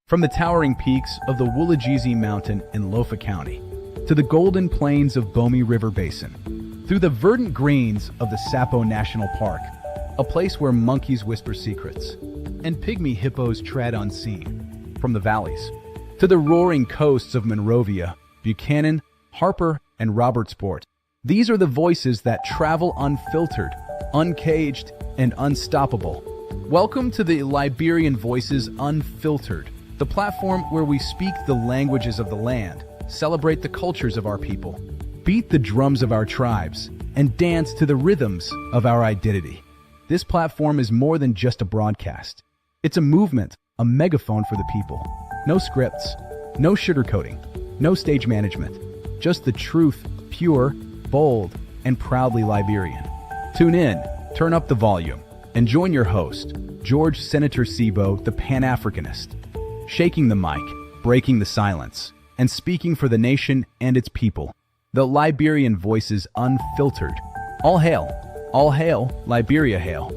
From the towering peaks of the Woolajezi Mountain in Lofa County to the golden plains of Bomi River Basin, through the verdant greens of the Sapo National Park, a place where monkeys whisper secrets and pygmy hippos tread unseen, from the valleys to the roaring coasts of Monrovia, Buchanan, Harper, and Robertsport. These are the voices that travel unfiltered, uncaged, and unstoppable. Welcome to the Liberian Voices Unfiltered, the platform where we speak the languages of the land, celebrate the cultures of our people, beat the drums of our tribes, and dance to the rhythms of our identity. This platform is more than just a broadcast. It's a movement, a megaphone for the people. No scripts, no sugarcoating, no stage management, just the truth, pure, bold, and proudly Liberian. Tune in, turn up the volume, and join your host, George Senator Sibo, the Pan-Africanist, shaking the mic, breaking the silence, and speaking for the nation and its people. The Liberian Voices Unfiltered. All hail, Liberia hail.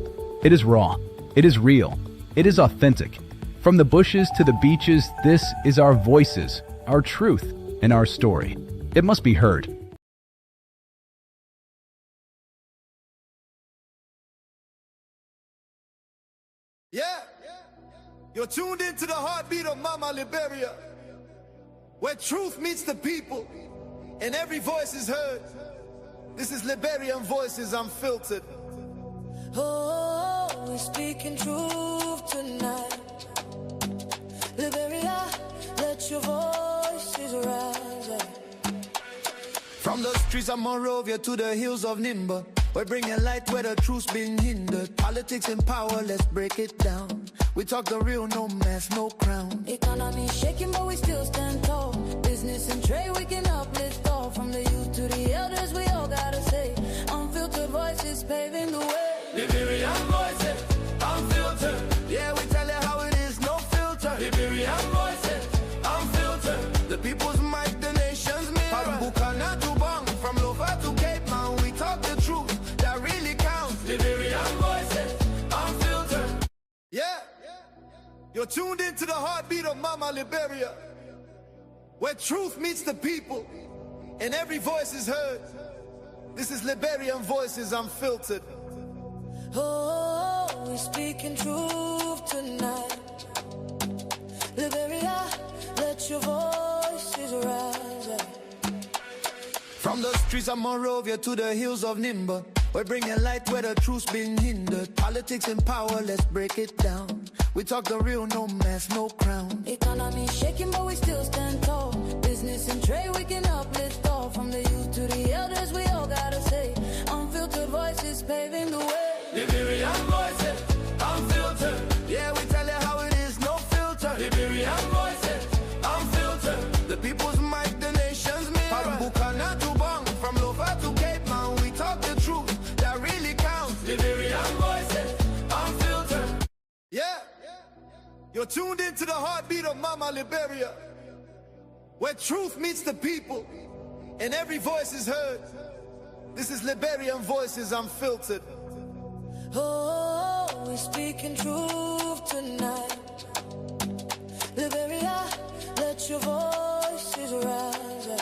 It is raw, it is real, it is authentic. From the bushes to the beaches, this is our voices, our truth, and our story. It must be heard. Yeah, you're tuned into the heartbeat of Mama Liberia, where truth meets the people and every voice is heard. This is Liberian Voices Unfiltered. Oh, we're speaking truth tonight. Liberia, let your voices rise. From the streets of Monrovia to the hills of Nimba, we're bringing light where the truth's been hindered. Politics and power, let's break it down. We talk the real, no mask, no crown. Economy shaking, but we still stand tall. Business and trade, we can uplift all. From the youth to the elders, we all gotta say. Unfiltered voices paving the way. Liberian Voices Unfiltered. Yeah, we tell you how it is, no filter. Liberian Voices Unfiltered. The people's mic, the nation's mirror. From Lofa to Cape Town, we talk the truth that really counts. Liberian Voices Unfiltered. Yeah, you're tuned into the heartbeat of Mama Liberia, where truth meets the people and every voice is heard. This is Liberian Voices Unfiltered. Oh, we're speaking truth tonight. Liberia, let your voices rise. From the streets of Monrovia to the hills of Nimba, we're bringing light where the truth's been hindered. Politics and power, let's break it down. We talk the real, no mask, no crown. Economy shaking, but we still stand tall. Business and trade, we can uplift all. From the youth to the elders, we all gotta say. Unfiltered voices paving the way. Liberian Voices Unfiltered. Yeah, we tell you how it is, no filter. Liberian Voices Unfiltered. The people's mic, the nation's mirror. From Lofa to Cape Town, we talk the truth that really counts. Liberian Voices Unfiltered. Yeah, you're tuned into the heartbeat of Mama Liberia, where truth meets the people and every voice is heard. This is Liberian Voices Unfiltered. Oh, we're speaking truth tonight. Liberia, let your voices rise.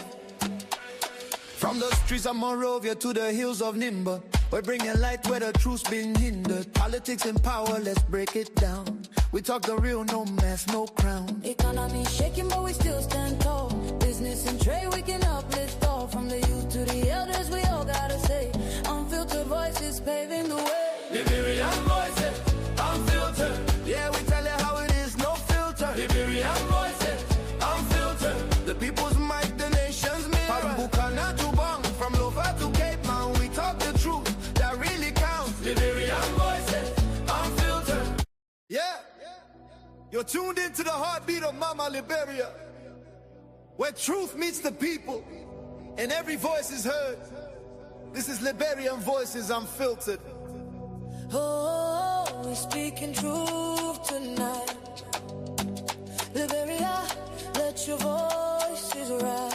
From the streets of Monrovia to the hills of Nimba, we're bringing light where the truth's been hindered. Politics and power, let's break it down. We talk the real, no mask, no crown. Economy shaking, but we still stand tall. Business and trade, we can uplift all. From the youth to the elders, we all gotta say. Unfiltered voices paving the way. Liberian Voices Unfiltered. Yeah, we tell you how it is, no filter. Liberian Voices Unfiltered. The people's mic, the nation's mirror. From Lofa to Cape Town, we talk the truth that really counts. Liberian Voices Unfiltered. Yeah, you're tuned into the heartbeat of Mama Liberia, where truth meets the people and every voice is heard. This is Liberian Voices Unfiltered. Oh, we're speaking truth tonight. Liberia, let your voices rise.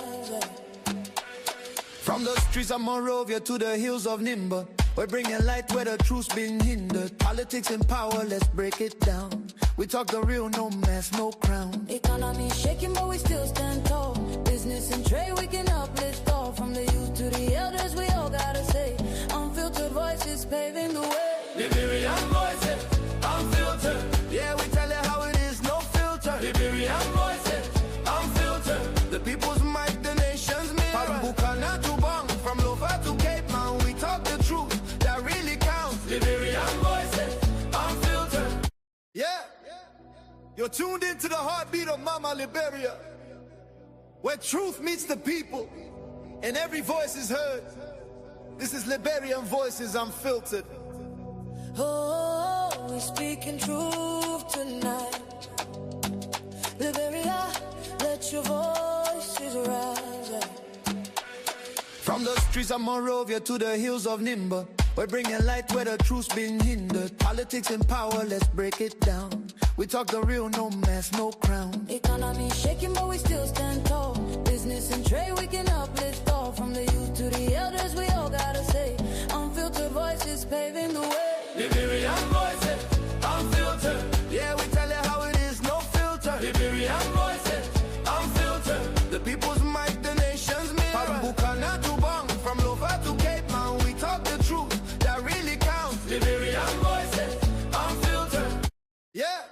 From the streets of Monrovia to the hills of Nimba, we're bringing light where the truth's been hindered. Politics and power, let's break it down. We talk the real, no mess, no crown. Economy shaking, but we still stand tall. Business and trade, we can uplift all. From the youth to the elders, we all gotta say. Unfiltered voices paving the way. Liberian voices, unfiltered. Yeah, we tell you how it is, no filter. Liberian voices, unfiltered. The people's mic, the nation's mirror. From Bukana to Bong, from Lofa to Cape Town, we talk the truth that really counts. Liberian voices, unfiltered. Yeah, you're tuned into the heartbeat of Mama Liberia, where truth meets the people and every voice is heard. This is Liberian Voices Unfiltered. Oh, we're speaking truth tonight. Liberia, let your voices rise. From the streets of Monrovia to the hills of Nimba, we're bringing light where the truth's been hindered. Politics and power, let's break it down. We talk the real, no mess, no crown. Economy shaking, but we still stand tall. Business and trade, we can uplift all. From the youth to the elders, we all gotta say. Unfiltered voices paving the way. Liberian voices, unfiltered. Yeah, we tell you how it is, no filter. Liberian voices, unfiltered. The people's mic, the nation's mirror. From Bukana to Bong, from Lofa to Cape Town, we talk the truth that really counts. Liberian voices, unfiltered. Yeah,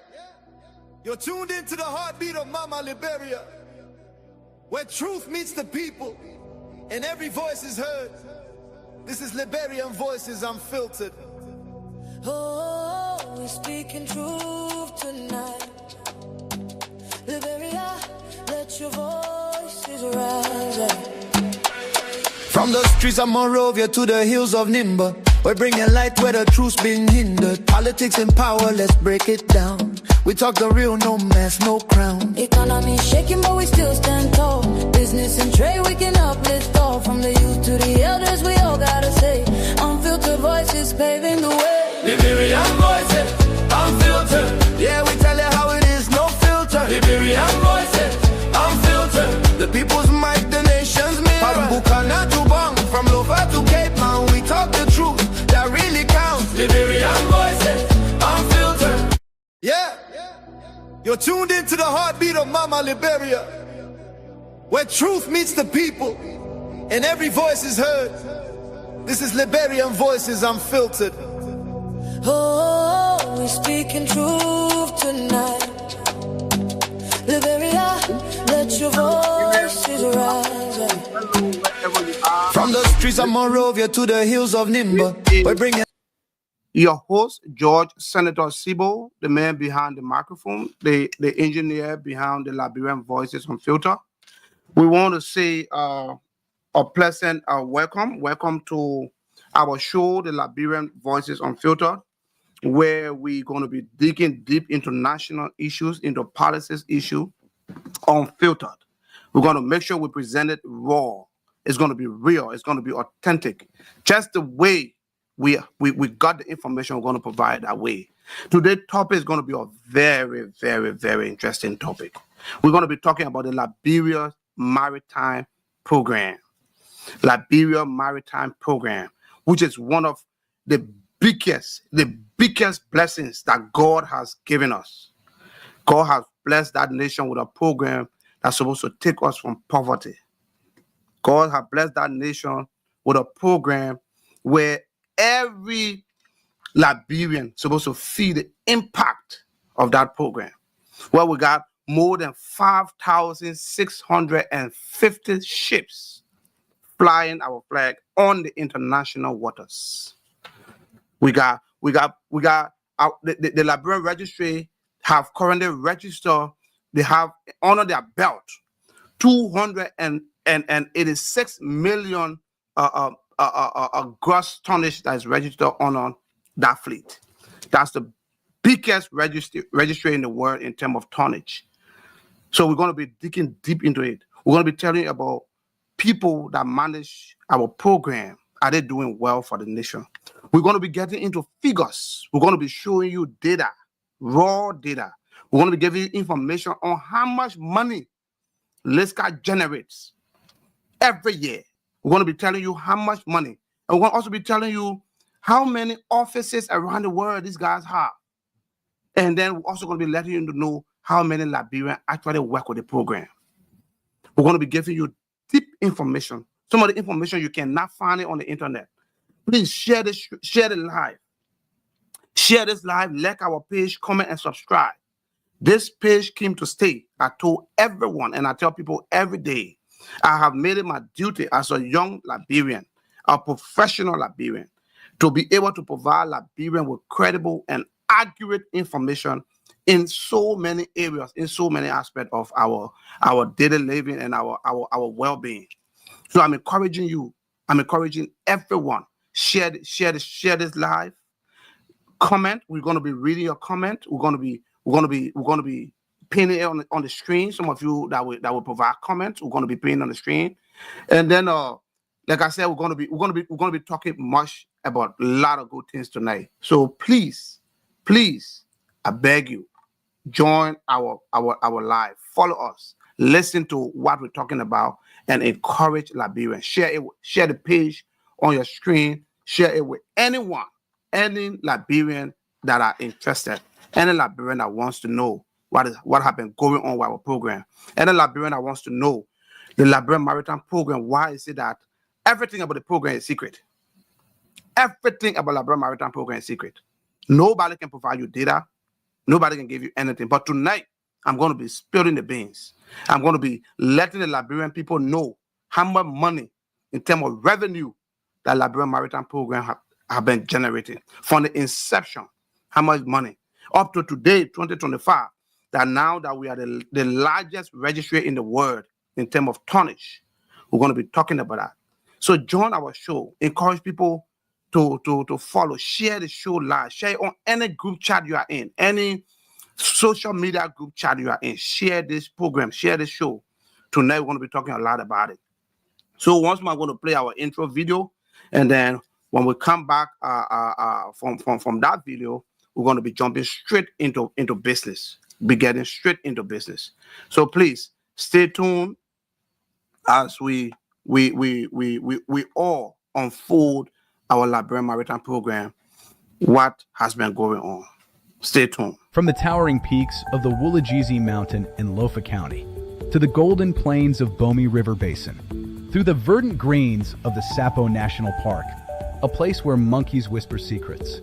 you're tuned into the heartbeat of Mama Liberia, where truth meets the people and every voice is heard. This is Liberian Voices Unfiltered. Oh, we're speaking truth tonight. Liberia, let your voices rise. From the streets of Monrovia to the hills of Nimba, we're bringing light where the truth's been hindered. Politics and power, let's break it down. We talk the real, no mess, no crown. Economy shaking, but we still stand tall. Business and trade, we can uplift all. From the youth to the elders, we all gotta say. Unfiltered voices paving the way. Liberian voices, unfiltered. Yeah, we tell you how it is, no filter. Liberian voices, unfiltered. The people's mic, the nation's mirror. From Bukana to Bong, from Lofa to Cape Town, we talk the truth that really counts. Liberian voices, unfiltered. Yeah, you're tuned into the heartbeat of Mama Liberia, where truth meets the people and every voice is heard. This is Liberian Voices Unfiltered. Oh, we're speaking truth tonight. Liberia, let your voices rise. From the streets of Monrovia to the hills of Nimba, we're bringing your host, George Senator Sibo, the man behind the microphone, the engineer behind the Liberian Voices Unfiltered. We want to say a pleasant welcome to our show, the Liberian Voices Unfiltered, where we're going to be digging deep into national issues, into policies issue, unfiltered. We're going to make sure we present it raw. It's going to be real. It's going to be authentic. Just the way we got the information, we're going to provide that way. Today's topic is going to be a very, very, very interesting topic. We're going to be talking about the Liberia Maritime Program. Liberia Maritime Program, which is one of the biggest blessings that God has given us. God has blessed that nation with a program that's supposed to take us from poverty. God has blessed that nation with a program where every Liberian is supposed to feel the impact of that program. Well, we got more than 5,650 ships flying our flag on the international waters. The Liberian Registry have currently registered. They have under their belt 286 million gross tonnage that is registered on that fleet. That's the biggest registry in the world in terms of tonnage. So we're going to be digging deep into it. We're going to be telling you about people that manage our program. Are they doing well for the nation? We're going to be getting into figures. We're going to be showing you data, raw data. We're going to be giving you information on how much money LISCA generates every year. We're going to be telling you how much money. And we're going to also be telling you how many offices around the world these guys have. And then we're also going to be letting you know how many Liberians actually work with the program. We're going to be giving you deep information, some of the information you cannot find it on the internet. Please share this live. Share this live, like our page, comment, and subscribe. This page came to stay. I told everyone, and I tell people every day, I have made it my duty as a young Liberian, a professional Liberian, to be able to provide Liberians with credible and accurate information in so many areas, in so many aspects of our daily living and our well-being. So I'm encouraging you. I'm encouraging everyone. Share this live. Comment. We're going to be reading your comment. We're going to be pinning it on the screen. Some of you that will provide comments, we're going to be pinning on the screen. And then, like I said, we're going to be talking much about a lot of good things tonight. So please, I beg you, join our live. Follow us. Listen to what we're talking about and encourage Liberians. Share the page on your screen. Share it with anyone, any Liberian that are interested, any Liberian that wants to know what has been going on with our program, any Liberian that wants to know the Liberian Maritime Program. Why is it that everything about the program is secret? Everything about the Liberian Maritime Program is secret. Nobody can provide you data. Nobody can give you anything. But tonight, I'm going to be spilling the beans. I'm going to be letting the Liberian people know how much money in terms of revenue that Liberian Maritime Program have been generating from the inception. How much money up to today, 2025, that now that we are the largest registry in the world in terms of tonnage, we're going to be talking about that. So join our show. Encourage people to follow. Share the show live. Share it on any group chat you are in, any social media group chat you are in. Share this program. Share this show. Tonight we're going to be talking a lot about it. So once more, I'm going to play our intro video, and then when we come back from that video, we're going to be jumping straight into business. Be getting straight into business. So please stay tuned as we all unfold our Liberian Maritime Program, what has been going on. Stay tuned. From the towering peaks of the Woolajezi Mountain in Lofa County to the golden plains of Bomi River Basin, through the verdant greens of the Sapo National Park, a place where monkeys whisper secrets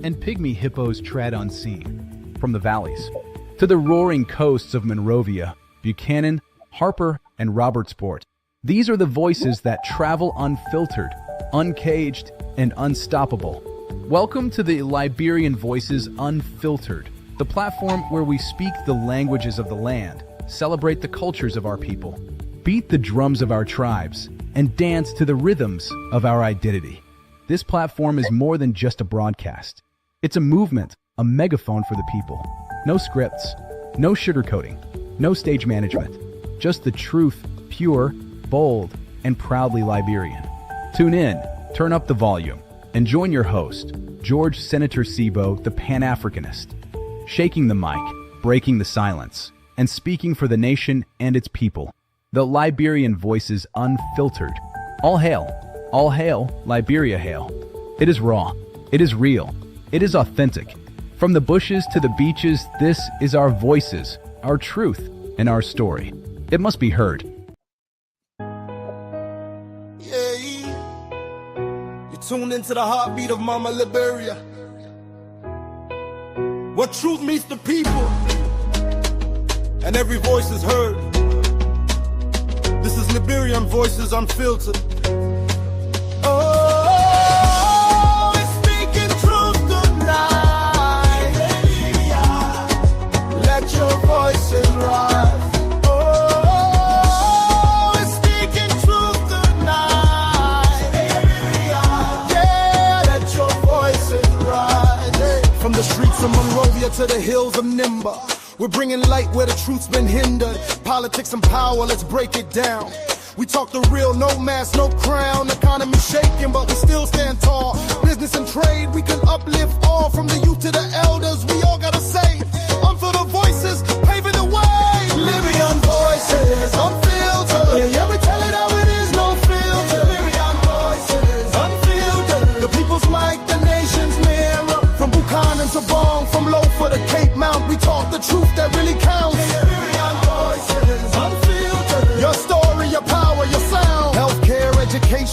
and pygmy hippos tread unseen, from the valleys to the roaring coasts of Monrovia, Buchanan, Harper, and Robertsport. These are the voices that travel unfiltered, uncaged, and unstoppable. Welcome to the Liberian Voices Unfiltered, the platform where we speak the languages of the land, celebrate the cultures of our people, beat the drums of our tribes, and dance to the rhythms of our identity. This platform is more than just a broadcast. It's a movement, a megaphone for the people. No scripts, no sugarcoating, no stage management, just the truth, pure, bold, and proudly Liberian. Tune in, turn up the volume, and join your host, George Senator Sibo, the Pan-Africanist, shaking the mic, breaking the silence, and speaking for the nation and its people. The Liberian Voices Unfiltered. All hail, Liberia hail. It is raw, it is real, it is authentic. From the bushes to the beaches, this is our voices, our truth, and our story. It must be heard. Tuned into the heartbeat of Mama Liberia, where truth meets the people and every voice is heard. This is Liberian Voices Unfiltered. Oh, it's speaking truth tonight. Liberia, let your voices rise. From the streets of Monrovia to the hills of Nimba, we're bringing light where the truth's been hindered. Politics and power, let's break it down. We talk the real, no mask, no crown. Economy shaking, but we still stand tall. Business and trade, we can uplift all. From the youth to the elders, we all gotta say, unfiltered voices, paving the way. Liberian Voices, unfiltered. Yeah, we tell it how it is, no filter. Liberian Voices, unfiltered. The people's mic, the nation's mirror. From Buchanan to Bong, from Lofa to Cape Mountain.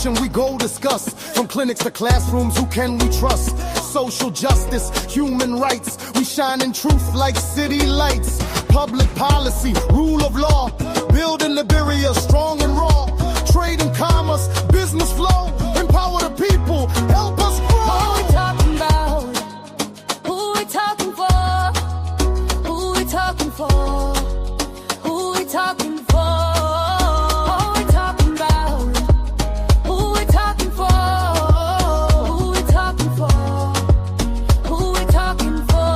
nation we go discuss. From clinics to classrooms, who can we trust? Social justice, human rights, we shine in truth like city lights. Public policy, rule of law, building Liberia strong and raw. Trade and commerce, business flow, empower the people, help us grow. Who we talking about? Who we talking for? Who we talking for? Who we talking for? Who we talking about? Who we talking for? Who we talking for? Who we talking for?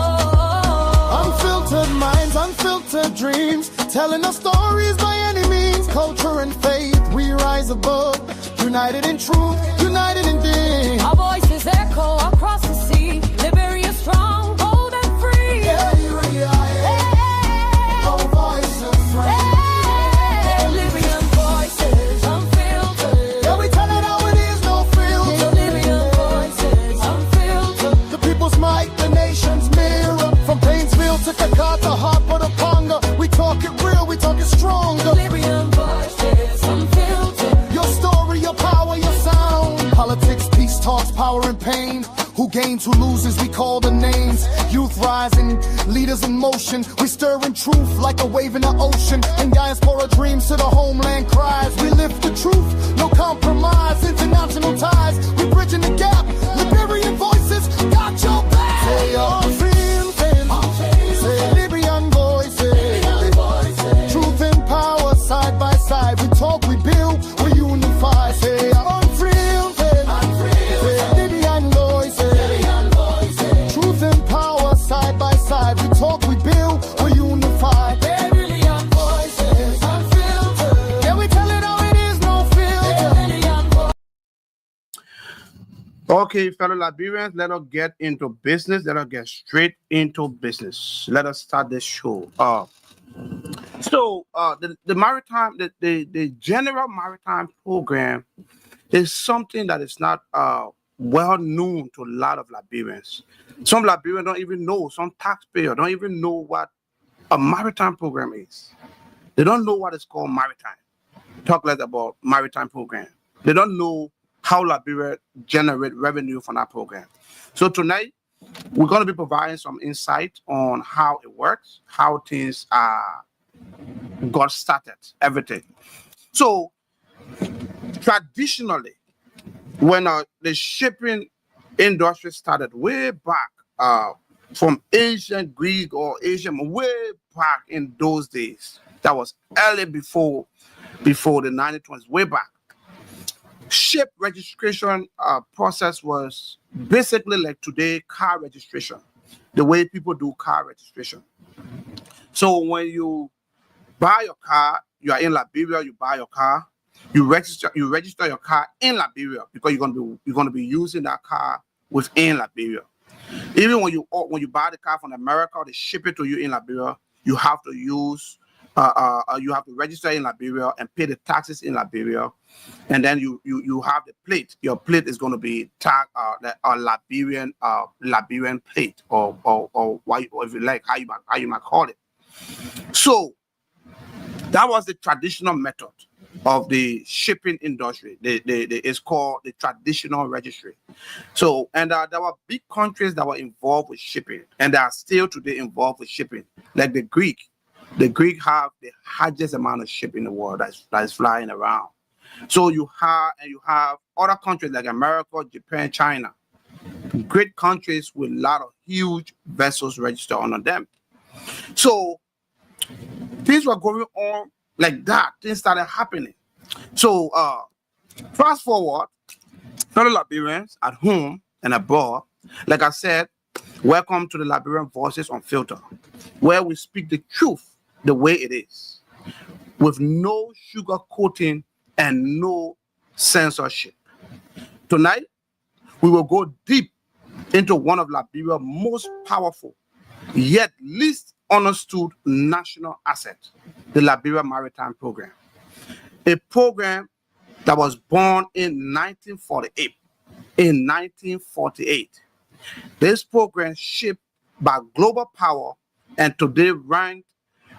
Unfiltered minds, unfiltered dreams, telling our stories by any means. Culture and faith, we rise above. United in truth, united in deed. Our voices echo across the sea. Liberia strong, bold and free. Our voices ring. Liberian voices, unfiltered. Yeah, we tell it how it is, no filter. Liberian voices, unfiltered. The people's might, the nation's mirror. From Painesville to Kakata, Harper to Ponga. We talk it real, we talk it stronger. Liberian voices, unfiltered. Your story, your power, your sound. Politics, peace talks, power and pain. Who gains, who loses, we call the names. Youth rising, leaders in motion. We stir in truth like a wave in the ocean. And diaspora dreams to the homeland cries. We lift the truth, no compromise. International ties, we bridging the gap. Liberian voices, got your back. Say say Liberian voices. Truth and power, side by side. We talk, we build, we unify. Say unfiltered, say Liberian voices. Truth and power, side by side. We talk, we build, we unify. Liberian voices, unfiltered. Yeah, we tell it how it is, no filter. Liberian voices. Okay, fellow Liberians, let us get into business. Let us get straight into business. Let us start this show. The maritime, the general maritime program is something that is not well known to a lot of Liberians. Some Liberians don't even know. Some taxpayers don't even know what a maritime program is. They don't know what is called maritime. Talk less about maritime program. They don't know how Liberia generate revenue from that program. So tonight, we're going to be providing some insight on how it works, how things got started, everything. So traditionally, when the shipping industry started way back from ancient Greek or Asian, way back in those days, that was early before the 1920s, way back. Ship registration process was basically like today car registration, the way people do car registration. So when you buy your car, you are in Liberia, you buy your car, you register your car in Liberia because you're gonna be using that car within Liberia. Even when you buy the car from America, they ship it to you in Liberia, you have to use you have to register in Liberia and pay the taxes in Liberia, and then you have the plate. Your plate is going to be tagged a Liberian plate, or if you like, how you might call it. So that was the traditional method of the shipping industry. It's called the traditional registry. So, and there were big countries that were involved with shipping, and they are still today involved with shipping, like the Greek. The Greek have the largest amount of ship in the world that is flying around. So you have other countries like America, Japan, China, great countries with a lot of huge vessels registered under them. So things were going on like that. Things started happening. So fast forward, fellow Liberians at home and abroad, like I said, welcome to the Liberian Voices Unfiltered, where we speak the truth the way it is, with no sugar coating and no censorship. Tonight, we will go deep into one of Liberia's most powerful, yet least understood national assets, the Liberia Maritime Program. A program that was born in 1948. In 1948, this program shaped by global power and today ranked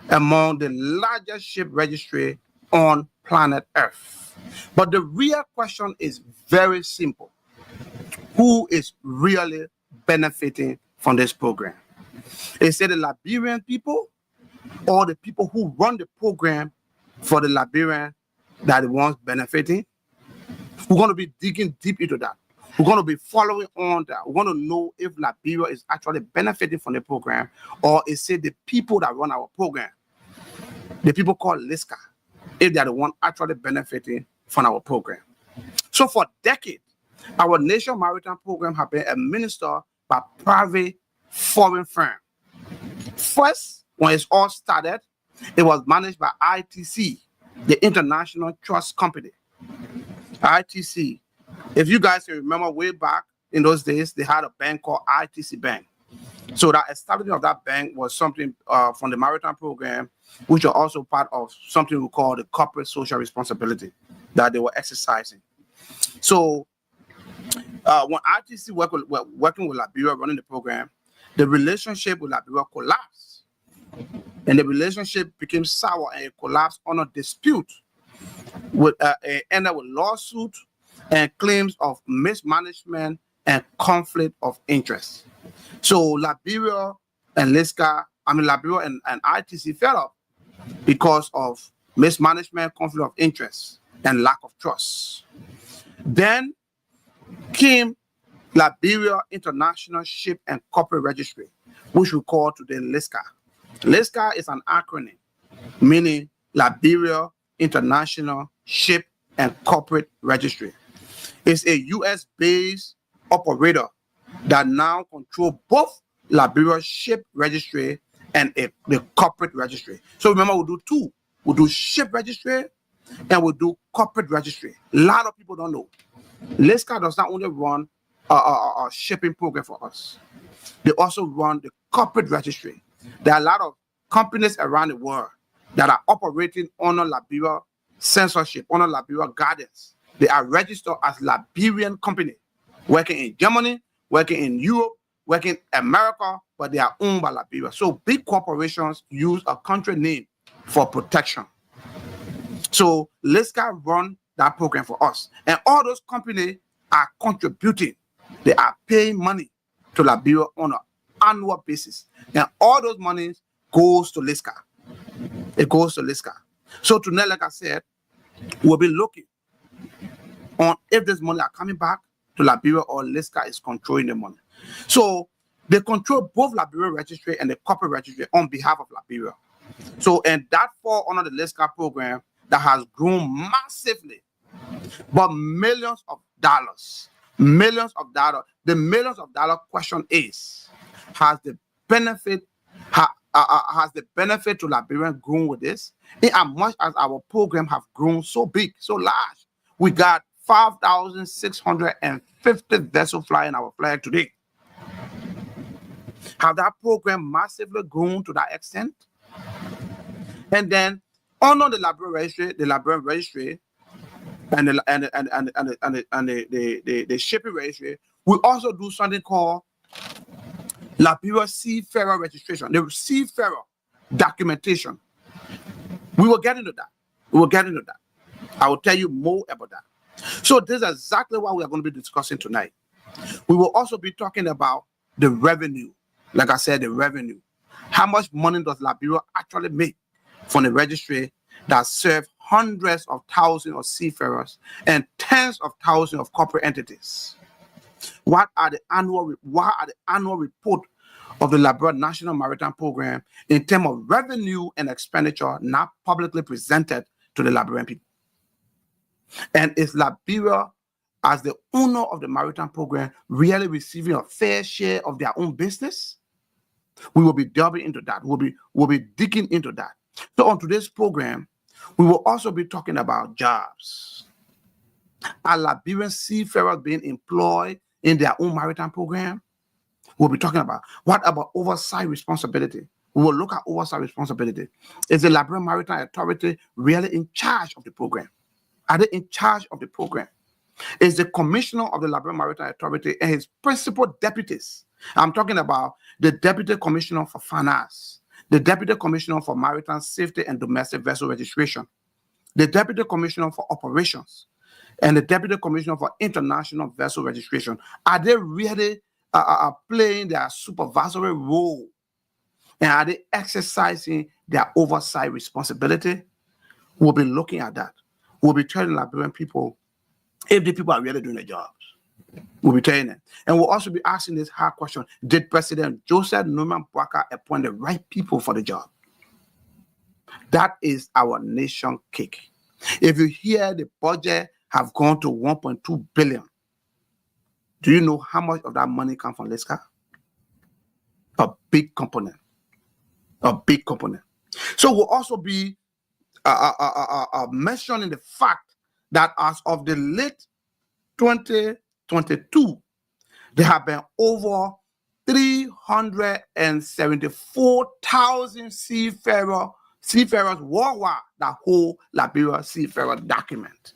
among the largest ship registry on planet Earth. But the real question is very simple. Who is really benefiting from this program? Is it the Liberian people or the people who run the program for the Liberian that are the ones benefiting? We're going to be digging deep into that. We're going to be following on that. We're going to know if Liberia is actually benefiting from the program, or is it the people that run our program, the people called LISCA, if they're the one actually benefiting from our program. So for decades, our Nation Maritime Program has been administered by private foreign firms. First, when it all started, it was managed by ITC, the International Trust Company. ITC. If you guys can remember way back in those days, they had a bank called ITC Bank. So that establishment of that bank was something from the Maritime Program, which are also part of something we call the corporate social responsibility that they were exercising. So when ITC working with Liberia running the program, the relationship with Liberia collapsed. And the relationship became sour and it collapsed on a dispute with ended with lawsuit and claims of mismanagement and conflict of interest. So Liberia and Liberia and ITC fell up because of mismanagement, conflict of interest, and lack of trust. Then came Liberia International Ship and Corporate Registry, which we call today LISCA. LISCA is an acronym meaning Liberia International Ship and Corporate Registry. It's a US-based operator that now control both Liberia Ship Registry and the Corporate Registry. So remember, we do two. We do Ship Registry and we do Corporate Registry. A lot of people don't know. LISCA does not only run a shipping program for us. They also run the Corporate Registry. There are a lot of companies around the world that are operating under Liberia censorship, under Liberia guidance. They are registered as Liberian company, working in Germany, working in Europe, working in America, but they are owned by Liberia. So big corporations use a country name for protection. So LISCA run that program for us. And all those companies are contributing. They are paying money to Liberia on an annual basis. And all those monies goes to LISCA. It goes to LISCA. So tonight, like I said, we'll be looking on if this money are coming back to Liberia or LISCA is controlling the money. So they control both Liberia Registry and the Corporate Registry on behalf of Liberia. So, and that fall under the LISCA program that has grown massively, but millions of dollars. The millions of dollar question is, has the benefit to Liberian grown with this? In as much as our program have grown so big, so large, we got 5,650 vessels flying our flag today. Have that program massively grown to that extent? And then under the Liberian registry, and the shipping registry, we also do something called Liberia Seafarer Registration, the seafarer documentation. We will get into that. I will tell you more about that. So this is exactly what we are going to be discussing tonight. We will also be talking about the revenue. Like I said, the revenue. How much money does Liberia actually make from the registry that serve hundreds of thousands of seafarers and tens of thousands of corporate entities? What are the annual report of the Liberia National Maritime Program in terms of revenue and expenditure not publicly presented to the Liberian people? And is Liberia, as the owner of the Maritime Program, really receiving a fair share of their own business? We will be delving into that. We'll be digging into that. So on today's program, we will also be talking about jobs. Are Liberian seafarers being employed in their own maritime program? We'll be talking about what about oversight responsibility. We will look at oversight responsibility. Is the Liberian Maritime Authority really in charge of the program? Are they in charge of the program? Is the commissioner of the Liberian Maritime Authority and his principal deputies? I'm talking about the Deputy Commissioner for Finance, the Deputy Commissioner for Maritime Safety and Domestic Vessel Registration, the Deputy Commissioner for Operations, and the Deputy Commissioner for International Vessel Registration, are they really playing their supervisory role? And are they exercising their oversight responsibility? We'll be looking at that. We'll be telling Liberian people if the people are really doing their jobs. We'll be telling them. And we'll also be asking this hard question: did President Joseph Norman Boakai appoint the right people for the job? That is our nation cake. If you hear the budget have gone to 1.2 billion, do you know how much of that money comes from LISCA? A big component. A big component. So we'll also be mentioning the fact that as of the late 2022, there have been over 374,000 seafarers worldwide that hold Liberia seafarer document.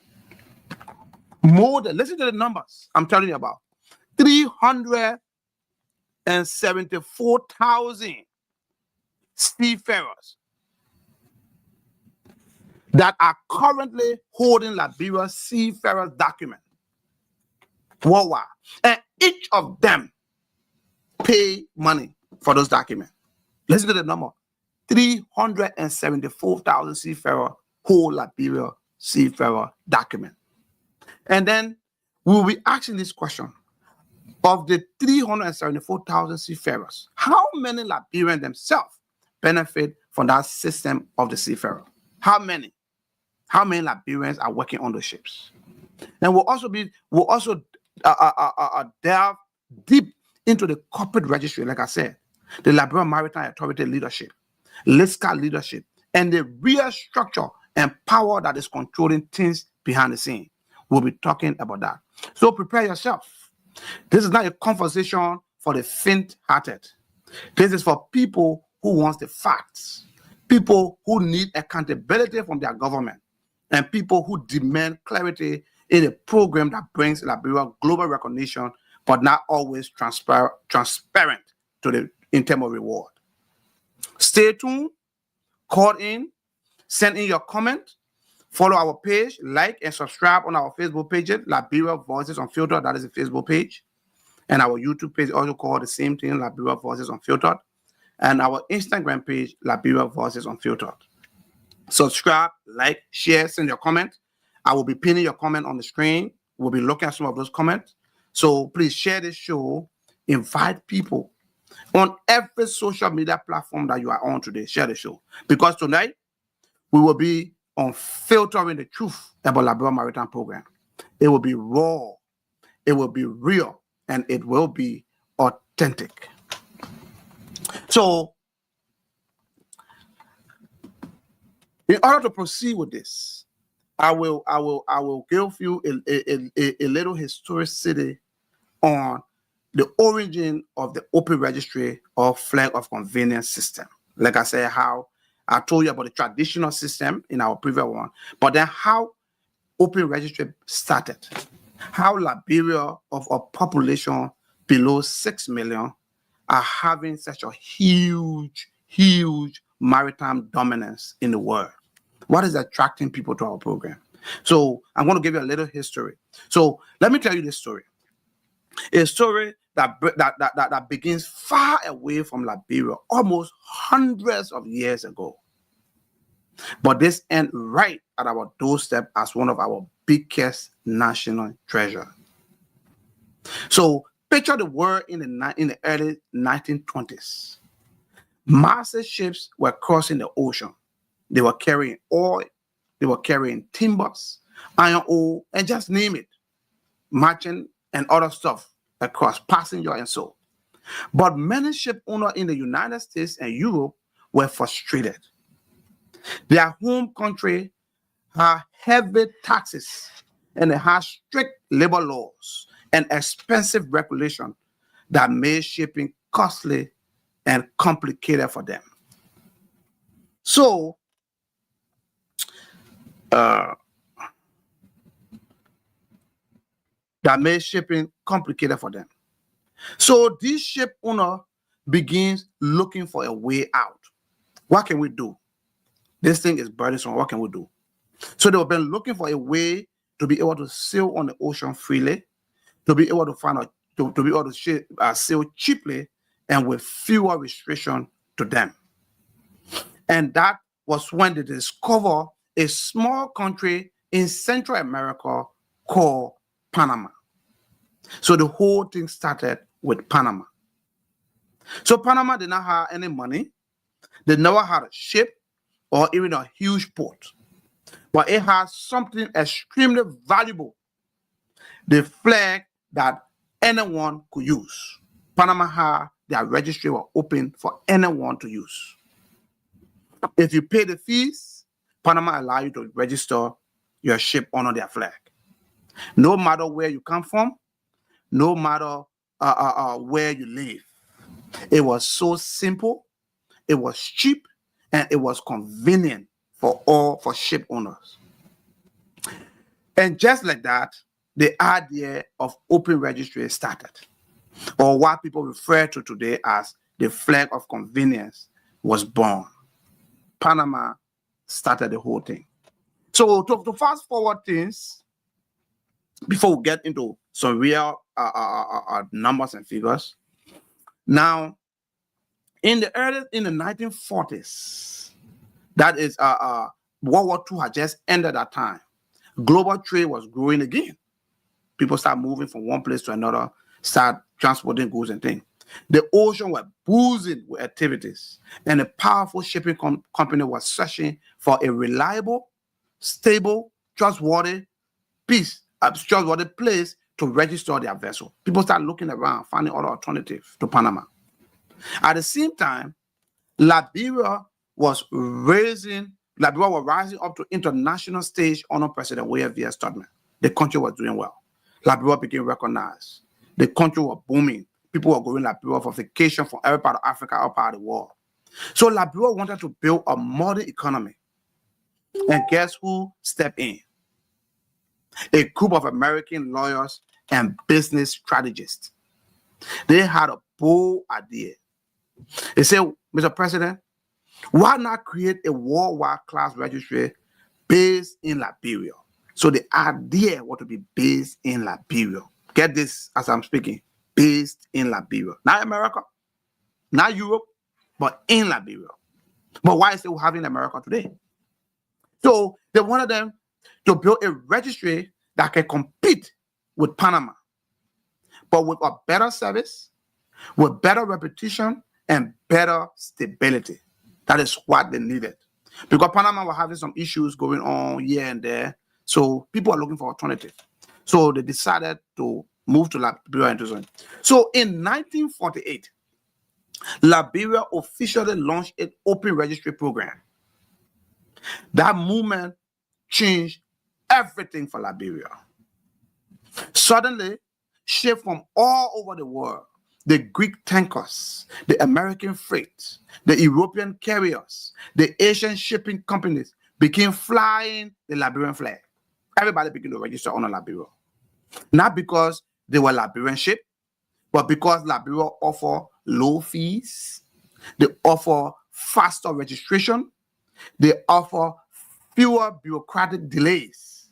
More than, listen to the numbers I'm telling you about. 374,000 seafarers that are currently holding Liberia seafarers document worldwide. And each of them pay money for those documents. Listen to the number. 374,000 seafarers hold Liberia seafarer document. And then we will be asking this question: of the 374,000 seafarers, how many Liberians themselves benefit from that system of the seafarer? How many? How many Liberians are working on the ships? And we'll also delve deep into the corporate registry, like I said, the Liberian Maritime Authority leadership, LISCA leadership, and the real structure and power that is controlling things behind the scene. We'll be talking about that. So prepare yourself. This is not a conversation for the faint-hearted. This is for people who want the facts, people who need accountability from their government, and people who demand clarity in a program that brings Liberia global recognition, but not always transparent to the in terms of reward. Stay tuned, call in, send in your comment, follow our page, like and subscribe on our Facebook page, Liberia Voices Unfiltered. That is the Facebook page. And our YouTube page also called the same thing, Liberia Voices Unfiltered. And our Instagram page, Liberia Voices Unfiltered. Subscribe, like, share, send your comment. I will be pinning your comment on the screen. We'll be looking at some of those comments. So please share this show. Invite people on every social media platform that you are on today. Share the show. Because tonight, we will be on filtering the truth about Liberia Maritime Program. It will be raw, it will be real, and it will be authentic. So, in order to proceed with this, I will give you a little historicity on the origin of the open registry or flag of convenience system. Like I said, how I told you about the traditional system in our previous one, but then how open registry started, how Liberia of a population below 6 million are having such a huge maritime dominance in the world. What is attracting people to our program? So I'm going to give you a little history. So let me tell you this story. A story that begins far away from Liberia, almost hundreds of years ago. But this ends right at our doorstep as one of our biggest national treasures. So picture the world in the early 1920s. Massive ships were crossing the ocean. They were carrying oil, they were carrying timbers, iron ore, and just name it, merchant and other stuff across, passenger and so. But many ship owners in the United States and Europe were frustrated. Their home country had heavy taxes and they had strict labor laws and expensive regulation that made shipping costly and complicated for them. So, that made shipping complicated for them. So this ship owner begins looking for a way out. What can we do? This thing is burdensome. What can we do? So they've been looking for a way to be able to sail on the ocean freely, to be able to find out to be able to sail cheaply and with fewer restrictions to them. And that was when they discovered a small country in Central America called Panama. So the whole thing started with Panama. So Panama did not have any money. They never had a ship or even a huge port. But it has something extremely valuable, the flag that anyone could use. Panama had their registry were open for anyone to use. If you pay the fees, Panama allow you to register your ship under their flag. No matter where you come from, no matter where you live. It was so simple, it was cheap, and it was convenient for ship owners. And just like that, the idea of open registry started, or what people refer to today as the flag of convenience was born. Panama started the whole thing. So to fast forward things, before we get into some real numbers and figures, now in the 1940s, that is World War II had just ended that time. Global trade was growing again. People start moving from one place to another, start transporting goods and things. The ocean was booming with activities, and a powerful shipping company was searching for a reliable, stable, trustworthy place to register their vessel. People start looking around, finding other alternatives to Panama. At the same time, Liberia was rising up to international stage under President William V. Studman. The country was doing well. Liberia became recognized. The country was booming. People were going to Liberia for vacation from every part of Africa, all part of the world. So Liberia wanted to build a modern economy. And guess who stepped in? A group of American lawyers and business strategists. They had a bold idea. They said, Mr. President, why not create a worldwide class registry based in Liberia? So the idea was to be based in Liberia. Get this as I'm speaking, based in Liberia. Not America, not Europe, but in Liberia. But why is it we have in America today? So they wanted them to build a registry that can compete with Panama, but with a better service, with better reputation, and better stability. That is what they needed. Because Panama was having some issues going on here and there, so people are looking for alternatives. So they decided to move to Liberia and so on. So in 1948, Liberia officially launched an open registry program. That movement changed everything for Liberia. Suddenly, ships from all over the world, the Greek tankers, the American freight, the European carriers, the Asian shipping companies began flying the Liberian flag. Everybody began to register on Liberia. Not because they were Liberian ships, but because Liberia offer low fees, they offer faster registration, they offer fewer bureaucratic delays,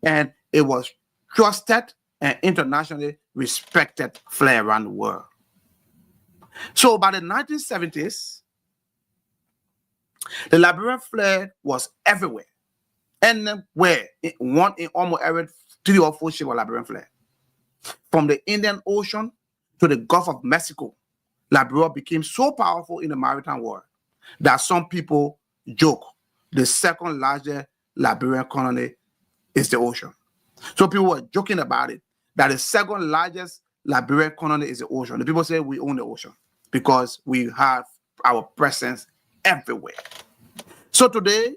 and it was trusted and internationally respected flag around the world. So by the 1970s, the Liberian flag was everywhere. Anywhere, in almost every 3 or 4 ships of Liberian flag. From the Indian Ocean to the Gulf of Mexico, Liberia became so powerful in the maritime world that some people joke the second largest Liberian colony is the ocean. So people were joking about it, that the second largest Liberian colony is the ocean. The people say we own the ocean because we have our presence everywhere. So today,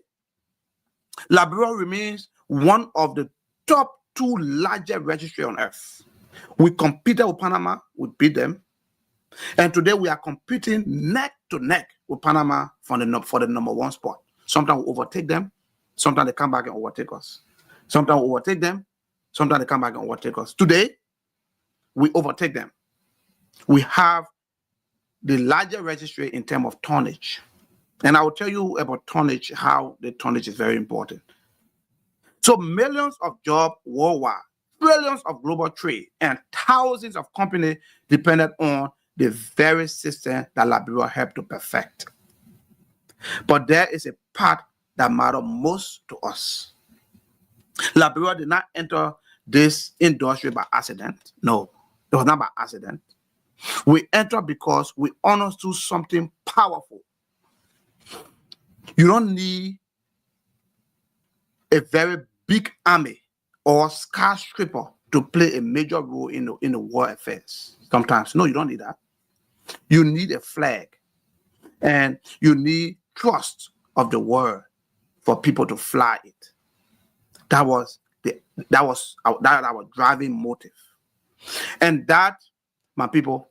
Liberia remains one of the top 2 largest registries on earth. We competed with Panama, we beat them. And today we are competing neck to neck with Panama for the number 1 spot. Sometimes we overtake them, sometimes they come back and overtake us. Sometimes we overtake them, sometimes they come back and overtake us. Today, we overtake them. We have the largest registry in terms of tonnage. And I will tell you about tonnage, how the tonnage is very important. So millions of jobs worldwide, billions of global trade, and thousands of companies depended on the very system that Liberia helped to perfect. But there is a part that matters most to us. Liberia did not enter this industry by accident. No, it was not by accident. We entered because we understood something powerful. You don't need a very big army or skyscraper to play a major role in the world affairs. Sometimes, no, you don't need that. You need a flag, and you need trust of the world for people to fly it. That was our driving motive, and that, my people,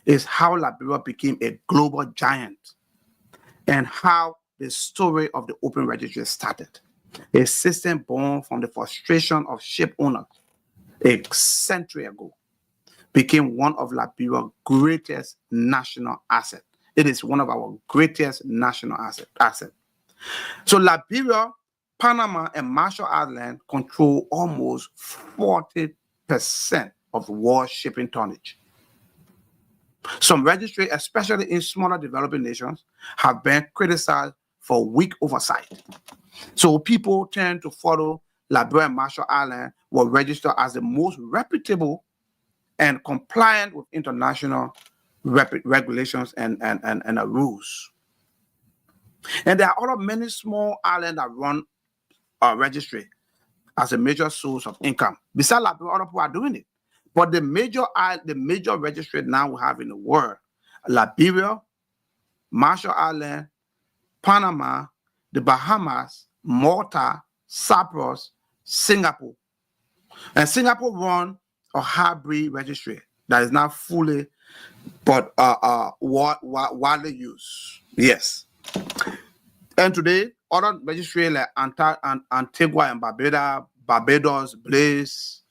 is how Liberia became a global giant, and how the story of the open registry started. A system born from the frustration of ship owners a century ago became one of Liberia's greatest national assets. It is one of our greatest national asset. So Liberia, Panama, and Marshall Islands control almost 40% of world shipping tonnage. Some registries, especially in smaller developing nations, have been criticized for weak oversight. So people tend to follow Liberia and Marshall Islands were registered as the most reputable and compliant with international regulations and rules. And there are other many small islands that run a registry as a major source of income. Besides Liberia, other people are doing it. But the major registry now we have in the world, Liberia, Marshall Islands, Panama, the Bahamas, Malta, Cyprus, Singapore. And Singapore run a hybrid registry that is not fully, but widely used. Yes. And today, other registries like Antigua and Barbados, Belize,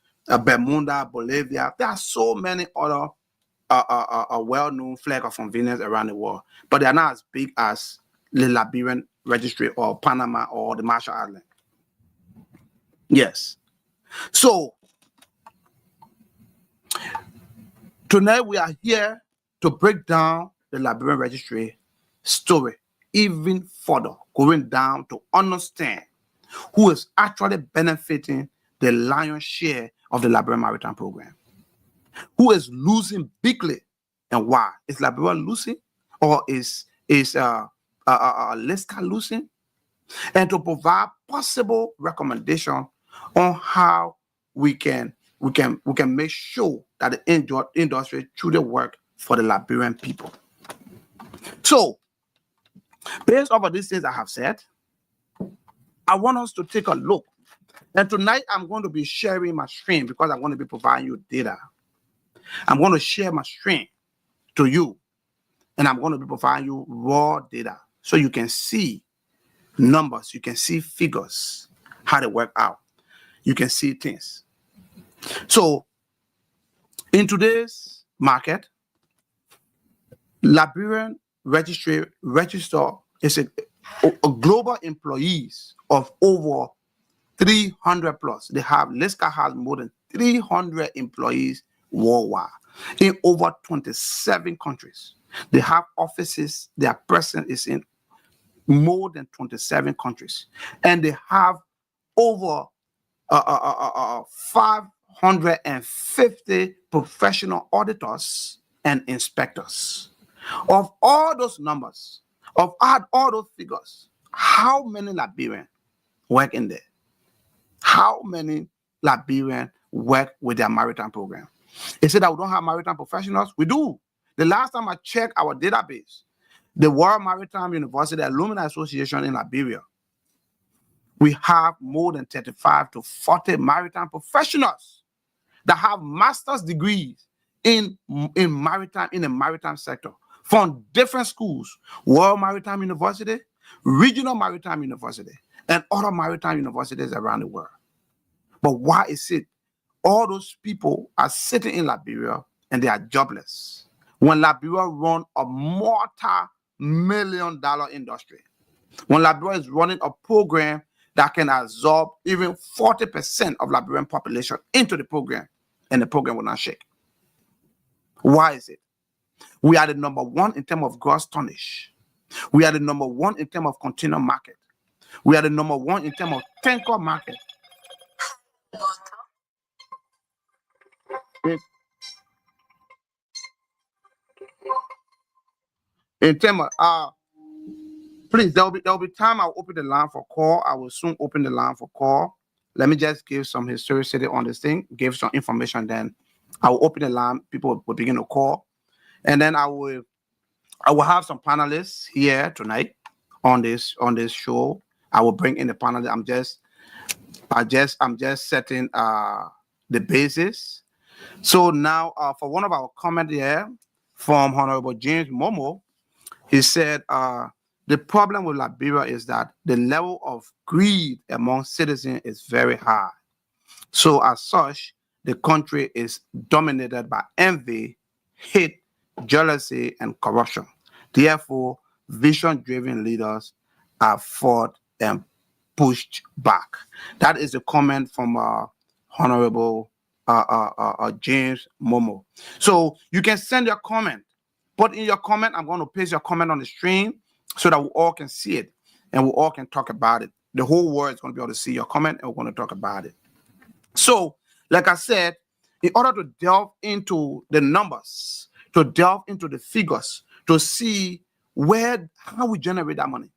Bermuda, Bolivia, there are so many other well-known flag of convenience around the world, but they are not as big as the Liberian registry or Panama or the Marshall Islands. Yes. So tonight we are here to break down the Liberian registry story even further, going down to understand who is actually benefiting the lion's share of the Liberian Maritime Program. Who is losing bigly and why? Is Liberia losing, or is LISCA losing? And to provide possible recommendation on how we can make sure that the industry truly work for the Liberian people. So, based on these things I have said, I want us to take a look. And tonight I'm going to be sharing my screen because I'm going to be providing you data. I'm going to share my screen to you, and I'm going to be providing you raw data so you can see numbers, you can see figures, how they work out. You can see things. So, in today's market, Liberian register is a global employees of over 300 plus. LISCA has more than 300 employees worldwide in over 27 countries. They have offices, their presence is in more than 27 countries. And they have over 550 professional auditors and inspectors. Of all those numbers, of all those figures, how many Liberians work in there? How many Liberians work with their maritime program? They said that we don't have maritime professionals. We do. The last time I checked our database, the World Maritime University Alumni Association in Liberia, we have more than 35 to 40 maritime professionals that have master's degrees in the maritime sector from different schools, World Maritime University, Regional Maritime University, and other maritime universities around the world. But why is it all those people are sitting in Liberia and they are jobless when Liberia run a multi-million-dollar industry? When Liberia is running a program that can absorb even 40% of Liberian population into the program, and the program will not shake. Why is it? We are the number one in terms of gross tonnage. We are the number one in terms of container market. We are the number one in terms of tanker market. In terms of please, there will be time I'll open the line for call. I will soon open the line for call. Let me just give some historicity on this thing, give some information, then I will open the line. People will begin to call. And then I will have some panelists here tonight on this show. I will bring in the panelists. I'm just setting the basis. So now for one of our comments here from Honorable James Momo, he said the problem with Liberia is that the level of greed among citizens is very high. So as such, the country is dominated by envy, hate, jealousy, and corruption. Therefore, vision-driven leaders are fought and pushed back. That is a comment from Honorable James Momo. So you can send your comment. Put in your comment. I'm going to paste your comment on the stream so that we all can see it and we all can talk about it. The whole world is going to be able to see your comment and we're going to talk about it. So, like I said, in order to delve into the numbers, to delve into the figures, to see how we generate that money,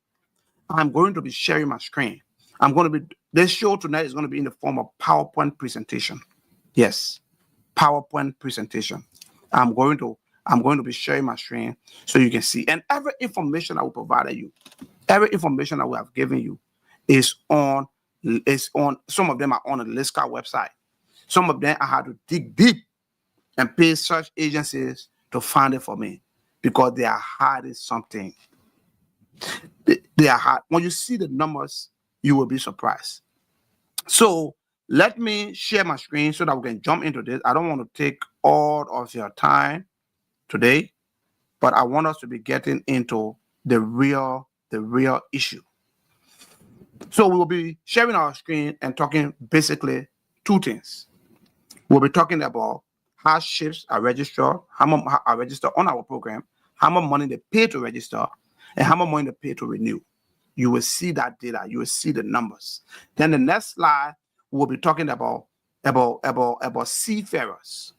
I'm going to be sharing my screen. This show tonight is going to be in the form of PowerPoint presentation. Yes, PowerPoint presentation. I'm going to be sharing my screen so you can see. And every information I will provide you, every information I will have given you is on, some of them are on the LISCA website. Some of them I had to dig deep and pay search agencies to find it for me because they are hiding something. They are hard. When you see the numbers, you will be surprised. So let me share my screen so that we can jump into this. I don't want to take all of your time today, but I want us to be getting into the real issue. So we will be sharing our screen and talking basically two things. We'll be talking about how ships are registered, how much are registered on our program, how much money they pay to register, and how much money they pay to renew. You will see that data. You will see the numbers. Then the next slide, we'll be talking about seafarers,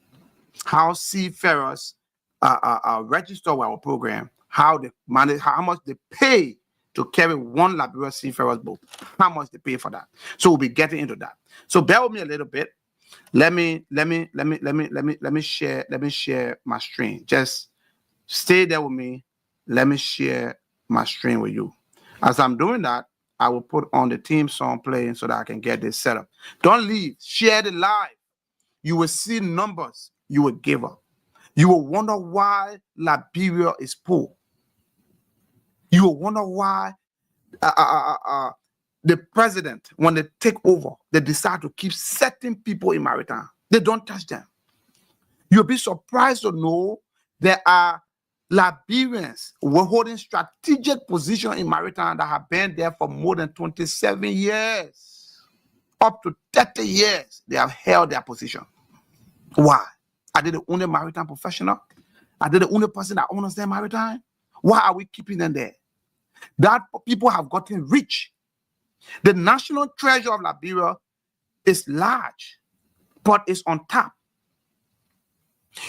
how seafarers are registered with our program, how much they pay to carry one Liberia seafarer's boat, how much they pay for that. So we'll be getting into that. So bear with me a little bit. Let me share my screen. Just stay there with me. Let me share my screen with you. As I'm doing that, I will put on the theme song playing so that I can get this set up. Don't leave. Share the live. You will see numbers. You will give up. You will wonder why Liberia is poor. You will wonder why the president, when they take over, they decide to keep certain people in Maritime. They don't touch them. You'll be surprised to know there are Liberians who are holding strategic position in Maritime that have been there for more than 27 years. Up to 30 years, they have held their position. Why? Are they the only maritime professional? Are they the only person that understands maritime? Why are we keeping them there? That people have gotten rich. The national treasure of Liberia is large, but it's on top.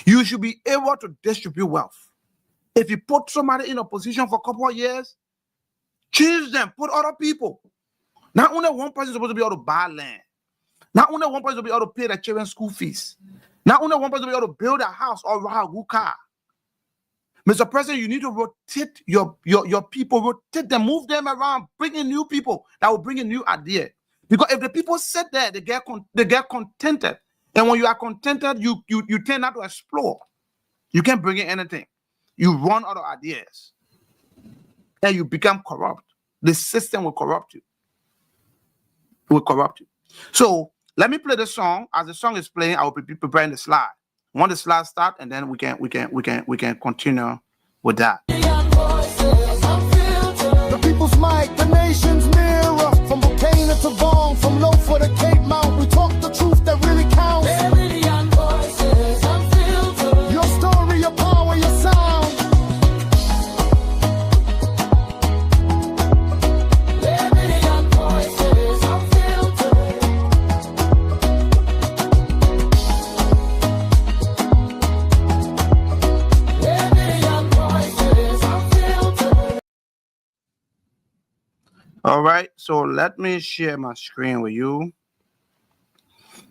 You should be able to distribute wealth. If you put somebody in a position for a couple of years, change them, put other people. Not only one person is supposed to be able to buy land. Not only one person will be able to pay their children's school fees. Not only one person will be able to build a house or ride a good car. Mr. President, you need to rotate your people, rotate them, move them around, bring in new people that will bring in new ideas. Because if the people sit there, they get contented. And when you are contented, you tend not to explore. You can't bring in anything. You run out of ideas. And you become corrupt. The system will corrupt you. It will corrupt you. So let me play the song. As the song is playing, I will be preparing the slide. When the slide start, and then we can continue with that. The people's mic, the nation's mirror, from volcano to Vaughn, from Loafer to Cape Mount. We talk the truth that really counts. Meridian voices unfiltered. Your story, your power, your sound. Meridian voices unfiltered. Meridian voices unfiltered. All right, so let me share my screen with you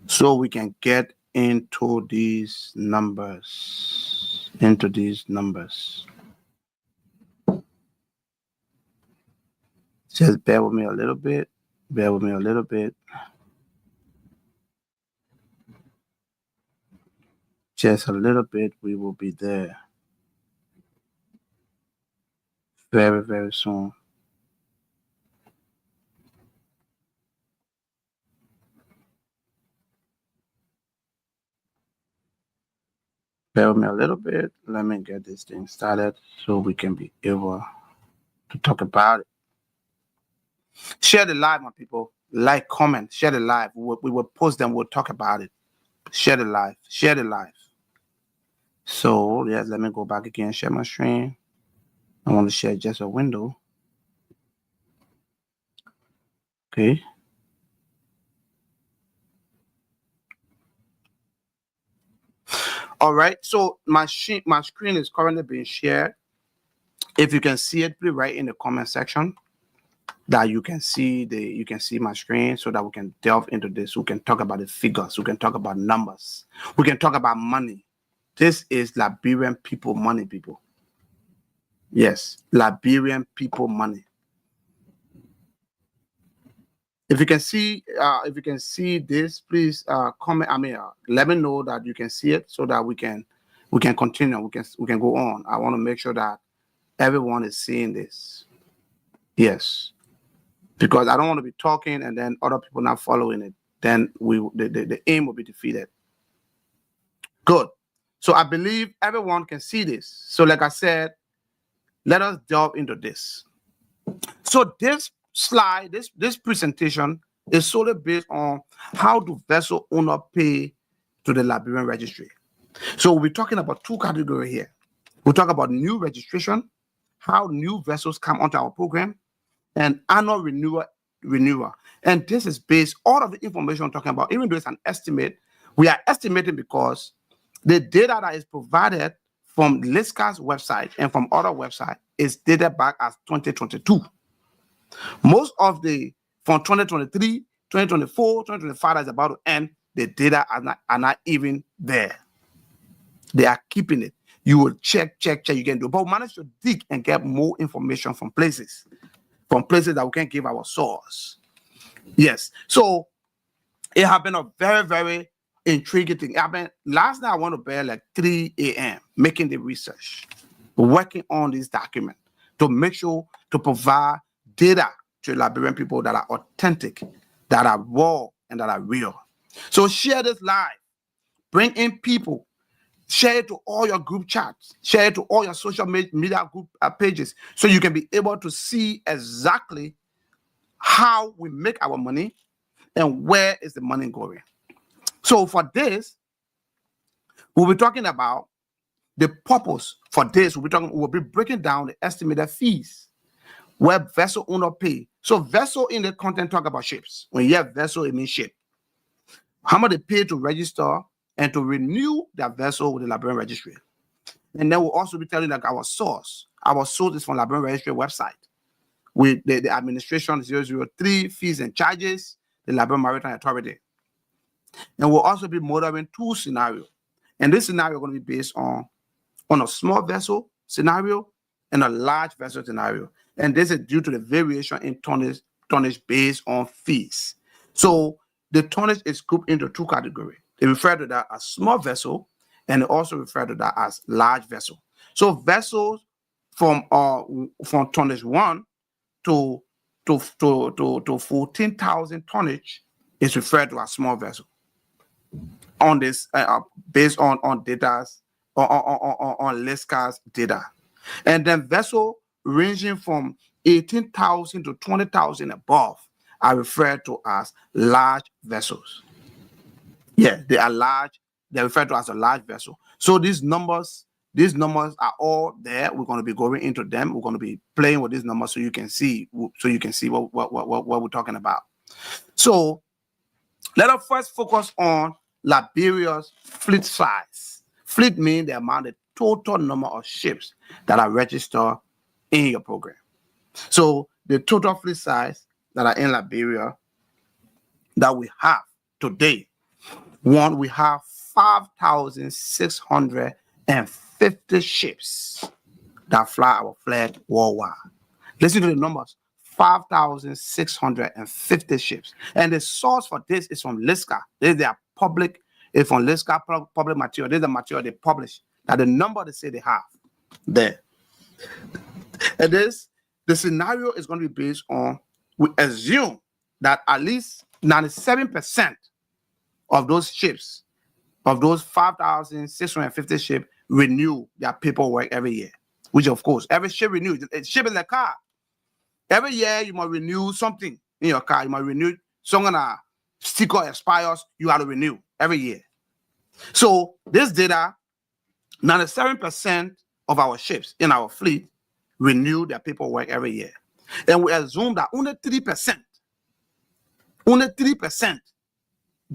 so we can get into these numbers. Just bear with me a little bit. Just a little bit, we will be there very, very soon. Bear with me a little bit. Let me get this thing started so we can be able to talk about it. Share the live, my people. Like, comment, share the live. We will post them. We'll talk about it. Share the live. So, yes, let me go back again. Share my screen. I want to share just a window. Okay. All right. So my screen is currently being shared. If you can see it, please write in the comment section that you can see my screen so that we can delve into this. We can talk about the figures. We can talk about numbers. We can talk about money. This is Liberian people money, people. Yes, Liberian people money. If you can see this, please comment. Let me know that you can see it so that we can continue. We can go on. I want to make sure that everyone is seeing this. Yes, because I don't want to be talking and then other people not following it. Then the aim will be defeated. Good. So I believe everyone can see this. So like I said, let us delve into this. So this slide, this presentation is solely based on how do vessel owner pay to the Liberian registry. So we'll be talking about two categories here. We'll talk about new registration, how new vessels come onto our program, and annual renewal. And this is based, all of the information I'm talking about, even though it's an estimate, we are estimating because the data that is provided from LISCA's website and from other websites is dated back as 2022. Most of the from 2023, 2024, 2025 that's about to end, the data are not even there. They are keeping it. You will check, you can do. But we manage to dig and get more information from places that we can give our source. Yes. So it has been a very, very intriguing thing. Last night I went to bed like 3 a.m. making the research, working on this document to make sure to provide data to Liberian people that are authentic, that are raw, and that are real. So share this live. Bring in people. Share it to all your group chats. Share it to all your social media group pages so you can be able to see exactly how we make our money and where is the money going. So for this, we'll be talking about the purpose for this. We'll be breaking down the estimated fees where vessel owner pay. So vessel in the content talk about ships. When you have vessel, it means ship. How much they pay to register and to renew their vessel with the Liberian registry. And then we'll also be telling like our source. Our source is from Liberian registry website with the administration 003 fees and charges, the Liberian Maritime Authority. And we'll also be modeling two scenarios. And this scenario is going to be based on a small vessel scenario and a large vessel scenario. And this is due to the variation in tonnage based on fees. So the tonnage is grouped into two categories. They refer to that as small vessel, and they also refer to that as large vessel. So vessels from tonnage 1 to 14,000 tonnage is referred to as small vessel. On this, based on data, on LISCA's data, and then vessel ranging from 18,000 to 20,000 above are referred to as large vessels. Yeah, they are large. They're referred to as a large vessel. So these numbers are all there. We're going to be going into them. We're going to be playing with these numbers so you can see what we're talking about. So let us first focus on Liberia's fleet size. Fleet means the total number of ships that are registered in your program. So the total fleet size that are in Liberia that we have today, we have 5,650 ships that fly our flag worldwide. Listen to the numbers. 5,650 ships. And the source for this is from LISCA. This is their public, it's from LISCA public material. This is the material they publish. Now the number they say they have there. And the scenario is going to be based on, we assume that at least 97% of those ships, of those 5,650 ships, renew their paperwork every year. Which of course, every ship renews. A ship is a car. Every year, you must renew something in your car. You must renew something. Sticker expires, you have to renew every year. So this data, 97% of our ships in our fleet renew their paperwork every year. And we assume that only 3%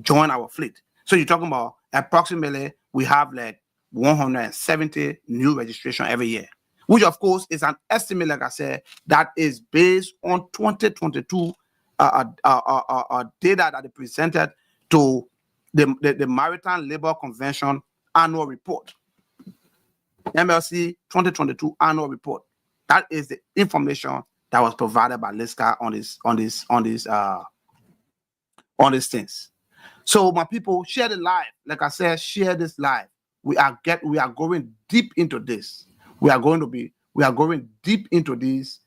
join our fleet. So you're talking about approximately, we have like 170 new registration every year, which of course is an estimate, like I said, that is based on 2022 data that they presented to the Maritime Labor Convention annual report, MLC 2022 annual report. That is the information that was provided by LISCA on these things. So my people, share the live. Like I said, share this live. We are going deep into this. We are going deep into these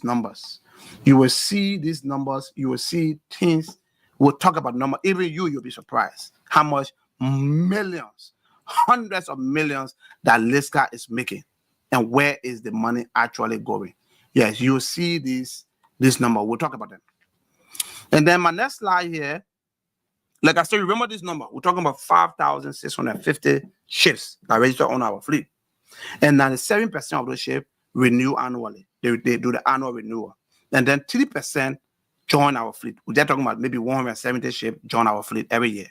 numbers. You will see these numbers. You will see things. We'll talk about numbers. Even you'll be surprised how much millions, hundreds of millions that LISCA is making, and where is the money actually going. Yes, you'll see this number. We'll talk about them. And then my next slide here, like I said, remember this number. We're talking about 5,650 ships that register on our fleet. And 97% of those ships renew annually. They do the annual renewal. And then 3% join our fleet. We're talking about maybe 170 ships join our fleet every year.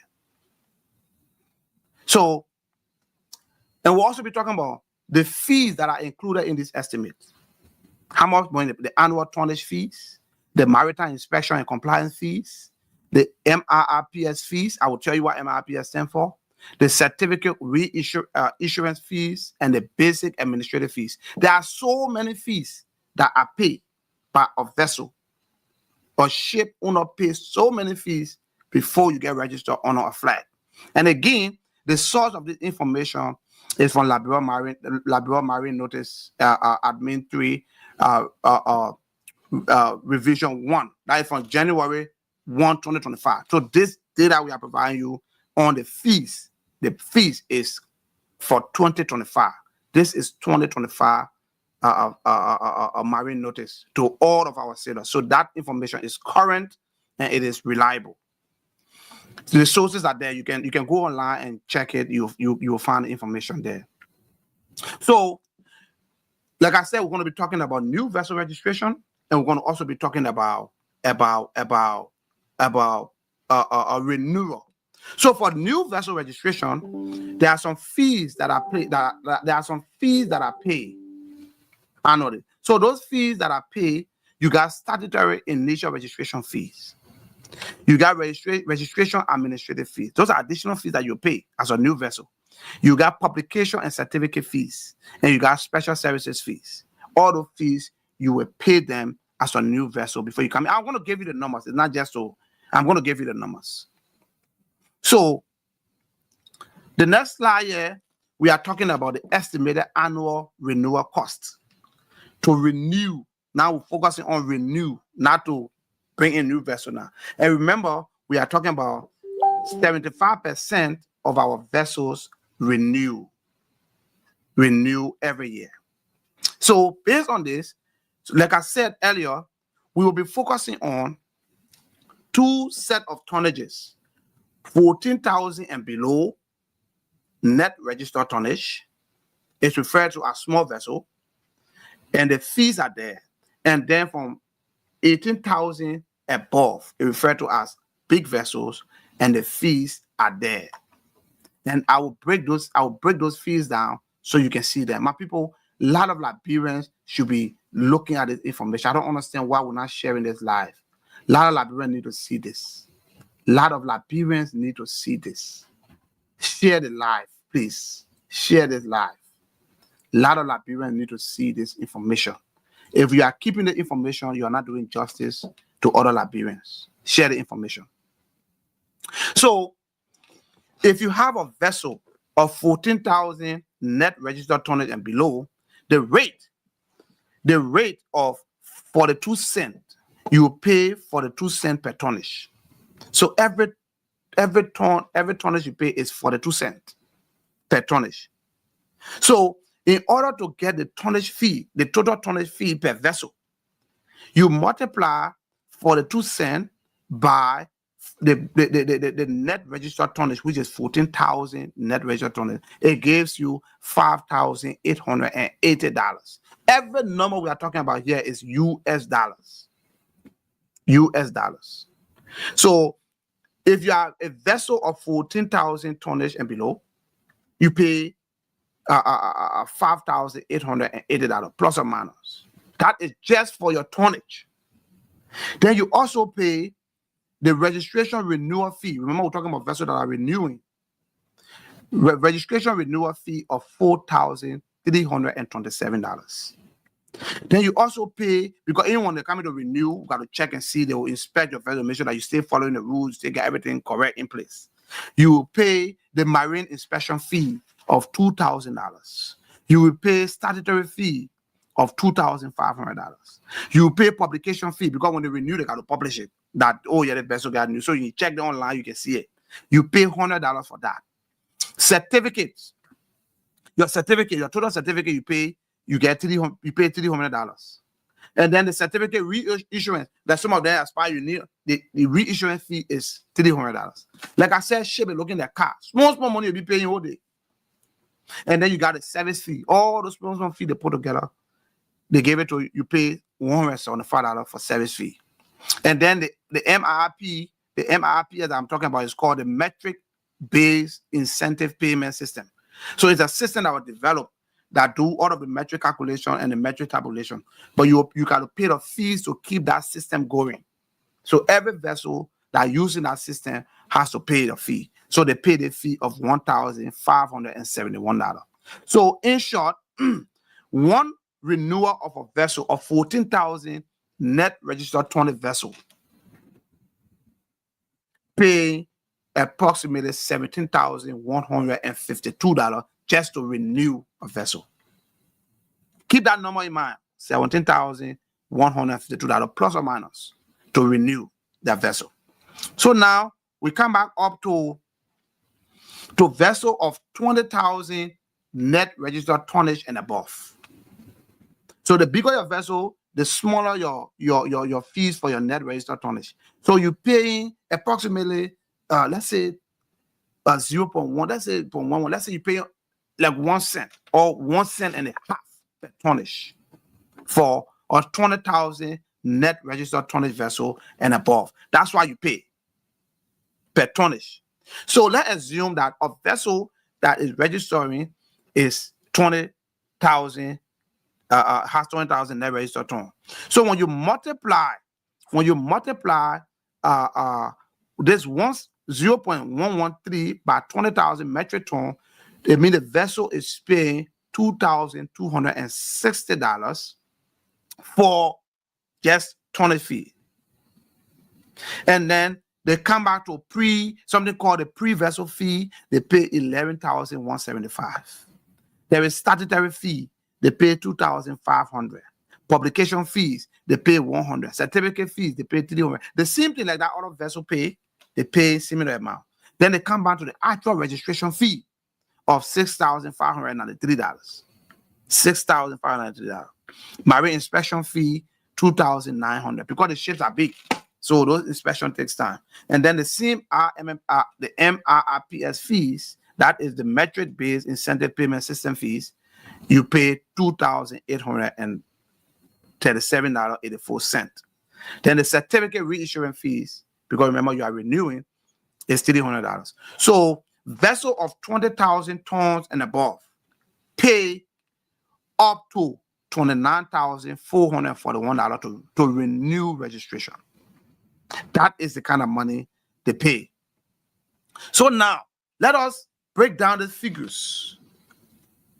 So, and we'll also be talking about the fees that are included in this estimate. How much money? The annual tonnage fees, the maritime inspection and compliance fees, the MARITIME fees. I will tell you what MARITIME stands for. The certificate issuance fees, and the basic administrative fees. There are so many fees that are paid by a vessel. A ship owner pays so many fees before you get registered on a flag. And again, the source of this information is from Liberia Marine Notice Admin 3 Revision 1. That is from January 1, 2025. So this data we are providing you on the fees is for 2025. This is 2025 marine notice to all of our sailors. So that information is current and it is reliable. The sources are there. You can go online and check it. You will find the information there. So, like I said, we're going to be talking about new vessel registration, and we're going to also be talking about a renewal. So for new vessel registration, there are some fees that are paid. There are some fees that are paid annually. So those fees that are paid, you got statutory initial registration fees. You got registration administrative fees. Those are additional fees that you pay as a new vessel. You got publication and certificate fees, and you got special services fees. All those fees, you will pay them as a new vessel before you come in. I'm going to give you the numbers. It's not just so. I'm going to give you the numbers. So the next slide here, we are talking about the estimated annual renewal cost. To renew, now we're focusing on renew, not to bring in new vessel now. And remember, we are talking about 75% of our vessels renew every year. So based on this, like I said earlier, we will be focusing on two set of tonnages, 14,000 and below net registered tonnage is referred to as small vessel, and the fees are there. And then from 18,000 above, it referred to as big vessels, and the fees are there. And I will break those fees down so you can see them. My people, a lot of Liberians should be looking at this information. I don't understand why we're not sharing this live. A lot of Liberians need to see this. A lot of Liberians need to see this. Share the live, please. Share this live. A lot of Liberians need to see this information. If you are keeping the information, you are not doing justice to other Liberians. Share the information. So, if you have a vessel of 14,000 net registered tonnage and below, the rate of 42 cents, you pay 42 cents per tonnage. So every tonnage you pay is 42 cents per tonnage. So in order to get the tonnage fee, the total tonnage fee per vessel, you multiply 42 cents by the net registered tonnage, which is 14,000 net registered tonnage. It gives you $5,880. Every number we are talking about here is US dollars. US dollars. So if you have a vessel of 14,000 tonnage and below, you pay $5,880 plus or minus. That is just for your tonnage. Then you also pay the registration renewal fee. Remember, we're talking about vessels that are renewing. Registration renewal fee of $4,327. Then you also pay, because anyone that coming to renew, you got to check and see, they will inspect your vessel, make sure that you stay following the rules, they get everything correct in place. You pay the marine inspection fee of $2,000. You will pay statutory fee of $2,500. You pay publication fee, because when they renew, they got to publish it. That, oh yeah, the vessel got new. So you check it online, you can see it. You pay $100 for that. Certificates. Your total certificate you pay, you pay $300. And then the certificate reissuance, that some of them expire, you need the reissuance fee is $300. Like I said, ship it looking at car. Small money you'll be paying all day. And then you got a service fee. All the small fee they put together, they gave it to you, pay $175 for service fee. And then the MRP as I'm talking about is called the metric-based incentive payment system. So it's a system that was developed that do all of the metric calculation and the metric tabulation. But you got to pay the fees to keep that system going. So every vessel that using that system has to pay the fee. So they pay the fee of $1,571. So in short, one renewal of a vessel of 14,000 net registered tonnage vessel pay approximately $17,152 just to renew a vessel. Keep that number in mind, $17,152 plus or minus to renew that vessel. So now we come back up to vessel of 20,000 net registered tonnage and above. So the bigger your vessel, the smaller your fees for your net registered tonnage. So you're paying approximately, let's say 0.1, let's say 0.11, let's say you pay like 1 cent or 1 cent and a half per tonnage for a 20,000 net registered tonnage vessel and above. That's why you pay per tonnage. So let's assume that a vessel that is registering is 20,000, has 20,000 net registered ton. So when you multiply this 0.113 by 20,000 metric ton, it means the vessel is paying $2,260 for just tonnage fee. And then they come back to something called the pre-vessel fee. They pay $11,175. There is statutory fee. They pay $2,500. Publication fees, they pay $100. Certificate fees, they pay $300. The same thing like that other vessel pay, they pay similar amount. Then they come back to the actual registration fee of $6,593. $6,593. Marine inspection fee, $2,900. Because the ships are big. So those inspection takes time. And then the same the MRIPS fees, that is the metric-based incentive payment system fees, you pay $2,837.84. Then the certificate reissuance fees, because remember you are renewing, is $300. So vessel of 20,000 tons and above pay up to $29,441 to renew registration. That is the kind of money they pay. So now, let us break down the figures.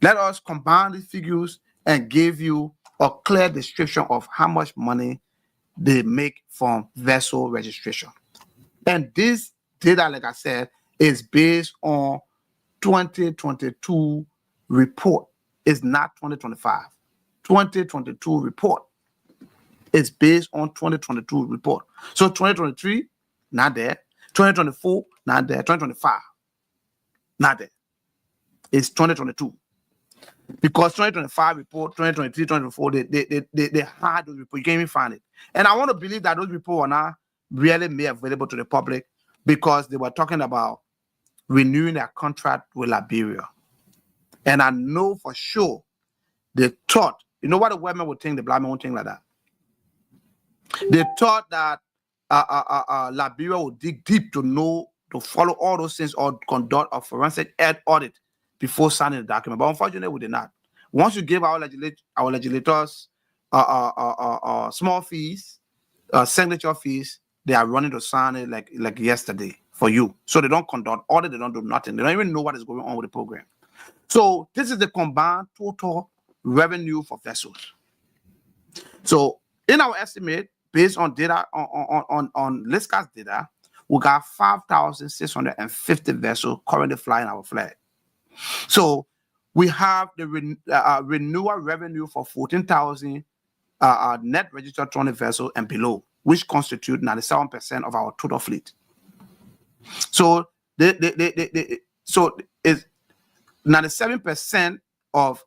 Let us combine the figures and give you a clear description of how much money they make from vessel registration. And this data, like I said, is based on 2022 report. It's not 2025. 2022 report is based on 2022 report. So 2023, not there. 2024, not there. 2025, not there. It's 2022. Because 2025 report, 2023, 2024, they had those reports. You can't even find it. And I want to believe that those reports are not really made available to the public because they were talking about renewing their contract with Liberia. And I know for sure they thought, you know what the white man would think, the black man would think like that. They thought that Liberia would dig deep to follow all those things or conduct a forensic audit before signing the document. But unfortunately, we did not. Once you give our legislators small fees, signature fees, they are running to sign it like yesterday for you. So they don't conduct audit, they don't do nothing. They don't even know what is going on with the program. So this is the combined total revenue for vessels. So in our estimate, based on data on LISCA's data, we got 5,650 vessels currently flying our flag. So we have the renewal revenue for 14,000 net registered tonnage vessels and below, which constitute 97% of our total fleet. So so it's 97% of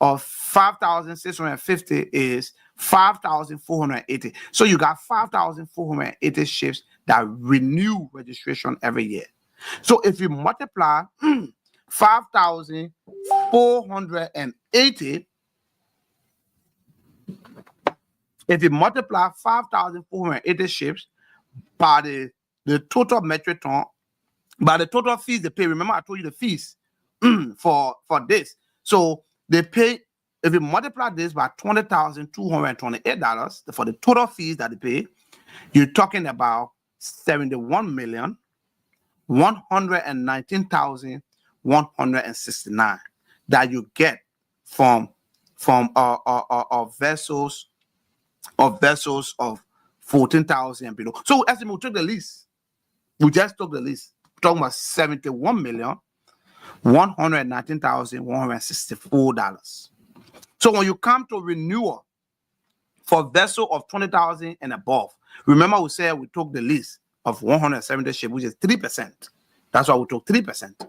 5,650 is 5,480. So you got 5,480 ships that renew registration every year. So if you multiply 5,480, if you multiply 5,480 ships by the total metric ton, by the total fees they pay. Remember, I told you the fees for this. So they pay, if you multiply this by $20,228 for the total fees that they pay, you're talking about $71,119,169 that you get from vessels of 14,000 and below. So as we took the list, we just took the list. We're talking about $71,119,164. So when you come to renewal for vessel of 20,000 and above, remember we said we took the list of 170 ships, which is 3%. That's why we took 3%.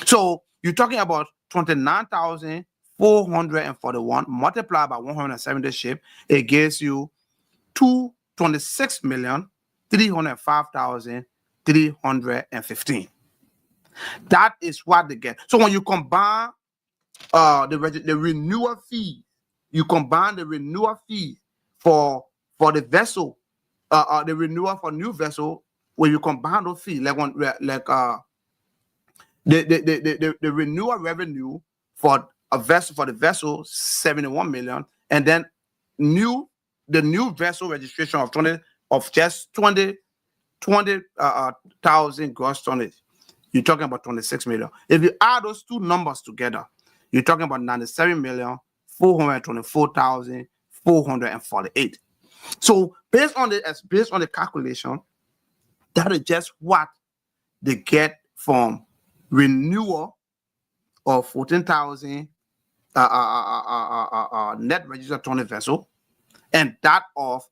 So you're talking about 29,441 multiplied by 170 ships. It gives you 26,305,315. That is what they get. So when you combine the renewal fee, you combine the renewal fee for the vessel, the renewal for new vessel, when you combine those fees, the renewal revenue for the vessel 71 million, and then the new vessel registration of 20,000 gross tonnage, you're talking about 26 million. If you add those two numbers together, you're talking about 97,424,448. So based on the calculation, that is just what they get from renewal of 14,000 net registered tonnage vessel, and that of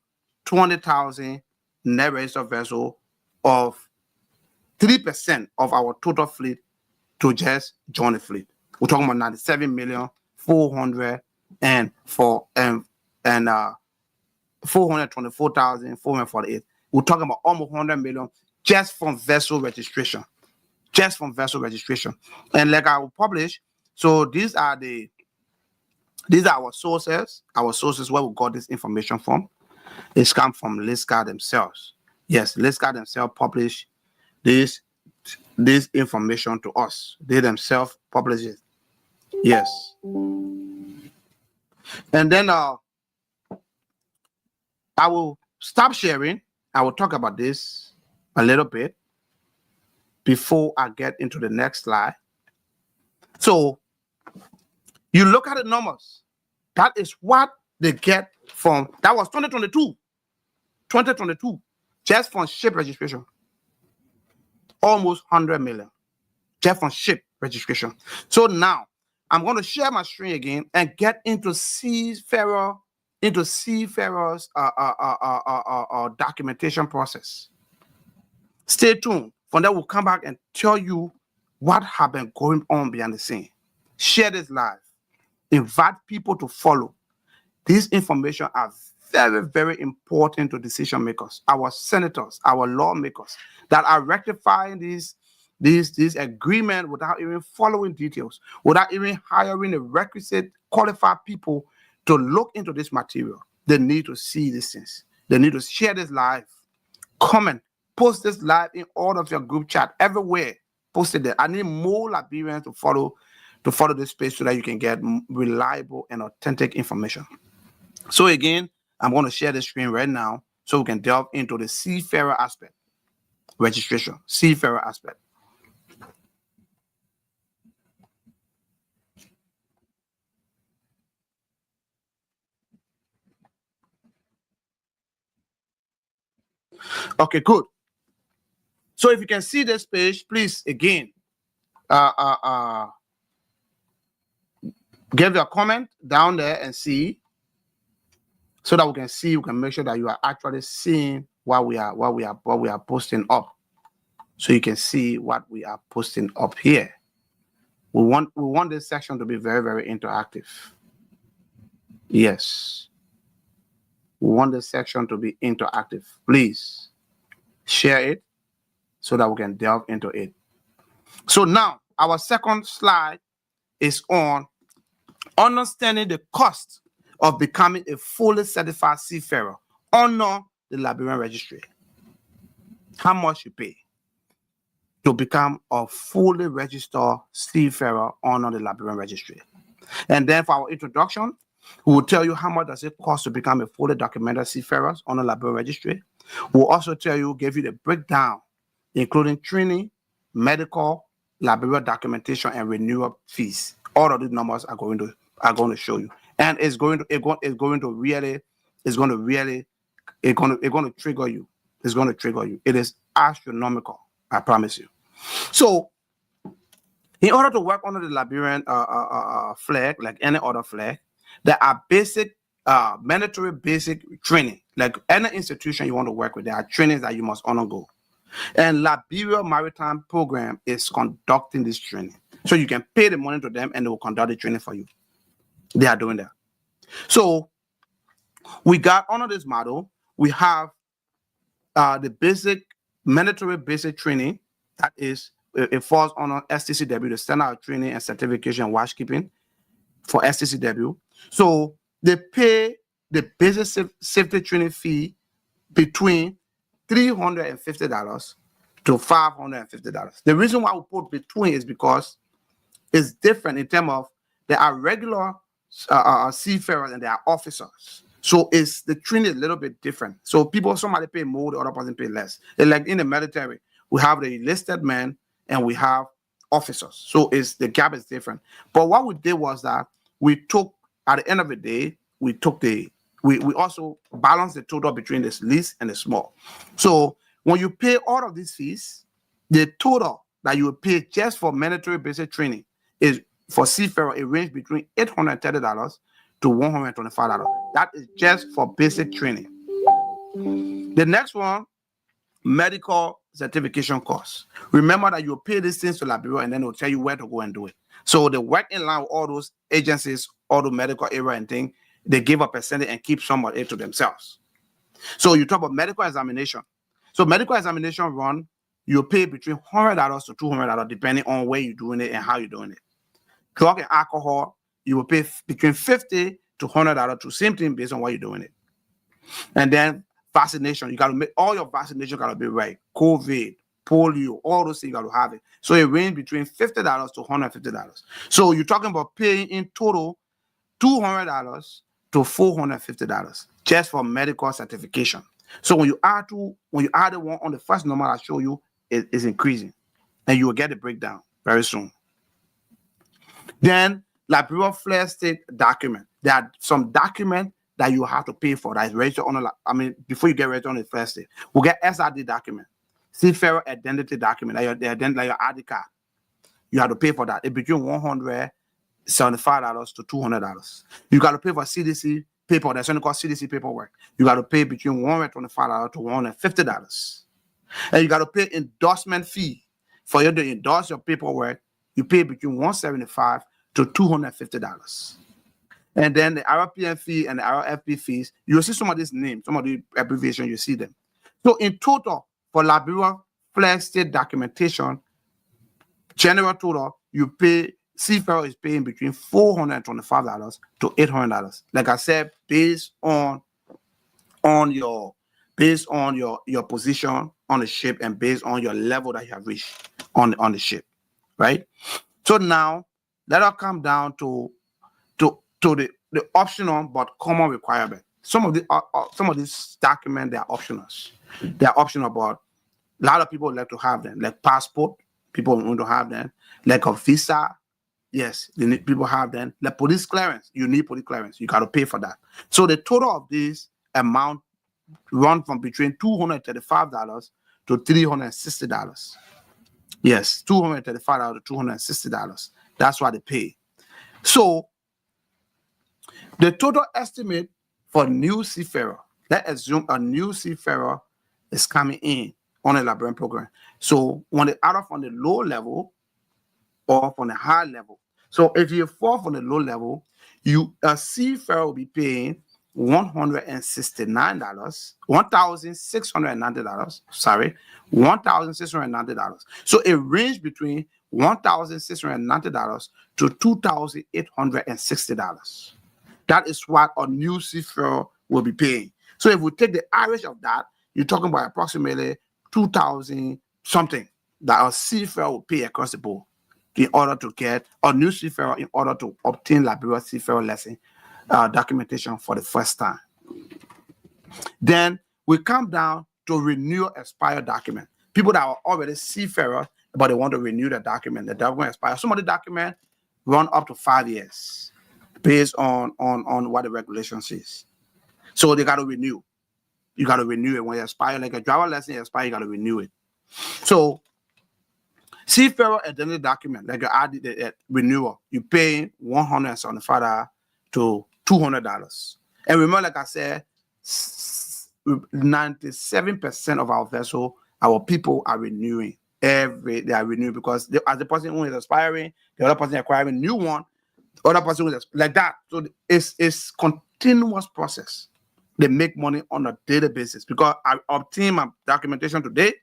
20,000 net registered vessel of 3% of our total fleet to just join the fleet. We're talking about 97,424,448. we're talking about almost 100 million just from vessel registration. Just from vessel registration. And like I will publish, so these are our sources where we got this information from. It's come from LISCA themselves. Yes, LISCA themselves publish this information to us. They themselves publish it. Yes. And then I will stop sharing. I will talk about this a little bit before I get into the next slide. So you look at the numbers. That is what they get from, that was 2022, just from ship registration. Almost 100 million, just from ship registration. So now, I'm going to share my screen again and get into seafarers' documentation process. Stay tuned. From there, we'll come back and tell you what has been going on behind the scene. Share this live. Invite people to follow. These information are very, very important to decision makers, our senators, our lawmakers that are rectifying these agreements without even following details, without even hiring the requisite qualified people to look into this material. They need to see these things. They need to share this live. Comment, post this live in all of your group chat, everywhere. Post it there. I need more Liberians to follow this space so that you can get reliable and authentic information. So again, I'm going to share the screen right now so we can delve into the seafarer aspect. Registration, seafarer aspect. Okay, good. So if you can see this page, please again, give your comment down there and see, so that we can see, we can make sure that you are actually seeing what we are posting up. So you can see what we are posting up here. We want this section to be very, very interactive. Yes. We want this section to be interactive. Please share it so that we can delve into it. So now our second slide is on understanding the cost of becoming a fully certified seafarer under the Liberian registry. How much you pay to become a fully registered seafarer under the Liberian registry. And then for our introduction, we will tell you how much does it cost to become a fully documented seafarer on the Liberian registry. We'll also give you the breakdown, including training, medical, Liberian documentation, and renewal fees. All of these numbers are going to show you, and it's going to trigger you. It's going to trigger you. It is astronomical, I promise you. So, in order to work under the Liberian flag, like any other flag, there are basic, mandatory basic training. Like any institution you want to work with, there are trainings that you must undergo. And Liberia Maritime Program is conducting this training. So you can pay the money to them and they will conduct the training for you. They are doing that. So we got under this model, we have the basic, mandatory basic training. That is, it falls under STCW, the Standard Training and Certification and Watchkeeping for STCW. So they pay the basic safety training fee between $350 to $550. The reason why we put between is because it's different in terms of there are regular seafarers and there are officers. So the training is a little bit different. So somebody pay more, the other person pay less. And like in the military, we have the enlisted men and we have officers. So the gap is different. But what we did was that we took, at the end of the day, we also balanced the total between the least and the small. So when you pay all of these fees, the total that you will pay just for mandatory basic training is, for seafarer, it ranges between $830 to $125. That is just for basic training. The next one, medical certification course. Remember that you pay these things to Liberia and then they'll tell you where to go and do it. So they work in line with all those agencies, all the medical area and things. They give a percentage and keep some of it to themselves. So you talk about medical examination. So medical examination run, you pay between $100 to $200 depending on where you're doing it and how you're doing it. Drug and alcohol, you will pay between $50 to $100 to same thing based on what you're doing it. And then vaccination, you got to make all your vaccination got to be right. COVID, polio, all those things you got to have it. So it range between $50 to $150. So you're talking about paying in total $200 to $450 just for medical certification. So when you add the one on the first number I show you, it is increasing, and you will get the breakdown very soon. Then Liberia Flare State document. There are some document that you have to pay for that is registered on before you get registered on the Flare State. We'll get SRD document, Seafarer identity document, like your ID card. You have to pay for that. It's between $175 to $200. You got to pay for CDC paper. That's something called CDC paperwork. You got to pay between $125 to $150. And you got to pay endorsement fee for you to endorse your paperwork. You pay between $175 to $250. And then the RPN fee and the RFP fees, you'll see some of these names, some of the abbreviations, you see them. So in total, for Liberia Flare State documentation, general total, you pay, Seafarer is paying between $425 to $800. Like I said, based on your position on the ship and based on your level that you have reached on the ship, right? So now let us come down to the optional but common requirement. Some of these documents, they are optional. They are optional, but a lot of people like to have them, like passport. People want to have them, like a visa. Yes, people have them. Like police clearance, you need police clearance. You got to pay for that. So the total of this amount run from between $235 to $360. Yes, $235 to $260. That's what they pay. So the total estimate for new seafarer, let's assume a new seafarer is coming in on a Liberian program. So when they either from the low level or from the high level. So if you fall from the low level, a seafarer will be paying $1,690. So it range between $1,690 to $2,860. That is what a new seafarer will be paying. So if we take the average of that, you're talking about approximately 2,000 something that a seafarer will pay across the board in order to get a new seafarer, in order to obtain Liberia seafarer lesson documentation for the first time. Then we come down to renew expired document. People that are already seafarer, but they want to renew the document. The document expires. Some of the document run up to 5 years based on what the regulation says. So they got to renew. You got to renew it when you expire. Like a driver lesson expire, you got to renew it. So seafarer identity document, like the renewal, you pay $175 to $200. And remember, like I said, 97% of our vessel, our people are renewing. They are renewing because as the person who is expiring, the other person acquiring a new one, the other person is like that. So it's continuous process. They make money on a daily basis because I obtain my documentation today,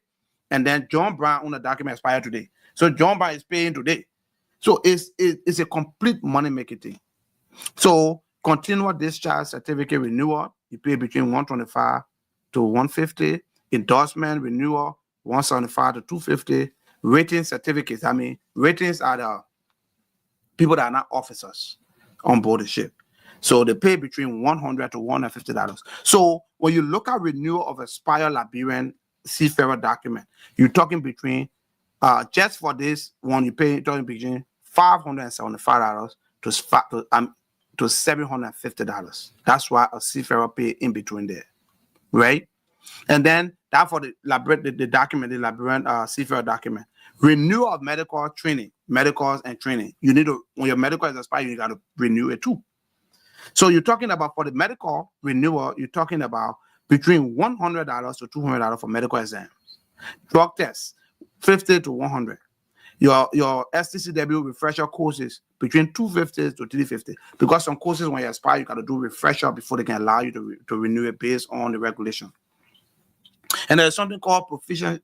and then John Brown on the document expire today. So John Brown is paying today. So it's a complete money making thing. So continual discharge certificate renewal, you pay between $125 to $150. Endorsement renewal, $175 to $250. Rating certificates, ratings are the people that are not officers on board the ship. So they pay between $100 to $150. So when you look at renewal of expired Liberian seafarer document, you're talking between just for this one, you pay between $575 to $750. That's why a seafarer pay in between there, right? And then that for the document, the Liberian seafarer document, renewal of medical training, medicals and training. You need to, when your medical is expired, you got to renew it too. So you're talking about for the medical renewal, you're talking about between $100 to $200 for medical exams. Drug tests, $50 to $100. Your STCW refresher courses between $250 to $350. Because some courses when you expire, you got to do refresher before they can allow you to renew it based on the regulation. And there's something called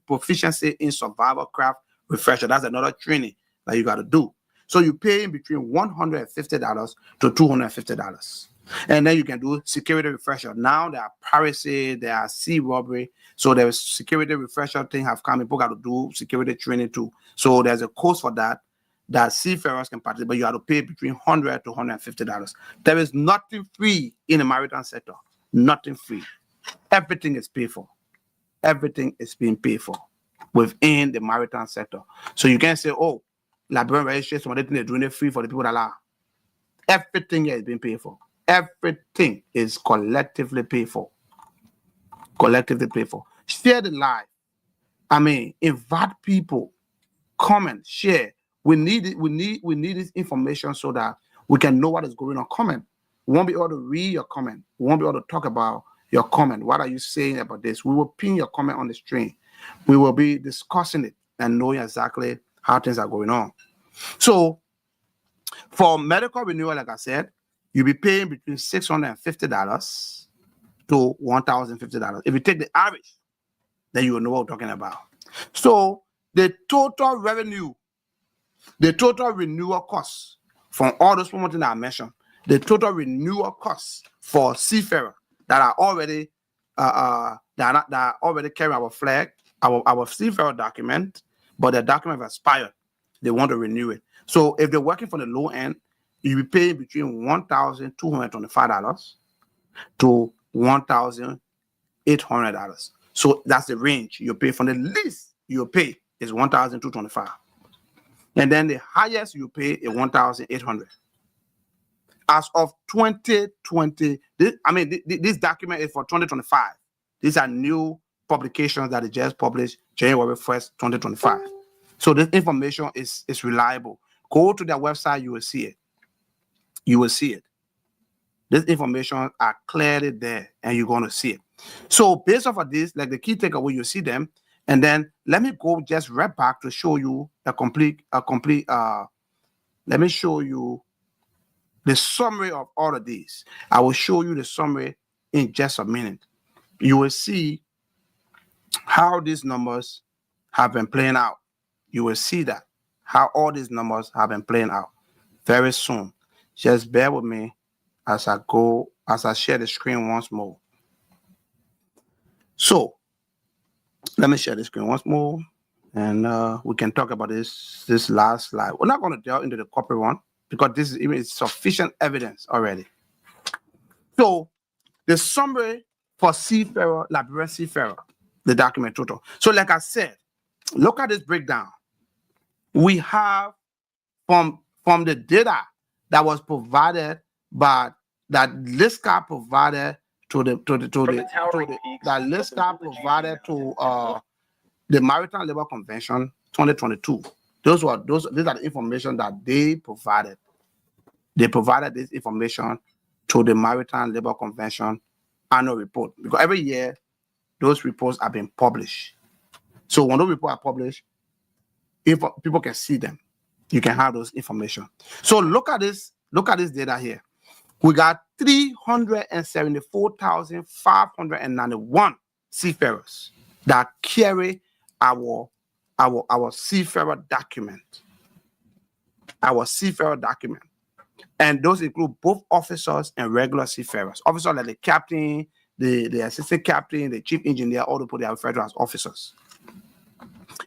proficiency in survival craft refresher. That's another training that you got to do. So you pay in between $150 to $250. And then you can do security refresher. Now there are piracy, there are sea robbery. So there's security refresher thing have come. People got to do security training too. So there's a course for that seafarers can participate, but you have to pay between $100 to $150. There is nothing free in the maritime sector. Nothing free. Everything is paid for. Everything is being paid for within the maritime sector. So you can't say, oh, Liberian registration, they're doing it free for the people that are. Everything here is being paid for. Everything is collectively paid for. Collectively paid for. Share the live. I mean, invite people. Comment, share. We need it. We need this information so that we can know what is going on. Comment. We won't be able to read your comment. We won't be able to talk about your comment. What are you saying about this? We will pin your comment on the stream. We will be discussing it and knowing exactly how things are going on. So for medical renewal, like I said, you'll be paying between $650 to $1,050. If you take the average, then you will know what we're talking about. So the total revenue, the total renewal cost from all those promoting that I mentioned, the total renewal cost for seafarer that are already that are already carrying our flag, our seafarer document, but the document has expired. They want to renew it. So if they're working for the low end, you'll be paying between $1,225 to $1,800. So that's the range you pay. From the least you pay is $1,225. And then the highest you pay is $1,800. As of 2020, this document is for 2025. These are new publications that they just published January 1st, 2025. So this information is reliable. Go to their website, you will see it. You will see it. This information are clearly there, and you're going to see it. So based off of this, like the key takeaway, you see them. And then let me go just right back to show you let me show you the summary of all of these. I will show you the summary in just a minute. You will see how these numbers have been playing out. You will see that, how all these numbers have been playing out very soon. Just bear with me as I share the screen once more. So let me share the screen once more, and we can talk about this last slide. We're not going to delve into the corporate one because this is even sufficient evidence already. So the summary for seafarer, Liberian seafarer, the document total. So like I said, look at this breakdown. We have from the data that was provided by that LISCA provided to the Maritime Labor Convention 2022. These are the information that they provided. They provided this information to the Maritime Labor Convention annual report, because every year those reports are being published. So when those reports are published, if people can see them, you can have those information. So look at this data here. We got 374,591 seafarers that carry our seafarer document. Our seafarer document. And those include both officers and regular seafarers. Officers like the captain, the assistant captain, the chief engineer, all the people they are referred to as officers.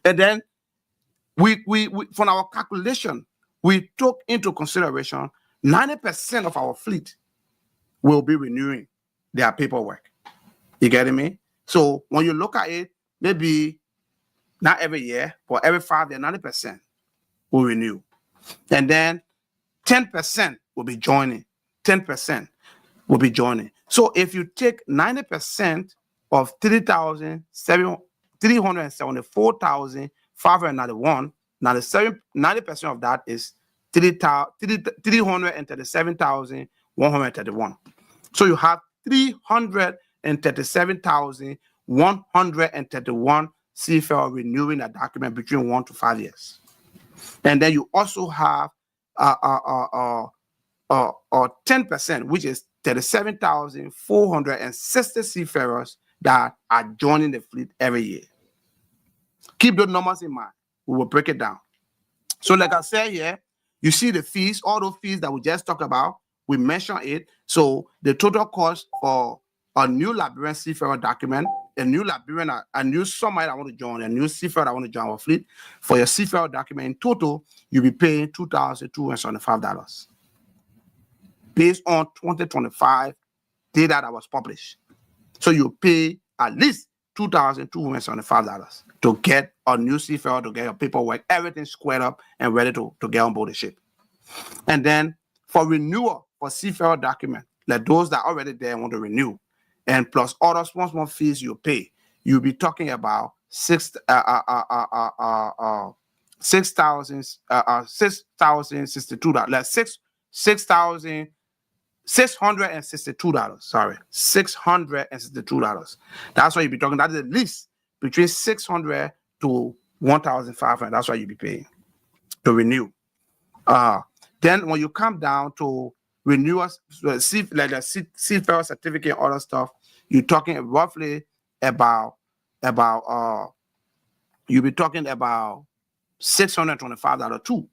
And then we from our calculation, we took into consideration 90% of our fleet will be renewing their paperwork. You getting me? So when you look at it, maybe not every year, but every 5 years, 90% will renew. And then 10% will be joining. 10% will be joining. So if you take 90% of 374,591, 90% of that is 337,131. So you have 337,131 seafarers renewing a document between 1 to 5 years. And then you also have 10%, which is 37,460 seafarers that are joining the fleet every year. Keep those numbers in mind. We will break it down. So like I said here, you see the fees, all those fees that we just talked about, we mentioned it. So the total cost for a new Liberian seafarer document, a new somebody that want to join, a new seafarer that want to join our fleet, for your seafarer document in total, you'll be paying $2,275 based on 2025 data that was published. So you pay at least $2,275 to get a new seafarer, to get your paperwork, everything squared up and ready to get on board the ship. And then for renewal for seafarer document, like those that are already there want to renew, and plus other small fees you pay, you'll be talking about $6,062. Like $6,662. Sorry, $662. That's what you'll be talking. That is at least between $600 to $1,500. That's what you'll be paying to renew. Then when you come down to renewals, like the seafarer certificate and other stuff, you're talking roughly about you'll be talking about $625 too.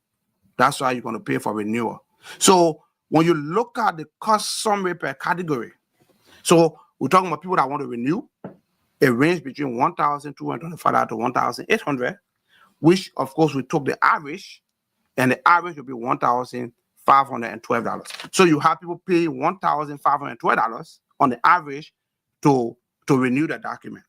That's why you're going to pay for renewal. So when you look at the cost summary per category, so we're talking about people that want to renew, it ranges between $1,225 to $1,800, which of course we took the average, and the average will be $1,512. So you have people pay $1,512 on the average to renew the document.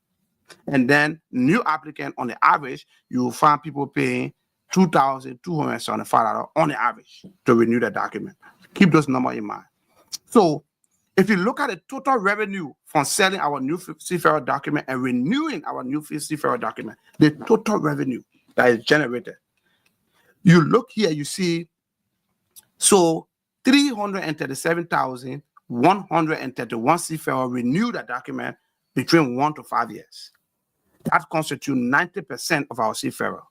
And then new applicant on the average, you will find people paying $2,275 on the average to renew the document. Keep those numbers in mind. So if you look at the total revenue from selling our new seafarer document and renewing our new seafarer document, the total revenue that is generated, you look here, you see, so 337,131 seafarers renew the document between 1 to 5 years. That constitutes 90% of our seafarers.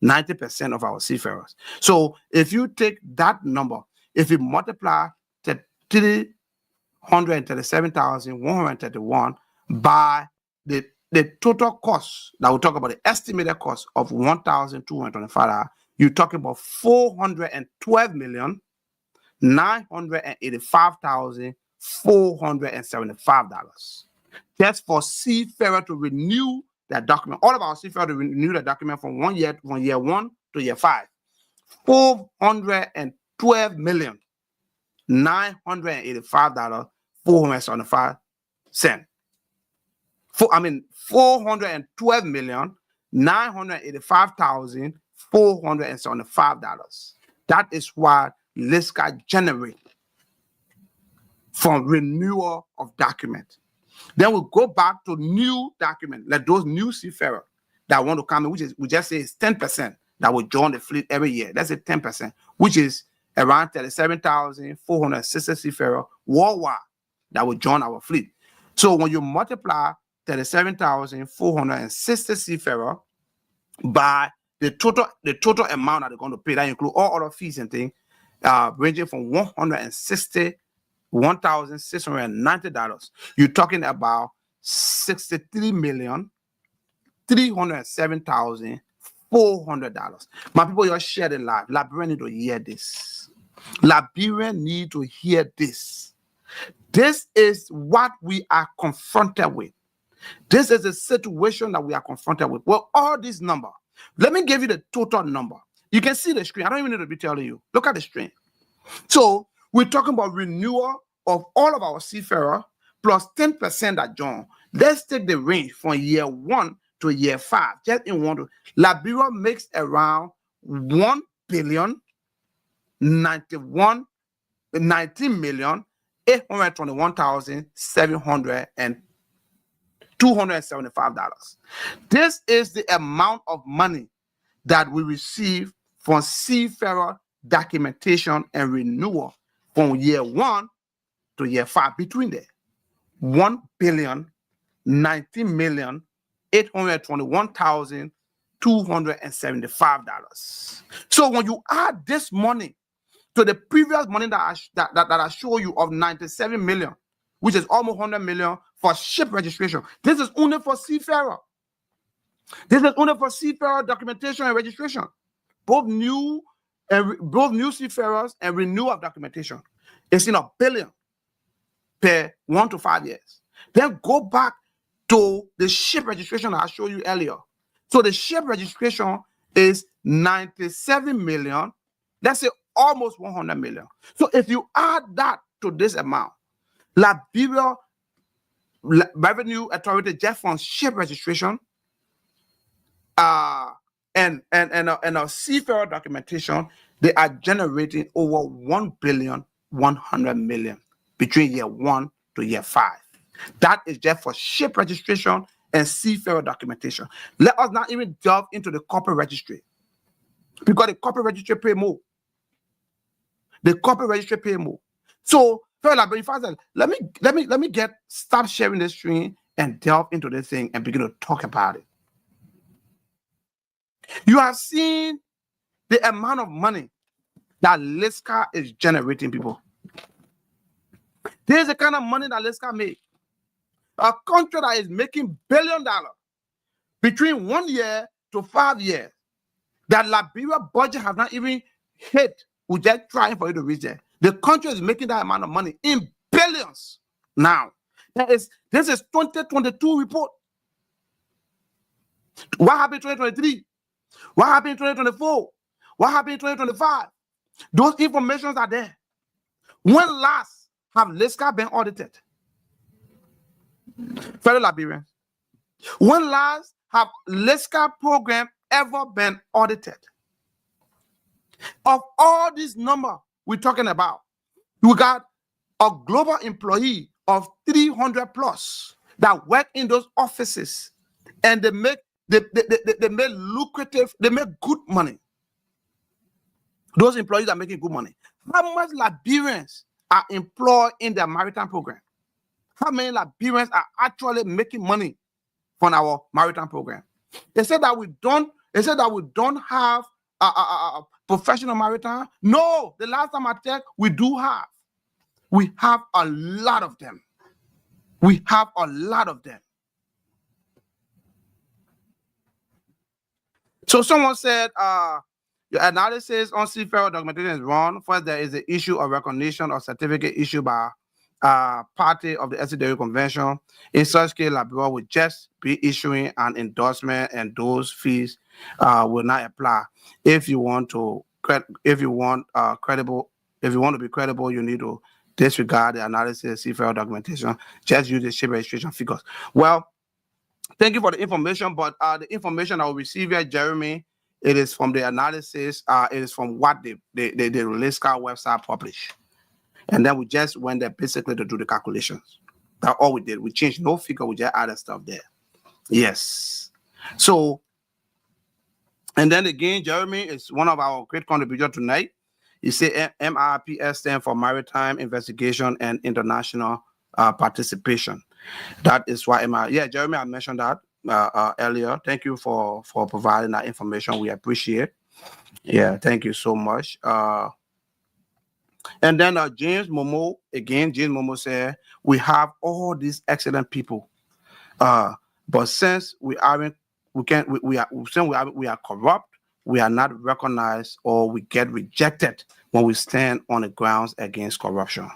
90% of our seafarers. So if you take that number, if you multiply the 337,131 by the total cost, that we'll talk about the estimated cost of $1,225, you're talking about $412,985,475 just for seafarer to renew that document. All of our seafarers to renew the document from 1 year, from year 1 to year 5. $412,985,475. $412,985,475. That is what LISCA generates from renewal of document. Then we'll go back to new document, like those new seafarers that want to come in, which is, we just say it's 10% that will join the fleet every year. That's a 10%, which is around 37,460 seafarers worldwide that will join our fleet. So when you multiply 37,460 seafarers by the total amount that they're going to pay, that includes all other fees and things, ranging from $161,690. You're talking about $63,307,400. My people, you're sharing live. Liberian need to hear this. Liberian need to hear this. This is what we are confronted with. This is the situation that we are confronted with. Well, all these numbers. Let me give you the total number. You can see the screen. I don't even need to be telling you. Look at the screen. So we're talking about renewal of all of our seafarers plus 10% that join. Let's take the range from year 1 to year 5. Just in one. Liberia makes around $1,019,821,275. This is the amount of money that we receive from seafarer documentation and renewal from year 1 to year 5. Between there, $1,019,821,275. So when you add this money to the previous money that I show you of $97 million, which is almost $100 million for ship registration. This is only for seafarer. This is only for seafarer documentation and registration. Both new seafarers and renewal of documentation. It's in $1 billion per 1 to 5 years. Then go back to the ship registration I showed you earlier. So the ship registration is 97 million. Let's say almost 100 million. So if you add that to this amount, Liberia Revenue Authority just from ship registration and a seafarer documentation, they are generating over 1.1 billion between year 1 to year 5. That is just for ship registration and seafarer documentation. Let us not even delve into the corporate registry, because the corporate registry pay more. The corporate registry pay more. So, if I said, let me stop sharing this screen and delve into this thing and begin to talk about it. You have seen the amount of money that LISCA is generating, people. There's the kind of money that LISCA makes. A country that is making $1 billion between 1 year to 5 years, that Liberia budget have not even hit. We're just trying for you to reach there. The country is making that amount of money in billions now. This is 2022 report. What happened in 2023? What happened in 2024? What happened in 2025? Those informations are there. When last have LISCA been audited? Fellow Liberians, when last have LISCA program ever been audited? Of all these numbers we're talking about, we got a global employee of 300 plus that work in those offices, and they make lucrative, they make good money. Those employees are making good money. How much Liberians are employed in the maritime program? How many Liberians are actually making money from our maritime program? They said that we don't have a professional maritime. No, the last time I checked, we do have. We have a lot of them. We have a lot of them. So someone said, your analysis on seafarer documentation is wrong. First, there is the issue of recognition or certificate issued by party of the SCW Convention. In such case, Liberia will just be issuing an endorsement, and those fees will not apply. If you want to be credible, you need to disregard the analysis seafarer documentation. Just use the ship registration figures. Well, thank you for the information, but the information I will receive here, Jeremy, it is from the analysis. It is from what the LISCA website published. And then we just went there basically to do the calculations. That's all we did. We changed no figure. We just added stuff there. Yes. So, and then again, Jeremy is one of our great contributors tonight. He said MRPS stands for Maritime Investigation and International Participation. That is why yeah, Jeremy, I mentioned that earlier. Thank you for providing that information. We appreciate. Yeah, thank you so much. And then James Momo said, we have all these excellent people, but since we are corrupt, we are not recognized, or we get rejected when we stand on the grounds against corruption.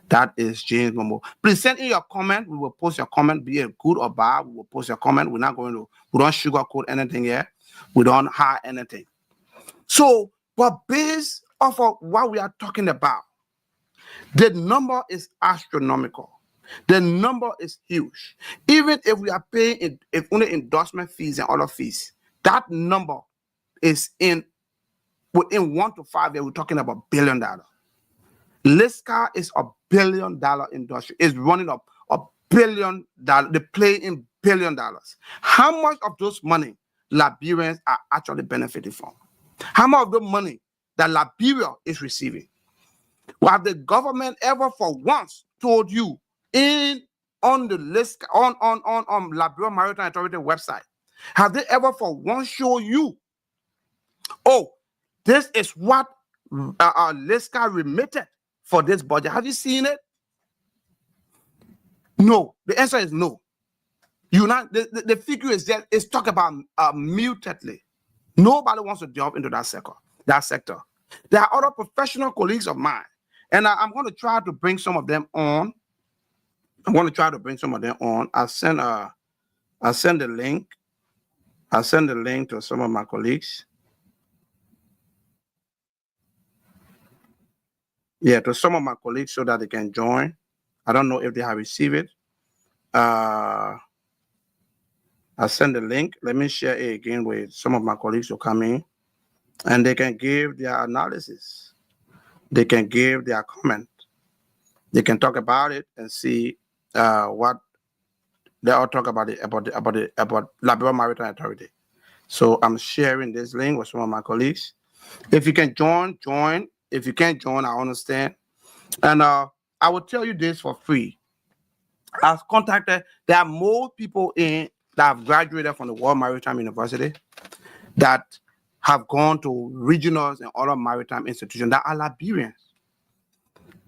That is James Momo. Please send in your comment. We will post your comment, be it good or bad. We will post your comment. We don't sugarcoat anything here. We don't hide anything. So, but based off of what we are talking about, the number is astronomical. The number is huge. Even if we are paying only endorsement fees and other fees, that number is within 1 to 5 years, we're talking about $1 billion. LISCA is $1 billion industry. It's running up $1 billion. They play in $1 billion. How much of those money Liberians are actually benefiting from? How much of the money that Liberia is receiving? Well, have the government ever for once told you on the list on Liberia Maritime Authority website? Have they ever for once show you, oh, this is what LISCA remitted for this budget? Have you seen it? No. The answer is no. You not the figure is that it's talk about mutedly. Nobody wants to delve into that sector. There are other professional colleagues of mine, and I'm going to try to bring some of them on. I'll send the link. I'll send the link to some of my colleagues. Yeah, to some of my colleagues so that they can join. I don't know if they have received it. I'll send the link. Let me share it again with some of my colleagues who come in, and they can give their analysis. They can give their comment. They can talk about it and see what they all talk about Liberia Maritime Authority. So I'm sharing this link with some of my colleagues. If you can join. If you can't join, I understand. And I will tell you this for free. I've contacted. There are more people that have graduated from the World Maritime University that have gone to regionals and other maritime institutions that are Liberians.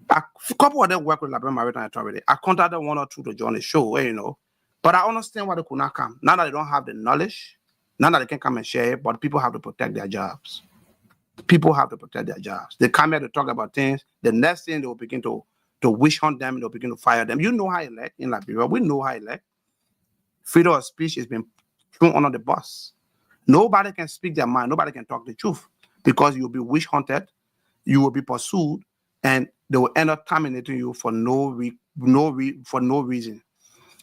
A couple of them work with Liberia Maritime Authority. I contacted one or two to join the show, but I understand why they could not come. Now that they don't have the knowledge, now that they can come and share it, but people have to protect their jobs. People have to protect their jobs. They come here to talk about things. The next thing they will begin to wish on them, they'll begin to fire them. You know how elect in Liberia. We know how elect. Freedom of speech has been thrown under the bus. Nobody can speak their mind. Nobody can talk the truth because you'll be wish hunted, you will be pursued, and they will end up terminating you for no reason.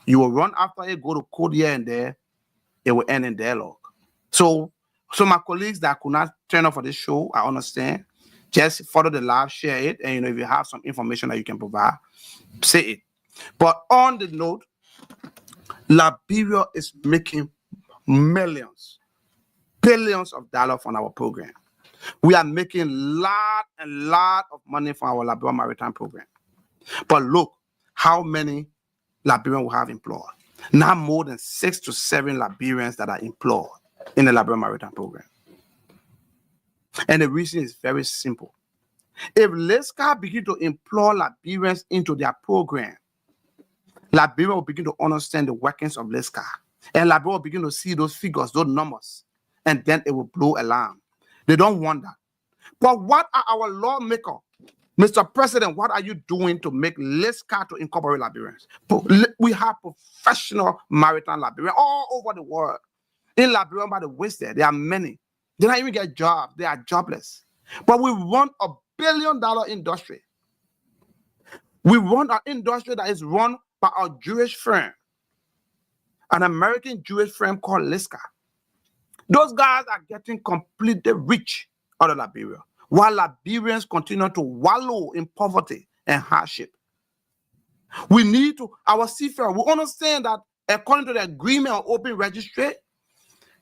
You will run after it, go to court here and there. It will end in dialogue. So my colleagues that could not turn up for this show, I understand. Just follow the live, share it, and if you have some information that you can provide, say it. But on the note, Liberia is making millions, billions of dollars on our program. We are making lot of money from our Liberia Maritime program. But look how many Liberians we have employed. Not more than 6 to 7 Liberians that are employed in the Liberia Maritime program. And the reason is very simple. If LISCA begin to employ Liberians into their program, Liberia will begin to understand the workings of LISCA. And Liberia will begin to see those figures, those numbers, and then it will blow alarm. They don't want that. But what are our lawmakers? Mr. President, what are you doing to make LISCA to incorporate Liberians? We have professional maritime Liberians all over the world. In Liberia, by the West, there are many. They don't even get jobs. They are jobless. But we run a billion-dollar industry. We run an industry that is run by a Jewish firm, an American Jewish firm called LISCA. Those guys are getting completely rich out of Liberia, while Liberians continue to wallow in poverty and hardship. We need to, our seafarer, we understand that according to the agreement on open registry,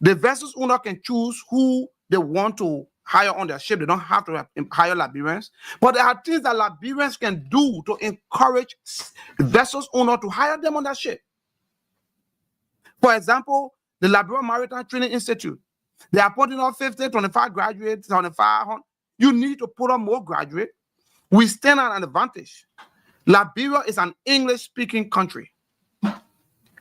the vessels owner can choose who they want to hire on their ship. They don't have to hire Liberians. But there are things that Liberians can do to encourage vessels owner to hire them on their ship. For example, the Liberia Maritime Training Institute, they are putting up 50, 25 graduates, 2500. You need to put up more graduates. We stand at an advantage. Liberia is an English-speaking country.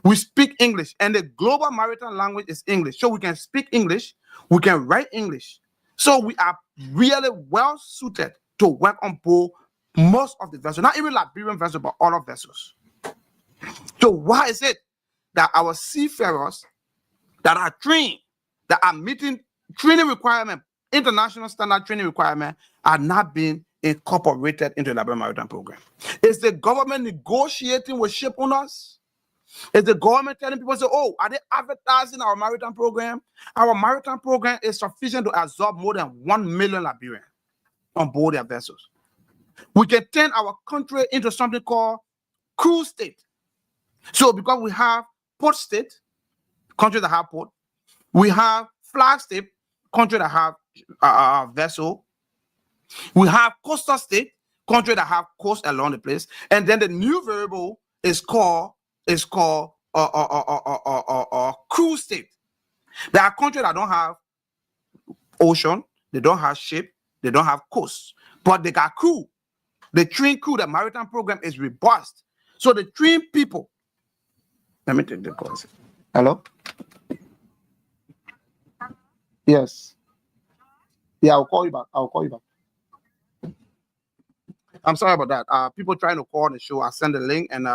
We speak English, and the global maritime language is English. So we can speak English, we can write English. So we are really well suited to work on board most of the vessels, not even Liberian vessels, but other vessels. So why is it that our seafarers that are trained, that are meeting training requirements, international standard training requirements, are not being incorporated into the Liberia Maritime program? Is the government negotiating with ship owners? Is the government telling people, are they advertising our maritime program? Our maritime program is sufficient to absorb more than 1 million Liberians on board their vessels. We can turn our country into something called cruise state. So because we have port state, countries that have port, we have flag state, countries that have vessel, we have coastal state, countries that have coast along the place, and then the new variable is called cruise state. There are countries that don't have ocean, they don't have ship, they don't have coast, but they got crew. The trained crew, the maritime program is robust. So the trained people Let me take the calls. Hello? Yes. Yeah, I'll call you back. I'll call you back. I'm sorry about that. People trying to call the show. I send the link and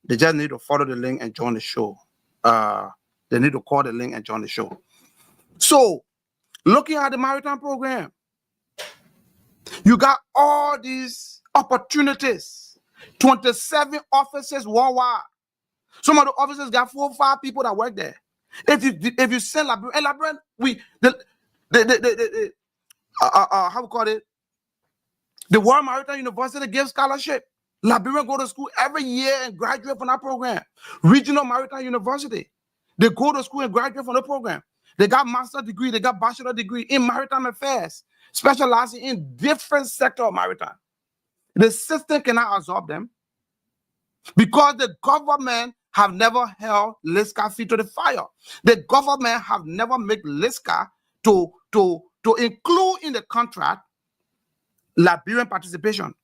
they just need to follow the link and join the show. They need to call the link and join the show. So, looking at the maritime program, you got all these opportunities. 27 offices worldwide. Some of the offices got 4 or 5 people that work there. If you send Liberian, how we call it? The World Maritime University gives scholarship. Liberians go to school every year and graduate from that program. Regional Maritime University, they go to school and graduate from the program. They got master's degree, they got bachelor degree in maritime affairs, specializing in different sectors of maritime. The system cannot absorb them because the government have never held LISCA feet to the fire. The government have never made LISCA to include in the contract Liberian participation.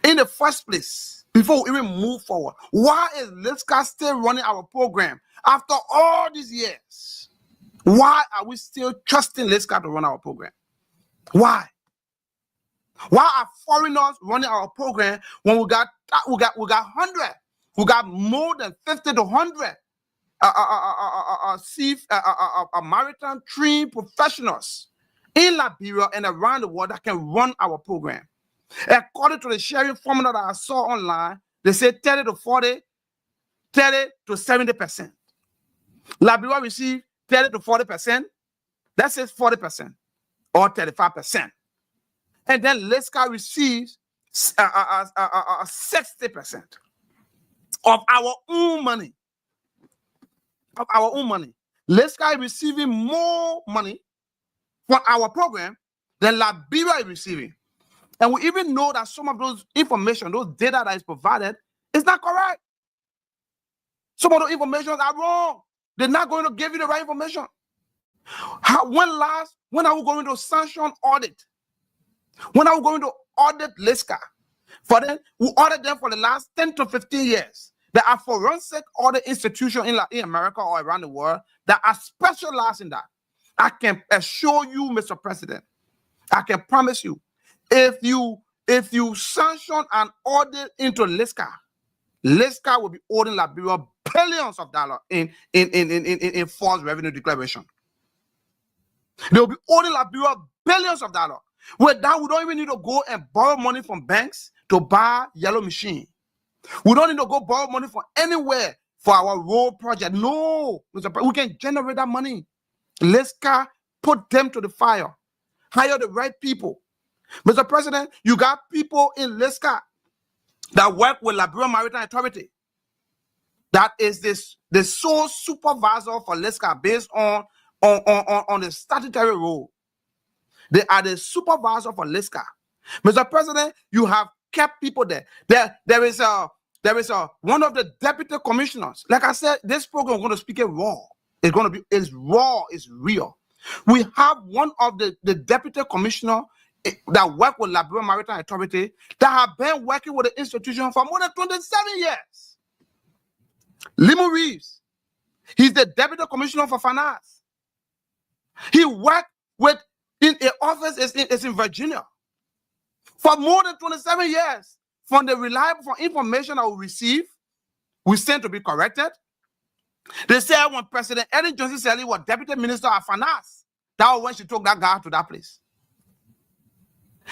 In the first place, before we even move forward, why is LISCA still running our program after all these years? Why are we still trusting LISCA to run our program? Why? Why are foreigners running our program when we got 100? We got more than 50 to 100 maritime trained professionals in Liberia and around the world that can run our program. According to the sharing formula that I saw online, they say 30 to 40, 30 to 70%. Liberia receive 30 to 40%. That says 40% or 35%. And then LISCA receives 60% of our own money. Of our own money. LISCA is receiving more money for our program than Liberia is receiving. And we even know that some of those information, those data that is provided, is not correct. Some of the information are wrong. They're not going to give you the right information. When are we going to sanction audit? When are we going to audit LISCA? For them, we audit them for the last 10 to 15 years. There are forensic audit institutions in America or around the world that are specialized in that. I can assure you, Mr. President, I can promise you, if you sanction an audit into LISCA, LISCA will be owing Liberia billions of dollars in false revenue declaration. They will be owing Liberia billions of dollars. With that, we don't even need to go and borrow money from banks to buy yellow machine. We don't need to go borrow money from anywhere for our road project. No, Mr. President, we can generate that money. LISCA, put them to the fire. Hire the right people. Mr. President, you got people in LISCA that work with Liberian Maritime Authority. That is the sole supervisor for LISCA based on the statutory role. They are the supervisor for LISCA. Mr. President, you have kept people there. There is one of the deputy commissioners. Like I said, this program is going to speak it raw. It's raw, it's real. We have one of the deputy commissioner that work with Liberian Maritime Authority that have been working with the institution for more than 27 years. Limo Reeves, he's the deputy commissioner for finance. He worked in an office is in Virginia for more than 27 years. From the reliable information that we receive, we stand to be corrected. They said when President Ellen Johnson Sirleaf was deputy minister of finance, that was when she took that guy to that place.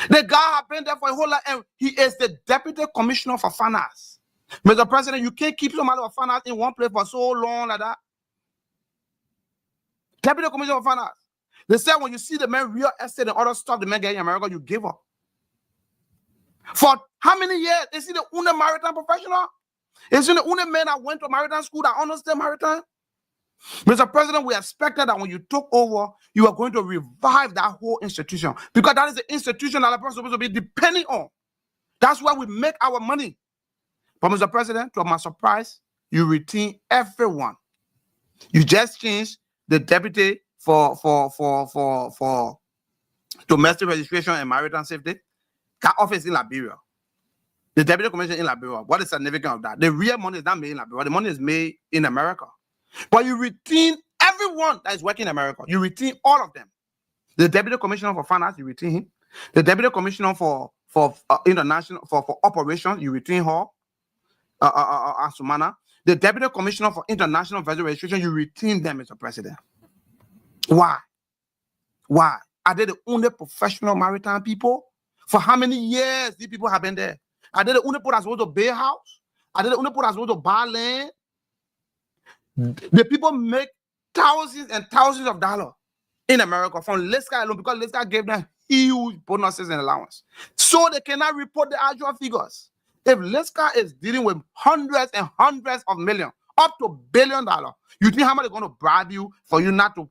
The guy had been there for a whole life, and he is the deputy commissioner for finance. Mr. President, you can't keep somebody of finance in one place for so long like that. Deputy commissioner for finance. They said when you see the man real estate and other stuff the man get in America, you give up. For how many years? Is he the only maritime professional? Is he the only man that went to maritime school that understands maritime? Mr. President, we expected that when you took over, you are going to revive that whole institution because that is the institution that the person is supposed to be depending on. That's where we make our money. But Mr. President, to my surprise, you retain everyone. You just changed the deputy for domestic registration and maritime safety. That office in Liberia. The Deputy Commissioner in Liberia, what is significant of that? The real money is not made in Liberia. The money is made in America. But you retain everyone that is working in America. You retain all of them. The Deputy Commissioner for Finance, you retain him. The Deputy Commissioner for international for operations, you retain her. Asumana. The Deputy Commissioner for International Vessel Registration, you retain them, Mr. President. Why? Why? Are they the only professional maritime people? For how many years these people have been there? Are they the only people that's supposed to buy a house? Are they the only people that's supposed to buy land? The people make thousands and thousands of dollars in America from LISCA alone because LISCA gave them huge bonuses and allowance. So they cannot report the actual figures. If LISCA is dealing with hundreds and hundreds of millions, up to $1 billion, you think how much they're going to bribe you for you not to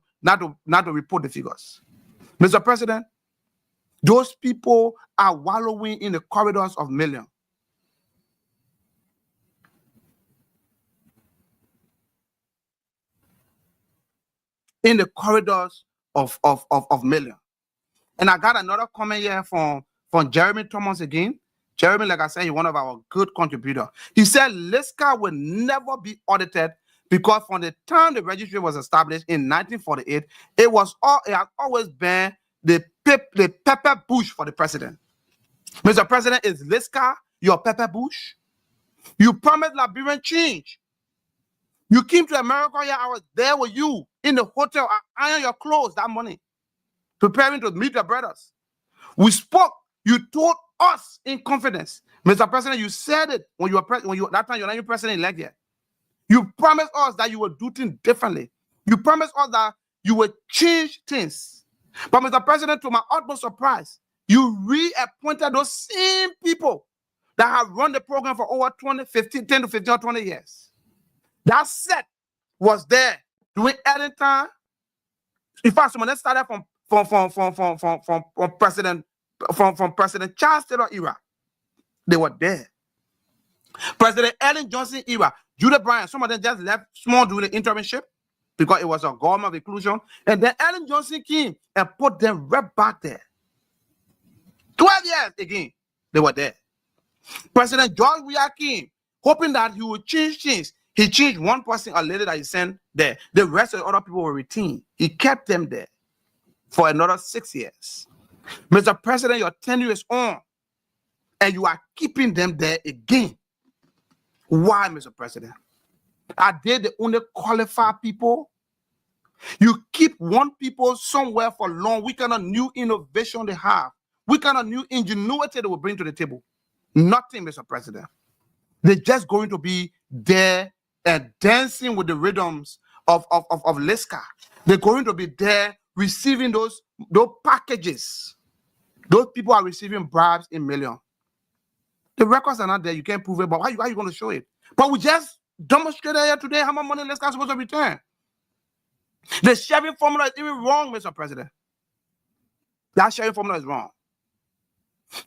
report the figures? Mr. President, those people are wallowing in the corridors of millions. In the corridors of millions. And I got another comment here from Jeremy Thomas again. Jeremy, like I said, he's one of our good contributors. He said LISCA will never be audited because from the time the registry was established in 1948, it has always been the pepper bush for the president. Mr. President, is LISCA your pepper bush? You promised Liberian change. You came to America here, I was there with you in the hotel. I ironed your clothes, that money, preparing to meet your brothers. We spoke. You told us in confidence. Mr. President, you said it when you were that time you're not even president-elect yet. You promised us that you would do things differently. You promised us that you would change things. But Mr. President, to my utmost surprise, you reappointed those same people that have run the program for over 10 to 15 or 20 years. That set was there during Ellington. In fact, some of them started from President Charles Taylor era. They were there. President Ellen Johnson era, Judah Bryant, some of them just left small during the internship because it was a government of inclusion. And then Ellen Johnson came and put them right back there. 12 years again, they were there. President George Weah came, hoping that he would change things. He changed one person, a lady that he sent there. The rest of the other people were retained. He kept them there for another 6 years. Mr. President, your tenure is on, and you are keeping them there again. Why, Mr. President? Are they the only qualified people? You keep one people somewhere for long. What kind of new innovation they have? What kind of new ingenuity they will bring to the table? Nothing, Mr. President. They're just going to be there and dancing with the rhythms of LISCA. They're going to be there receiving those packages. Those people are receiving bribes in millions. The records are not there. You can't prove it, but how are you going to show it? But we just demonstrated here today how much money LISCA is supposed to return. The sharing formula is even wrong, Mr. President. That sharing formula is wrong.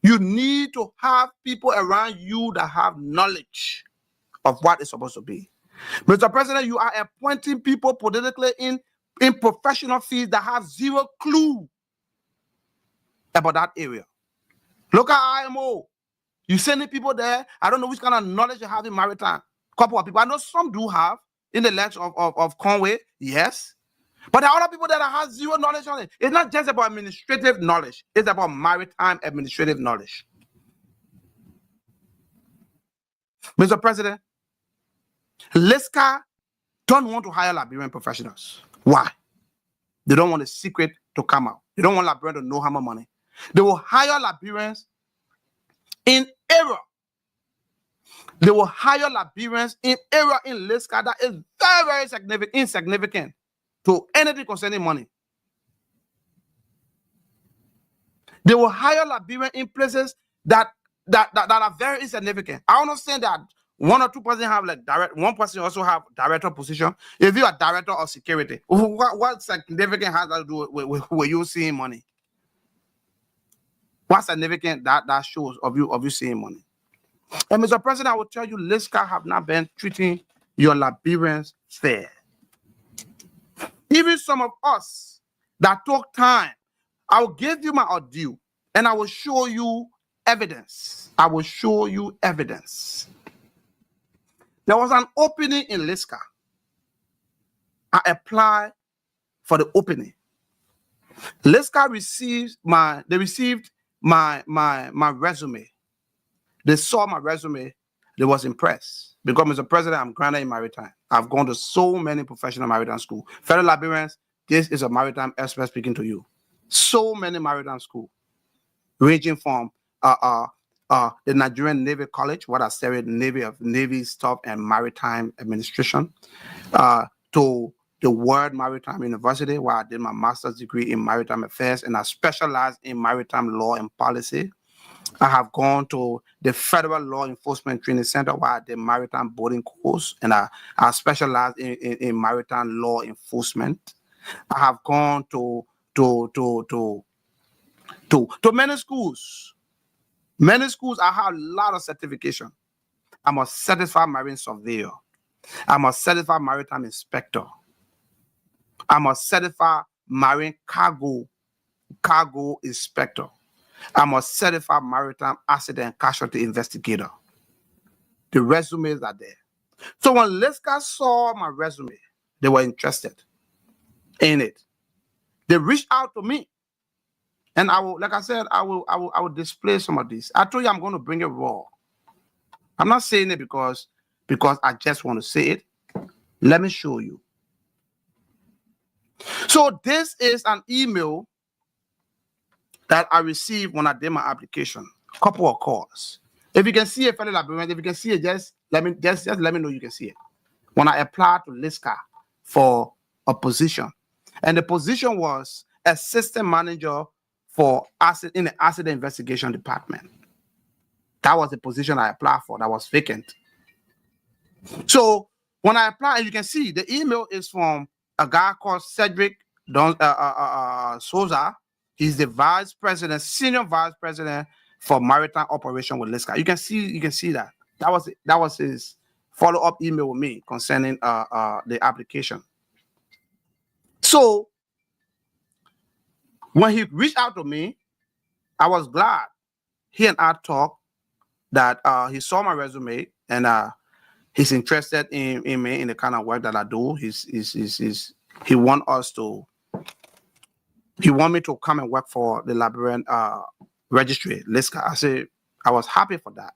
You need to have people around you that have knowledge of what it's supposed to be. Mr. President, you are appointing people politically in professional fields that have zero clue about that area. Look at IMO. You sending people there. I don't know which kind of knowledge you have in maritime. Couple of people. I know some do have in the likes of Conway, yes. But there are other people that have zero knowledge on it. It's not just about administrative knowledge. It's about maritime administrative knowledge. Mr. President, LISCA don't want to hire Liberian professionals. Why? They don't want the secret to come out. They don't want Liberians to know how much money. They will hire Liberians in error. They will hire Liberians in error in LISCA that is very, very insignificant to anything concerning money. They will hire Liberians in places that are very insignificant. I understand that one or two persons have like one person also have director position. If you are director of security, what significant has that to do with you seeing money? What significant that shows of you seeing money? And Mr. President, I will tell you, LISCA have not been treating your Liberians fair. Even some of us that took time, I will give you my audio and I will show you evidence. I will show you evidence. There was an opening in Liska. I applied for the opening. Liska received my resume. They saw my resume. They was impressed. Because Mr. President, I'm granted in maritime. I've gone to so many professional maritime schools. Fellow Liberians, this is a maritime expert speaking to you. So many maritime schools, ranging from the Nigerian Navy College, what I studied Navy stuff and maritime administration, to the World Maritime University, where I did my master's degree in maritime affairs, and I specialized in maritime law and policy. I have gone to the Federal Law Enforcement Training Center, where I did maritime boarding course, and I specialized in maritime law enforcement. I have gone to many schools. Many schools, I have a lot of certification. I'm a certified marine surveyor. I'm a certified maritime inspector. I'm a certified marine cargo inspector. I'm a certified maritime accident and casualty investigator. The resumes are there. So when Liska saw my resume, they were interested in it. They reached out to me. And I will, like I said, I will display some of this. I told you I'm going to bring it raw. I'm not saying it because I just want to say it. Let me show you. So this is an email that I received when I did my application. A couple of calls. If you can see it, fellow Liberians, if you can see it, just let me know you can see it. When I applied to Liska for a position, and the position was assistant manager in the accident investigation department. That was the position I applied for. That was vacant. So when I applied, you can see the email is from a guy called Cedric Souza. He's the senior vice president for maritime operation with Liska. You can see that. That was his follow-up email with me concerning the application. So when he reached out to me, I was glad. He and I talked that he saw my resume and he's interested in me, in the kind of work that I do. He want me to come and work for the Liberian registry, Liska. I said I was happy for that.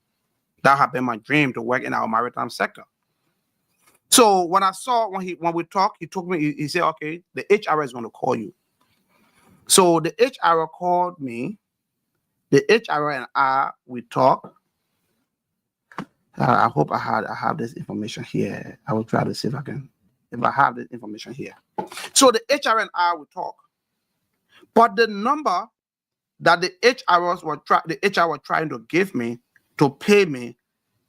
That had been my dream, to work in our maritime sector. So when we talked, he told me, he said, okay, the HR is going to call you. So the HR called me. The HR and we talked. I hope I have this information here. I will try to see if I have this information here. So the HR and I will talk. But the number that the HR were trying to give me to pay me,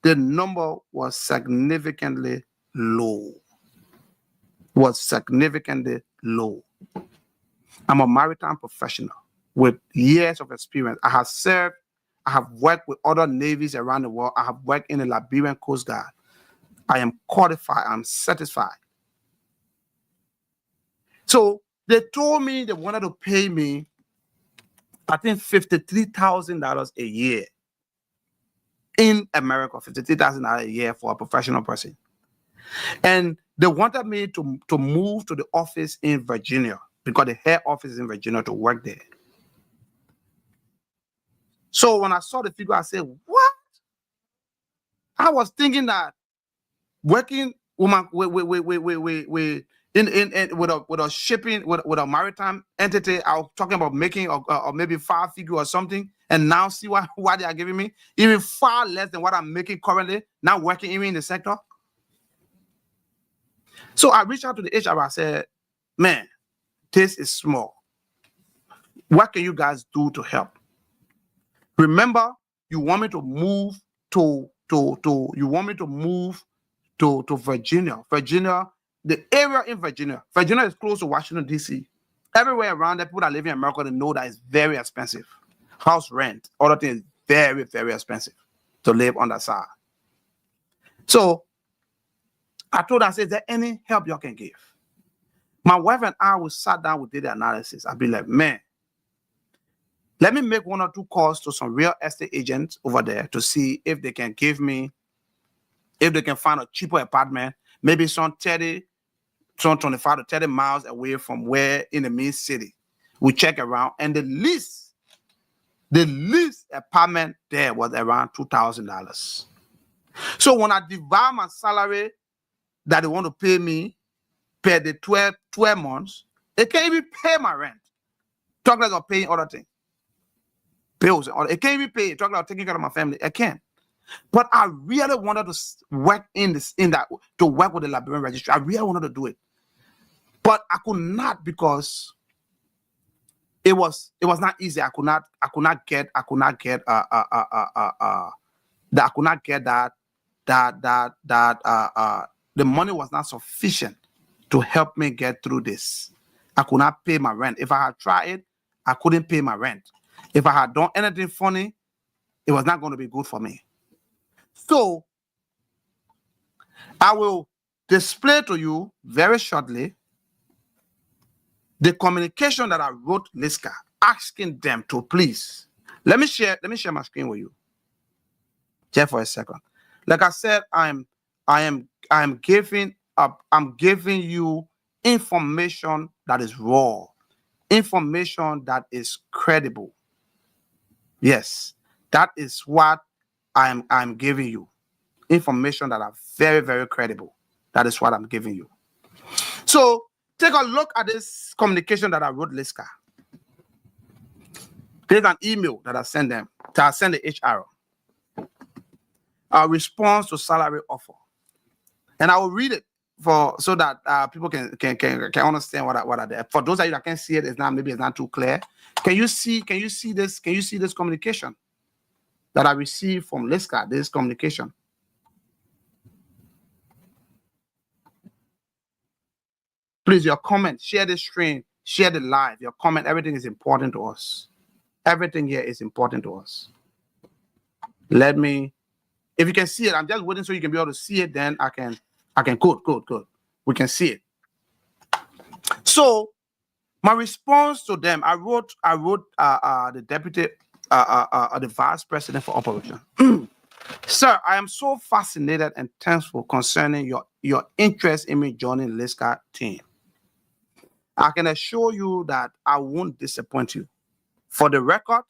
the number was significantly low. I'm a maritime professional with years of experience. I have worked with other navies around the world. I have worked in the Liberian Coast Guard. I am qualified. I'm satisfied. So they told me they wanted to pay me, I think, $53,000 a year in America. $53,000 a year for a professional person. And they wanted me to move to the office in Virginia, because the head office is in Virginia, to work there. So when I saw the figure, I said, what? I was thinking that working with a shipping, with a maritime entity, I was talking about making or maybe 5-figure or something, and now see what they are giving me, even far less than what I'm making currently, now working even in the sector. So I reached out to the HR. I said, man, this is small. What can you guys do to help? Remember, you want me to move to Virginia. Virginia, the area in Virginia. Virginia is close to Washington, D.C. Everywhere around there, people that live in America, they know that it's very expensive. House rent, other things, very, very expensive to live on that side. So I told her, I said, is there any help y'all can give? My wife and I, we sat down, we did the analysis. I'd be like, man, Let me make 1 or 2 calls to some real estate agents over there to see if they can give me, if they can find a cheaper apartment, maybe some 25 to 30 miles away from where in the main city. We check around, and the least apartment there was around $2,000. So when I divide my salary that they want to pay me per the 12 months, it can't even pay my rent. Talk less of paying other things. Bills. It can't even pay. Talk about taking care of my family. I can't. But I really wanted to work to work with the Liberian registry. I really wanted to do it. But I could not, because it was not easy. I could not get the money was not sufficient to help me get through this. I could not pay my rent. If I had tried it, I couldn't pay my rent. If I had done anything funny, it was not going to be good for me. So I will display to you very shortly the communication that I wrote Liska, asking them to please. Let me share my screen with you. Just for a second. Like I said, I'm giving you information that is raw, information that is credible. Yes, that is what I'm giving you. Information that are very, very credible. That is what I'm giving you. So take a look at this communication that I wrote Liska. There's an email that I sent them, that I sent the HR. A response to salary offer. And I will read it so that people can understand what I did. For those of you that can't see it, maybe it's not too clear. Can you see this? Can you see this communication that I received from Liska? This communication. Please, your comment, share the stream, share the live. Your comment, everything is important to us. Everything here is important to us. If you can see it, I'm just waiting so you can be able to see it. Then I can. Good. We can see it. So my response to them, I wrote the deputy, the vice president for operation. Sir, I am so fascinated and thankful concerning your interest in me joining Liska team. I can assure you that I won't disappoint you. For the record,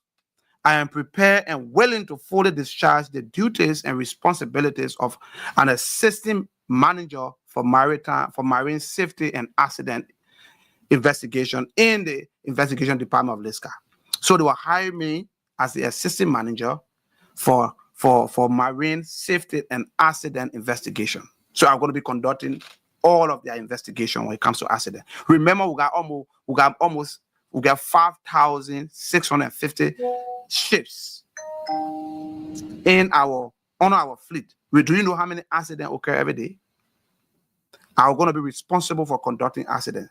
I am prepared and willing to fully discharge the duties and responsibilities of an assistant manager for marine safety and accident investigation in the investigation department of Liska. So they will hire me as the assistant manager for marine safety and accident investigation. So I'm going to be conducting all of their investigation when it comes to accident. Remember, we got 5,650 ships on our fleet. Do you know how many accidents occur every day? I'm going to be responsible for conducting accidents.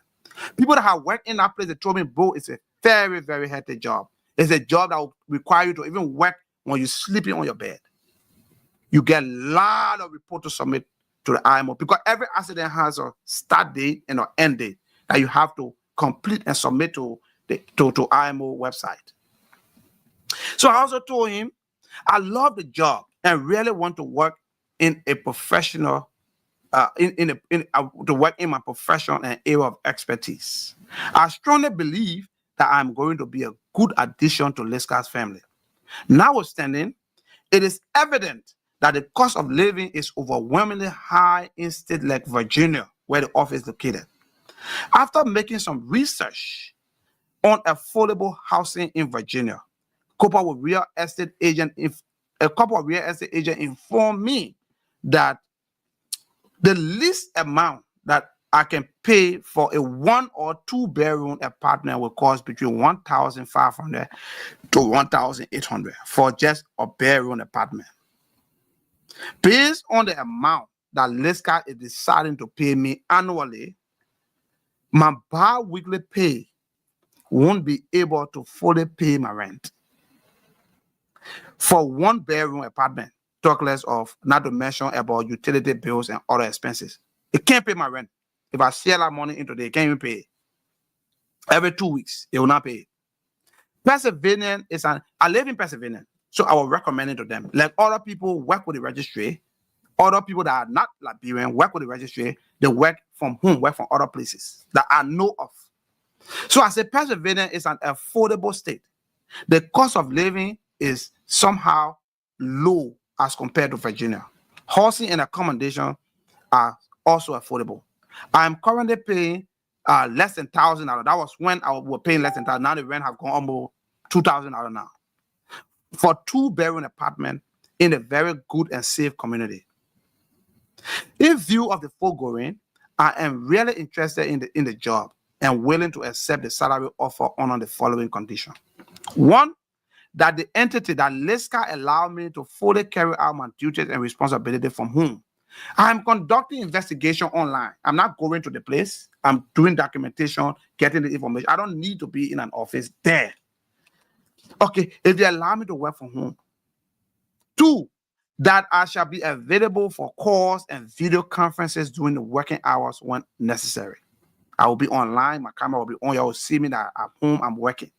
People that have worked in that place, they told me, bro, it's a very, very hectic job. It's a job that will require you to even work when you're sleeping on your bed. You get a lot of reports to submit to the IMO because every accident has a start date and an end date that you have to complete and submit to IMO website. So I also told him I love the job and really want to work in a professional to work in my profession and area of expertise. I strongly believe that I'm going to be a good addition to Liska's family. Notwithstanding, it is evident that the cost of living is overwhelmingly high in states like Virginia, where the office is located. After making some research on affordable housing in Virginia, a couple of real estate agents informed me that the least amount that I can pay for a 1 or 2 bedroom apartment will cost between $1,500 to $1,800 for just a bedroom apartment. Based on the amount that Liska is deciding to pay me annually, my bi-weekly pay won't be able to fully pay my rent. For 1 bedroom apartment, talk less of not to mention about utility bills and other expenses. It can't pay my rent. If I share that money into it, it can't even pay it. Every 2 weeks, it will not pay it. Pennsylvania I live in Pennsylvania, so I will recommend it to them. Like other people work with the registry, other people that are not Liberian work with the registry, they work from home, work from other places that I know of. So I say Pennsylvania is an affordable state. The cost of living is somehow low as compared to Virginia. Housing and accommodation are also affordable. I'm currently paying less than $1,000. That was when I was paying less than $1,000. Now the rent have gone almost $2,000 now for 2-bedroom apartment in a very good and safe community. In view of the foregoing, I am really interested in the job and willing to accept the salary offer under the following condition. One, that the entity that LISCA allow me to fully carry out my duties and responsibility from home. I am conducting investigation online. I'm not going to the place. I'm doing documentation, getting the information. I don't need to be in an office there. Okay, if they allow me to work from home. Two, that I shall be available for calls and video conferences during the working hours when necessary. I will be online. My camera will be on. You will see me that at home I'm working.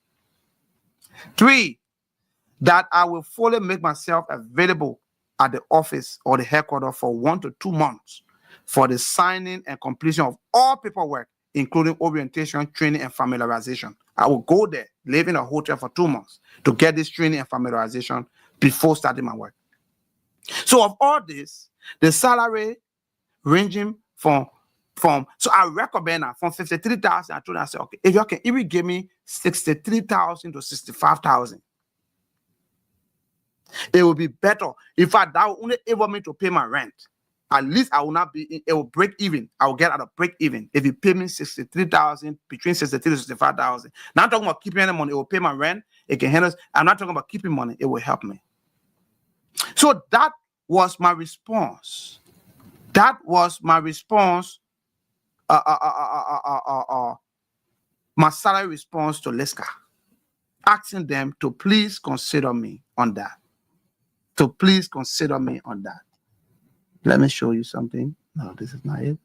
Three, that I will fully make myself available at the office or the headquarters for 1 to 2 months for the signing and completion of all paperwork, including orientation, training, and familiarization. I will go there, live in a hotel for 2 months to get this training and familiarization before starting my work. So of all this, the salary ranging from so I recommend that from 53,000. I told them, I said, okay, if you can even give me 63,000 to 65,000, it will be better. In fact, that will only enable me to pay my rent. At least I will not be. It will break even. I will get at a break even if you pay me 63,000, between 63 to 65,000. Not talking about keeping any money. It will pay my rent. It can handle. I'm not talking about keeping money. It will help me. So that was my response. That was my response. My salary response to LISCA, asking them to please consider me on that. To please consider me on that. Let me show you something. No, this is not it.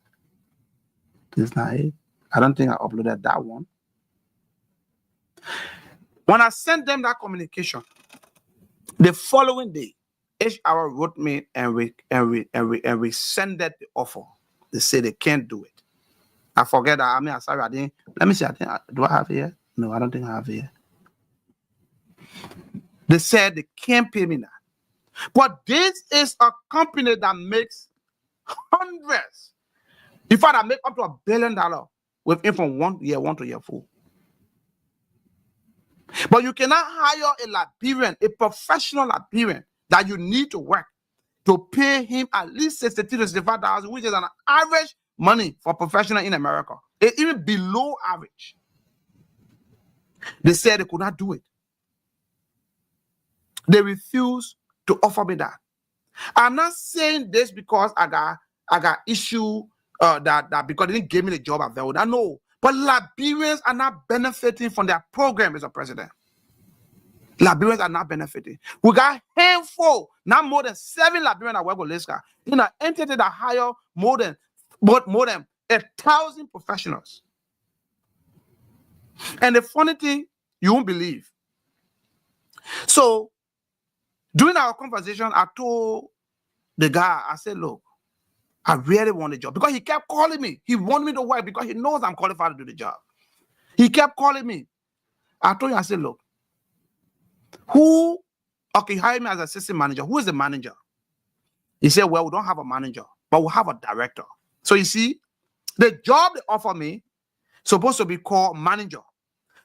This is not it. I don't think I uploaded that one. When I sent them that communication, the following day, HR wrote me and we rescinded the offer. They said they can't do it. I forget that. I mean, I'm sorry, I didn't. Let me see. Do I have it here? No, I don't think I have it here. They said they can't pay me now. But this is a company that makes hundreds. In fact, I make up to $1 billion within from 1 to year 4. But you cannot hire a Liberian, a professional Liberian that you need to work to pay him at least 63,000 to 65,000, which is an average money for professional in America. It's even below average. They said they could not do it. They refused to offer me that. I'm not saying this because I got issue that because they didn't give me the job at Velda. No, but Liberians are not benefiting from their program, Mr. President. Liberians are not benefiting. We got handful, not more than 7 Liberians that work with LISCA in an entity that hire more than 1,000 professionals. And the funny thing, you won't believe. So during our conversation, I told the guy, I said, look, I really want the job because he kept calling me. He wanted me to work because he knows I'm qualified to do the job. He kept calling me. I told him, I said, look, hire me as assistant manager. Who is the manager? He said, well, we don't have a manager, but we have a director. So you see, the job they offer me supposed to be called manager.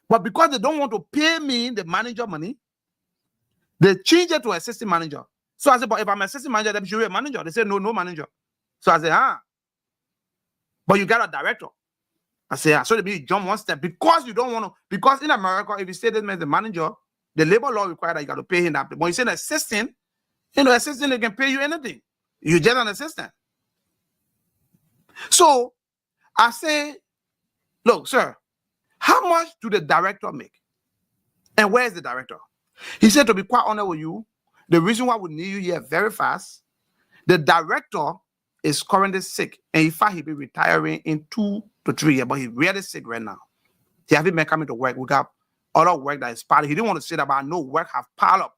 But because they don't want to pay me the manager money, they change it to assistant manager. So I said, but if I'm assistant manager, then should be a manager. They said, no manager. So I said, but you got a director. I said, so they jump one step because you don't want to, because in America, if you say this man is the manager, the labor law requires that you got to pay him that. But you say an assistant, assistant, they can pay you anything. You're just an assistant. So I say, look, sir, how much do the director make? And where is the director? He said, to be quite honest with you, the reason why we need you here very fast, the director is currently sick. And in fact, he'll be retiring in 2 to 3 years, but he's really sick right now. He hasn't been coming to work. We got other work that is piled. He didn't want to say that, but I know work have piled up.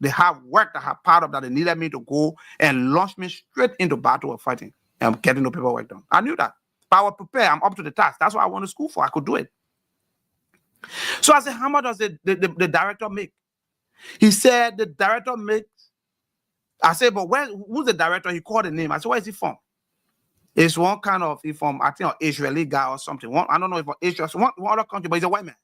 They have work that have piled up that they needed me to go and launch me straight into battle of fighting and getting the paperwork done. I knew that. But I was prepared. I'm up to the task. That's what I went to school for. I could do it. So I said, how much does the director make? He said, the director makes. I said, but who's the director? He called the name. I said, where is he from? It's one kind of, he's from, I think, an Israeli guy or something. I don't know if Israel, one other country, but he's a white man.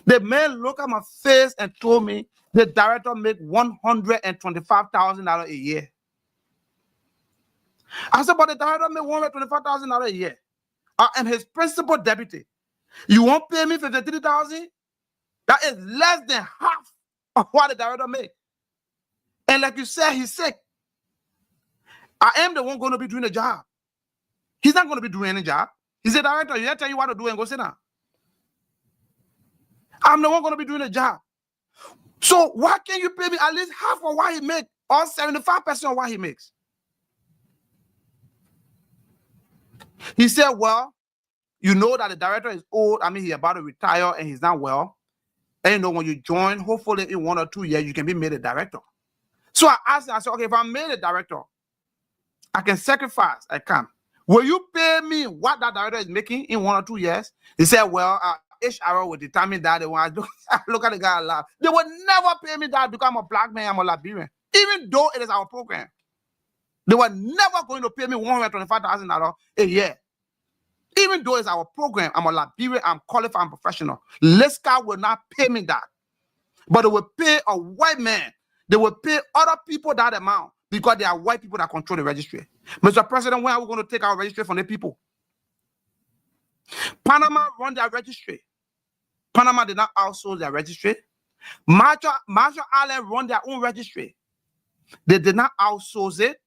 The man looked at my face and told me the director make $125,000 a year. I said, but the director make $125,000 a year. I am his principal deputy. You won't pay me $53,000? That is less than half of what the director make. And like you said, he's sick. I am the one going to be doing the job. He's not going to be doing any job. He's a director. He'll tell you what to do and go sit down. I'm the one going to be doing the job. So why can't you pay me at least half of what he makes or 75% of what he makes? He said, well, you know that the director is old. I mean, he's about to retire and he's not well. And you know, when you join, hopefully in 1 or 2 years, you can be made a director. So I asked him, I said, okay, if I'm made a director, I can sacrifice. I can. Will you pay me what that director is making in 1 or 2 years? He said, well, HR will determine that. I look at the guy and laugh. They will never pay me that because I'm a black man, I'm a Liberian. Even though it is our program. They were never going to pay me $125,000 a year. Even though it's our program, I'm a Liberian, I'm qualified, I'm professional. LISCA will not pay me that. But they will pay a white man. They will pay other people that amount because they are white people that control the registry. Mr. President, when are we going to take our registry from the people? Panama run their registry. Panama did not outsource their registry. Marshall Islands run their own registry. They did not outsource it.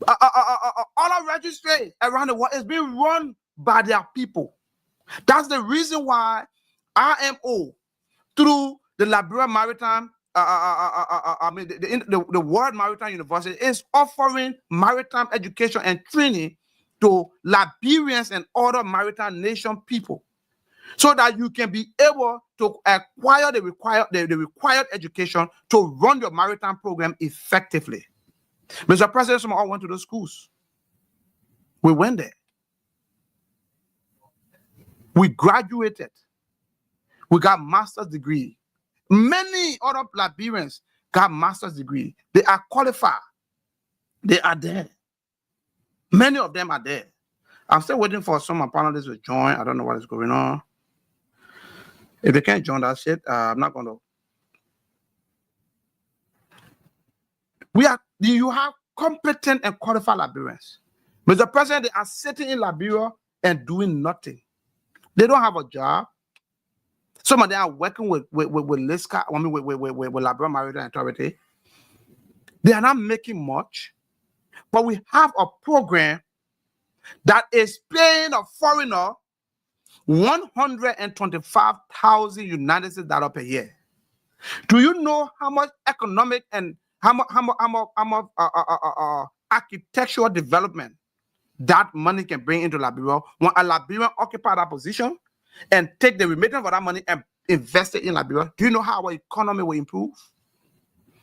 Other registries around the world is being run by their people. That's the reason why IMO, through the Liberian Maritime, the World Maritime University, is offering maritime education and training to Liberians and other maritime nation people, so that you can be able to acquire the required education to run your maritime program effectively. Mr. President, some all went to those schools. We went there. We graduated. We got master's degree. Many other Liberians got master's degree. They are qualified. They are there. Many of them are there. I'm still waiting for some of my panelists to join. I don't know what is going on. If they can't join that shit, I'm not going to. You have competent and qualified Liberians. Mr. President, they are sitting in Liberia and doing nothing. They don't have a job. Some of them are working with LISCA, with Liberian Maritime Authority. They are not making much, but we have a program that is paying a foreigner $125,000 United States dollars per year. Do you know how much economic and how much architectural development that money can bring into Liberia when a Liberian occupy that position and take the remittance of that money and invest it in Liberia? Do you know how our economy will improve?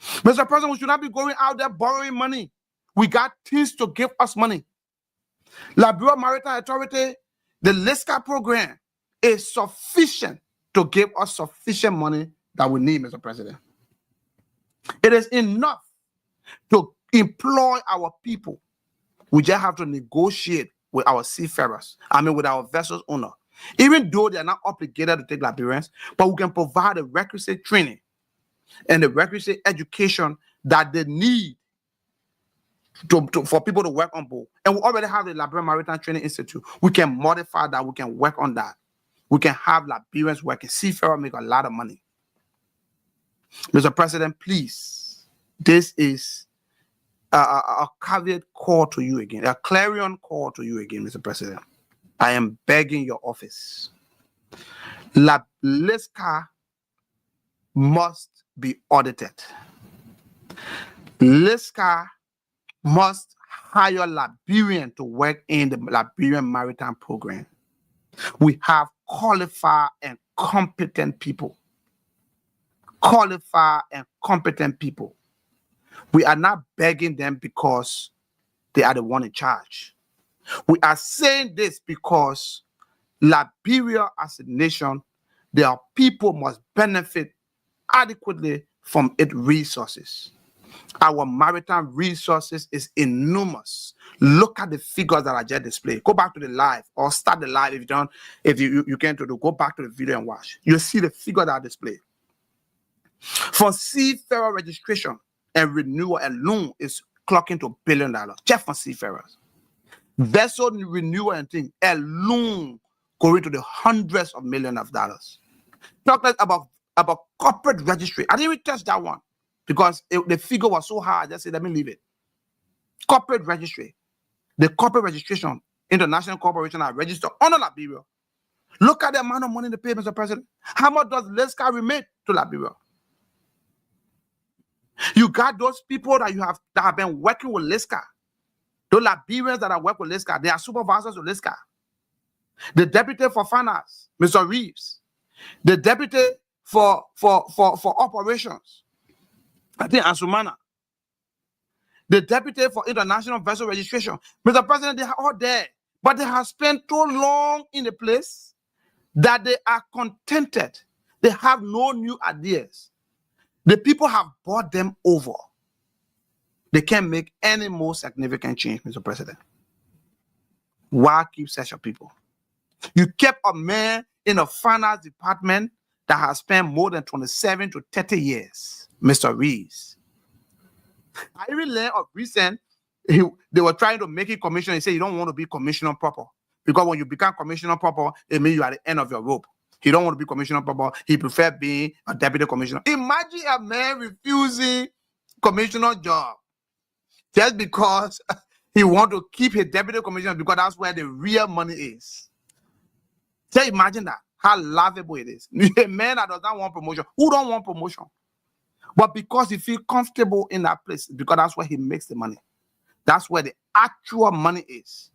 Mr. President, we should not be going out there borrowing money. We got things to give us money. Liberia Maritime Authority, the LISCA program is sufficient to give us sufficient money that we need, Mr. President. It is enough to employ our people. We just have to negotiate with our seafarers, with our vessels owner. Even though they are not obligated to take Liberians, but we can provide the requisite training and the requisite education that they need for people to work on board. And we already have the Liberian Maritime Training Institute. We can modify that. We can work on that. We can have Liberians working. Seafarers make a lot of money. Mr. President, please, this is a caveat call to you again, a clarion call to you again, Mr. President. I am begging your office. LISCA must be audited. LISCA must hire Liberian to work in the Liberian Maritime Program. We have qualified and competent people. Qualified and competent people. We are not begging them because they are the one in charge. We are saying this because Liberia as a nation, their people must benefit adequately from its resources. Our maritime resources is enormous. Look at the figures that I just displayed. Go back to the live or start the live if you don't, if you can't do, go back to the video and watch. You'll see the figure that I displayed. For seafarer registration and renewal alone is clocking to $1 billion just for seafarers. Vessel renewal and thing alone going to the hundreds of millions of dollars. Talk less about corporate registry. I didn't even touch that one because the figure was so high. I just said, let me leave it. Corporate registry. The corporate registration, international corporation are registered under Liberia. Look at the amount of money they pay, Mr. President. How much does LISCA remit to Liberia? You got those people that have been working with LISCA. Those Liberians that are working with LISCA, they are supervisors of LISCA. The deputy for finance, Mr. Reeves. The deputy for operations, I think Asumana. The deputy for international vessel registration. Mr. President, they are all there. But they have spent so long in the place that they are contented. They have no new ideas. The people have bought them over. They can't make any more significant change, Mr. President. Why keep such a people? You kept a man in a finance department that has spent more than 27 to 30 years, Mr. Reeves. I even learned of recent, they were trying to make it commissioner. He said, you don't want to be commissioner proper. Because when you become commissioner proper, it means you are at the end of your rope. He don't want to be commissioner proper. He prefer being a deputy commissioner. Imagine a man refusing commissioner job just because he want to keep his deputy commissioner because that's where the real money is. Just imagine that, how laughable it is. A man that does not want promotion. Who don't want promotion? But because he feels comfortable in that place, because that's where he makes the money. That's where the actual money is.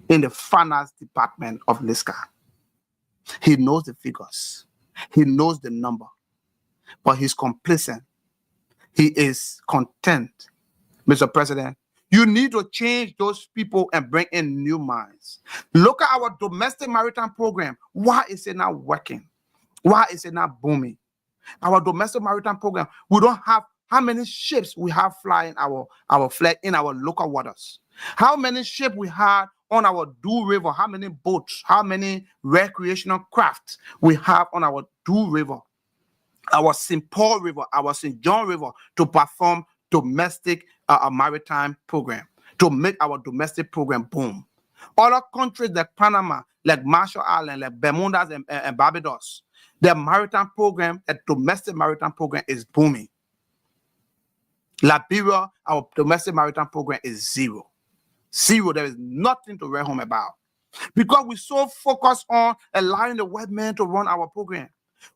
In the finance department of LISCA. He knows the figures. He knows the number. But he's complacent. He is content. Mr. President, you need to change those people and bring in new minds. Look at our domestic maritime program. Why is it not working? Why is it not booming? Our domestic maritime program, we don't have how many ships we have flying our flag in our local waters. How many ships we have on our Do River, how many boats, how many recreational crafts we have on our Do River, our St. Paul River, our St. John River to perform domestic maritime program, to make our domestic program boom. Other countries like Panama, like Marshall Islands, like Bermudas and Barbados, their maritime program, a domestic maritime program is booming. Liberia, our domestic maritime program is zero. Zero. There is nothing to write home about. Because we're so focused on allowing the white man to run our program.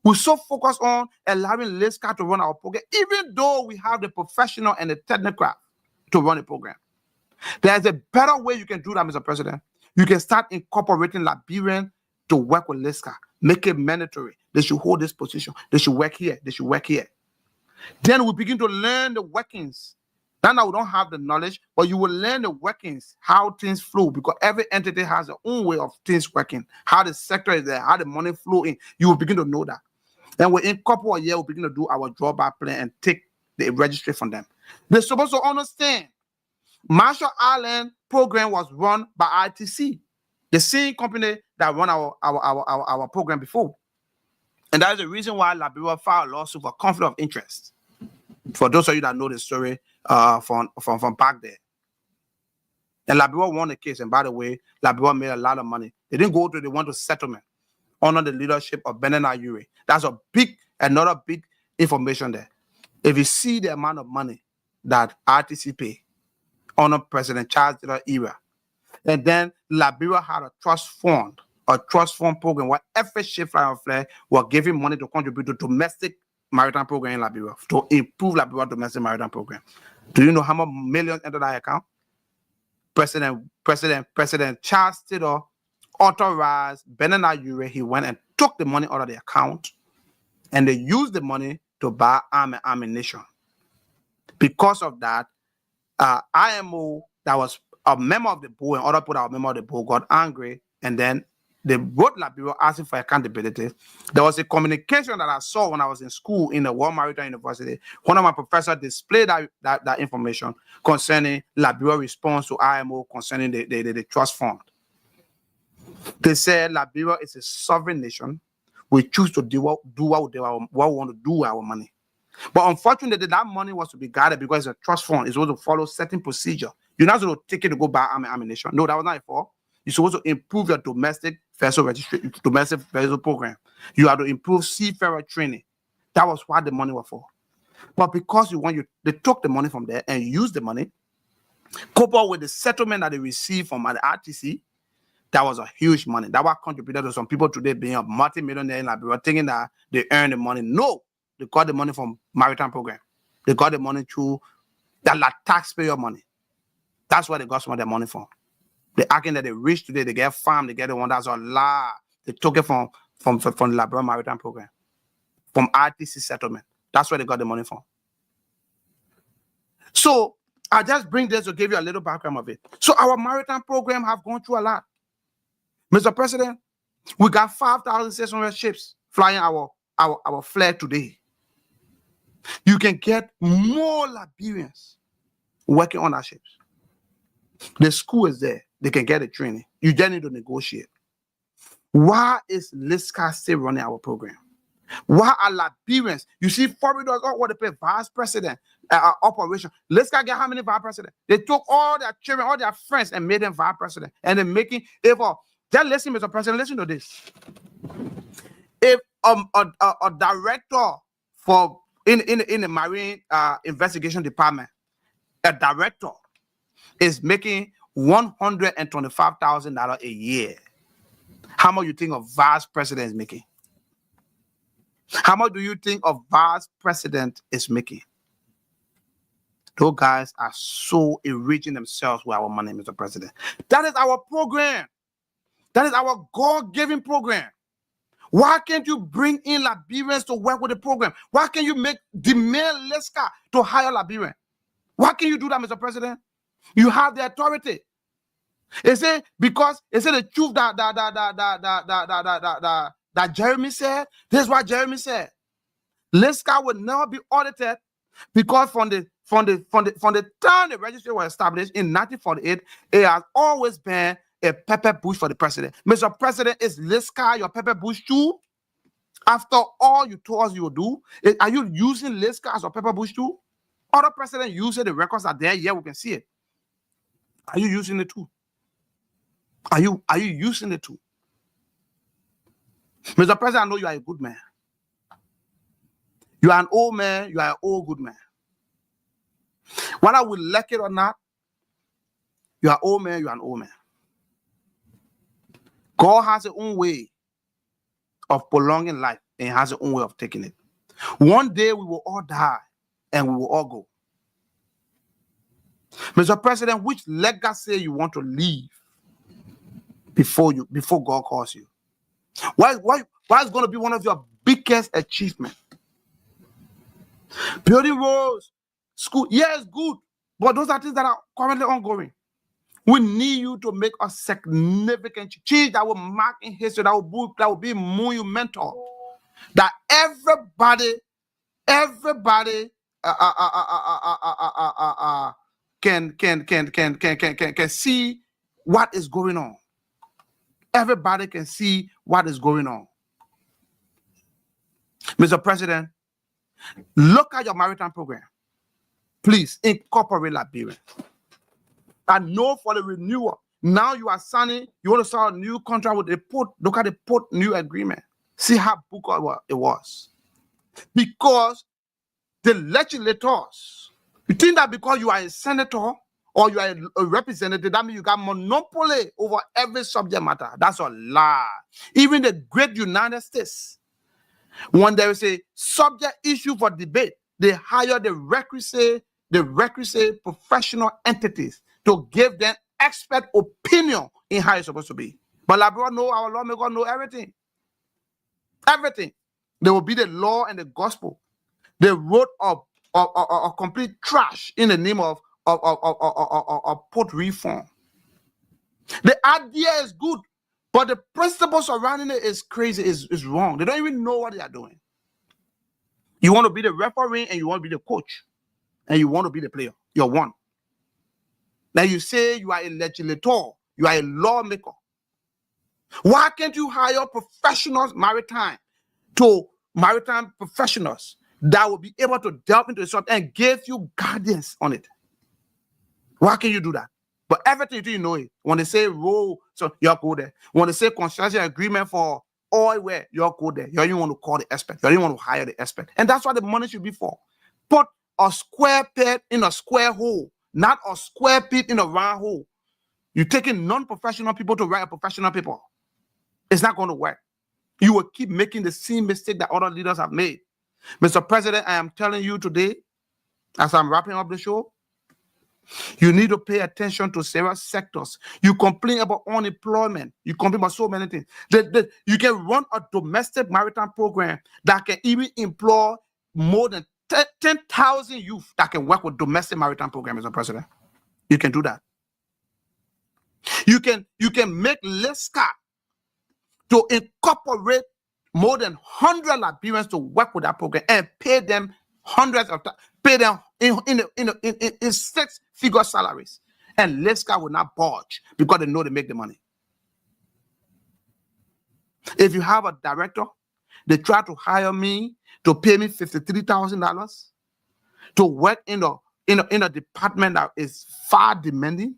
We're so focused on allowing LISCA to run our program, even though we have the professional and the technical to run the program. There's a better way you can do that, Mr. President. You can start incorporating Liberians to work with LISCA. Make it mandatory. They should hold this position. They should work here. They should work here. Then we begin to learn the workings. Now we don't have the knowledge, but you will learn the workings, how things flow, because every entity has their own way of things working, how the sector is there, how the money flow in. You will begin to know that. Then within a couple of years, we'll begin to do our drawback plan and take the registry from them. They're supposed to understand. Marshall Island program was run by ITC, the same company that run our program before. And that is the reason why Liberia filed a lawsuit for conflict of interest. For those of you that know the story from back there. And Liberia won the case. And by the way, Liberia made a lot of money. They didn't go to, they went to settlement under the leadership of Benena Ure. That's another big information there. If you see the amount of money that RTC pay under President Charles Taylor era, and then Liberia had a trust fund program where every ship flying flag were giving money to contribute to domestic maritime program in Liberia to improve Liberia domestic maritime program. Do you know how much millions entered that account? President Charles Taylor authorized Bernard Ure. He went and took the money out of the account, and they used the money to buy arm and ammunition. Because of that, IMO, that was a member of the board, and other people that were member of the board, got angry, and then they wrote Liberia asking for accountability. There was a communication that I saw when I was in school in the World Maritime University. One of my professors displayed that information concerning Liberia's response to IMO concerning the trust fund. They said Liberia is a sovereign nation. We choose to do what we want to do with our money. But unfortunately, that money was to be guarded because it's a trust fund. It's supposed to follow certain procedure. You're not supposed to take it to go buy ammunition. No, that was not it for. You're supposed to improve your domestic vessel registration, domestic vessel program. You have to improve seafarer training. That was what the money was for. But because they took the money from there and used the money, coupled with the settlement that they received from the RTC, that was a huge money. That was contributed to some people today being a multi-millionaire in Liberia, thinking that they earned the money. No, they got the money from maritime program. They got the money through that taxpayer money. That's where they got some of their money from. They acting that they rich today, they get farm, they get the one that's a lie. They took it from the Liberia Maritime Program, from RTC settlement. That's where they got the money from. So I just bring this to give you a little background of it. So our maritime program have gone through a lot. Mr. President, we got 5,600 ships flying our flag today. You can get more Liberians working on our ships. The school is there. They can get the training. You just need to negotiate. Why is LISCA still running our program? Why are Liberians? You see, foreign does not want to pay vice president operation. LISCA get how many vice president? They took all their children, all their friends, and made them vice president. And they're making just listen, Mr. President, listen to this. If a director for in the Marine Investigation Department, a director is making $125,000 a year, how much you think a vice president is making? How much do you think a vice president is making? Those guys are so enriching themselves with our money, Mr. President. That is our program. That is our God-given program. Why can't you bring in Liberians to work with the program? Why can't you demand LISCA to hire Liberian? Why can't you do that, Mr. President? You have the authority. They say because they say the truth that Jeremy said. This is what Jeremy said. LISCA will never be audited because from the time the registry was established in 1948, it has always been a pepper bush for the president. Mr. President, is LISCA your pepper bush too? After all you told us you will do, are you using LISCA as a pepper bush too? Other presidents use it, the records are there, yeah, we can see it. Are you using it too? Are you using it too? Mr. President, I know you are a good man. You are an old man, you are an old good man. Whether we like it or not, you are old man, you are an old man. God has his own way of prolonging life and has his own way of taking it. One day we will all die and we will all go. Mr. President, which legacy you want to leave before God calls you? Why is going to be one of your biggest achievements? Building roads, school, yeah, it's good, but those are things that are currently ongoing. We need you to make a significant change that will mark in history, that will be monumental, that everybody can see what is going on. Everybody can see what is going on. Mr. President, look at your maritime program. Please incorporate Liberia. I know for the renewal, now you are signing, you want to sign a new contract with the port. Look at the port new agreement. See how book it was. Because the legislators, you think that because you are a senator or you are a representative, that means you got monopoly over every subject matter. That's a lie. Even the great United States, when there is a subject issue for debate, they hire the requisite professional entities to give them expert opinion in how it's supposed to be. But Liberia know, our lawmakers know everything. Everything. They will be the law and the gospel. They wrote a complete trash in the name of port reform. The idea is good, but the principle surrounding it is crazy, is wrong. They don't even know what they are doing. You want to be the referee and you want to be the coach and you want to be the player. You're one. Now you say you are a legislator, you are a lawmaker. Why can't you hire professionals, maritime professionals that will be able to delve into the subject and give you guidance on it? Why can't you do that? But everything you know it. When they say roll, so you'll go there. When they say construction agreement for oil, where you'll go there. You don't even want to call the expert. You don't even want to hire the expert. And that's what the money should be for. Put a square peg in a square hole, not a square peg in a round hole. You're taking non-professional people to write a professional paper. It's not going to work. You will keep making the same mistake that other leaders have made. Mr. President, I am telling you today, as I'm wrapping up the show, you need to pay attention to several sectors. You complain about unemployment. You complain about so many things. You can run a domestic maritime program that can even employ more than 10,000 youth that can work with domestic maritime programs, Mr. President. You can do that. You can make LISCA to incorporate more than 100 Liberians to work with that program and pay them hundreds of pay them in six-figure salaries, and LISCA will not budge because they know they make the money. If you have a director, they try to hire me to pay me $53,000 to work in a department that is far demanding,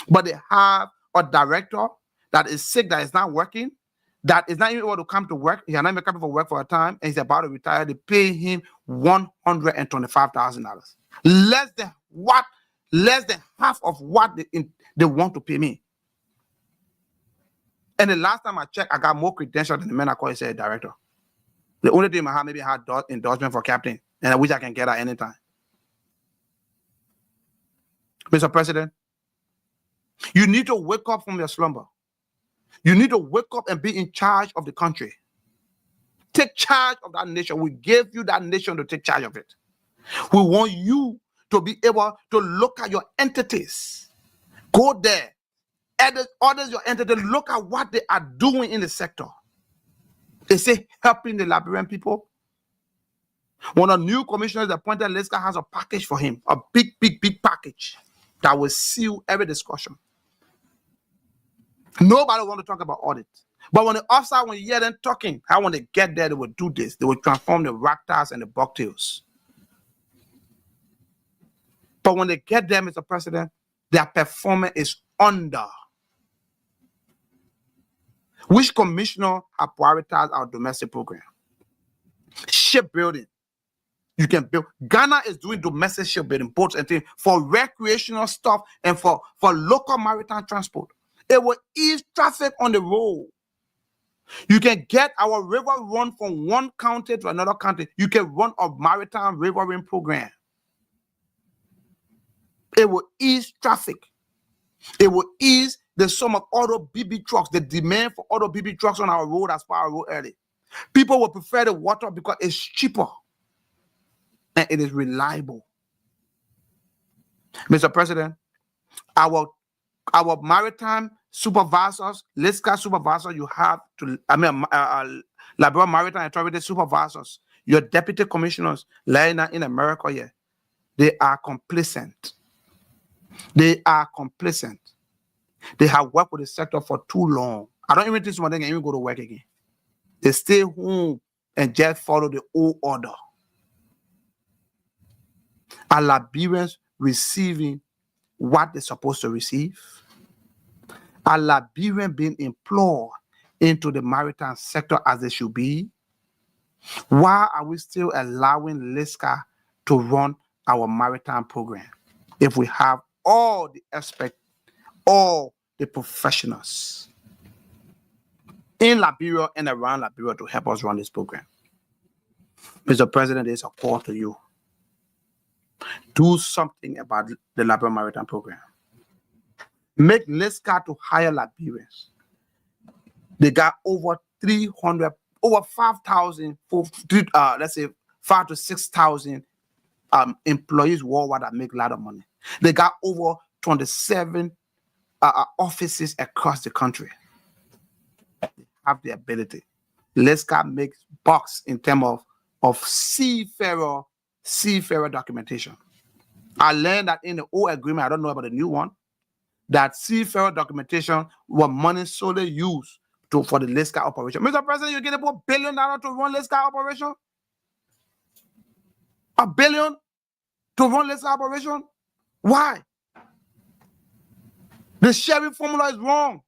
but they have a director that is sick, that is not working, that is not even able to come to work. He has not been coming for work for a time, and he's about to retire. They pay him $125,000. Less than half of what they want to pay me. And the last time I checked, I got more credentials than the man I call he said director. The only thing I have, maybe I had endorsement for captain, and I wish I can get at any time. Mr. President, you need to wake up from your slumber. You need to wake up and be in charge of the country. Take charge of that nation. We gave you that nation to take charge of it. We want you to be able to look at your entities. Go there. Others your entity. Look at what they are doing in the sector. They say helping the Liberian people. When a new commissioner is appointed, LISCA has a package for him. A big package that will seal every discussion. Nobody want to talk about audit. But when the officer, when you hear them talking, how when they get there, they will do this. They will transform the raptors and the bucktails. But when they get there, Mr. President, their performance is under. Which commissioner have prioritized our domestic program? Shipbuilding. You can build. Ghana is doing domestic shipbuilding, boats and things for recreational stuff and for local maritime transport. It will ease traffic on the road. You can get our river run from one county to another county. You can run a maritime rivering program. It will ease traffic. It will ease the sum of auto BB trucks, the demand for auto BB trucks on our road as far as road early. People will prefer the water because it's cheaper and it is reliable. Mr. President, our maritime supervisors, LISCA supervisors, you have to, Liberia Maritime Authority supervisors, your deputy commissioners lying in America here, they are complacent. They are complacent. They have worked with the sector for too long. I don't even think some of them can even go to work again. They stay home and just follow the old order. Are Liberians receiving what they're supposed to receive? Are Liberians being employed into the maritime sector as they should be? Why are we still allowing LISCA to run our maritime program if we have all the experts, all the professionals in Liberia and around Liberia to help us run this program? Mr. President, there's a call to you. Do something about the Liberia Maritime Program. Make LISCA to hire Liberians. They got over 300, over 5,000, let's say 5 to 6,000 employees worldwide that make a lot of money. They got over 27 offices across the country. They have the ability. LISCA makes bucks in terms of seafarer documentation. I learned that in the old agreement, I don't know about the new one, that seafarer documentation was money solely used for the LISCA operation. Mr. President, you get about $1 billion to run LISCA operation? $1 billion to run LISCA operation? Why? The sharing formula is wrong.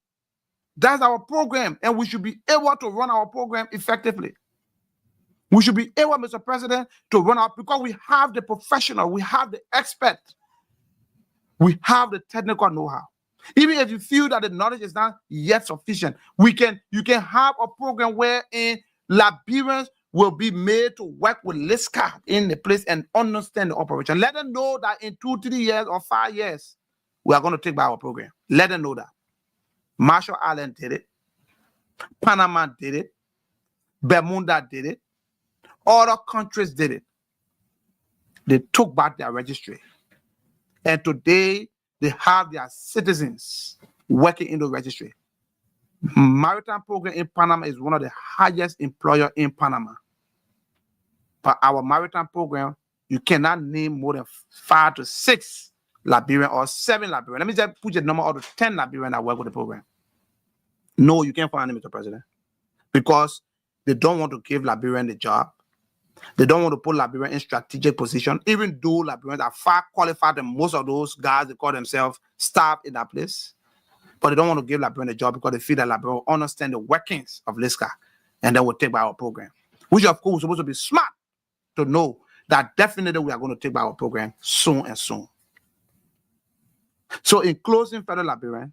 That's our program, and we should be able to run our program effectively. We should be able, Mr. President, to run out because we have the professional, we have the expert, we have the technical know-how. Even if you feel that the knowledge is not yet sufficient, you can have a program wherein Liberians will be made to work with LISCA in the place and understand the operation. Let them know that in 2, 3 years or 5 years, we are going to take back our program. Let them know that. Marshall Islands did it. Panama did it. Bermuda did it. Other countries did it. They took back their registry. And today, they have their citizens working in the registry. Maritime program in Panama is one of the highest employer in Panama. But our maritime program, you cannot name more than 5 to 6 Liberian or 7 Liberian. Let me just put your number out of 10 Liberian that work with the program. No, you can't find them, Mr. President, because they don't want to give Liberian the job. They don't want to put Liberian in strategic position, even though Liberians are far qualified than most of those guys that call themselves staff in that place. But they don't want to give Liberian a job because they feel that Liberian will understand the workings of LISCA and they will take by our program. Which, of course, is supposed to be smart to know that definitely we are going to take by our program soon and soon. So in closing, fellow Liberian,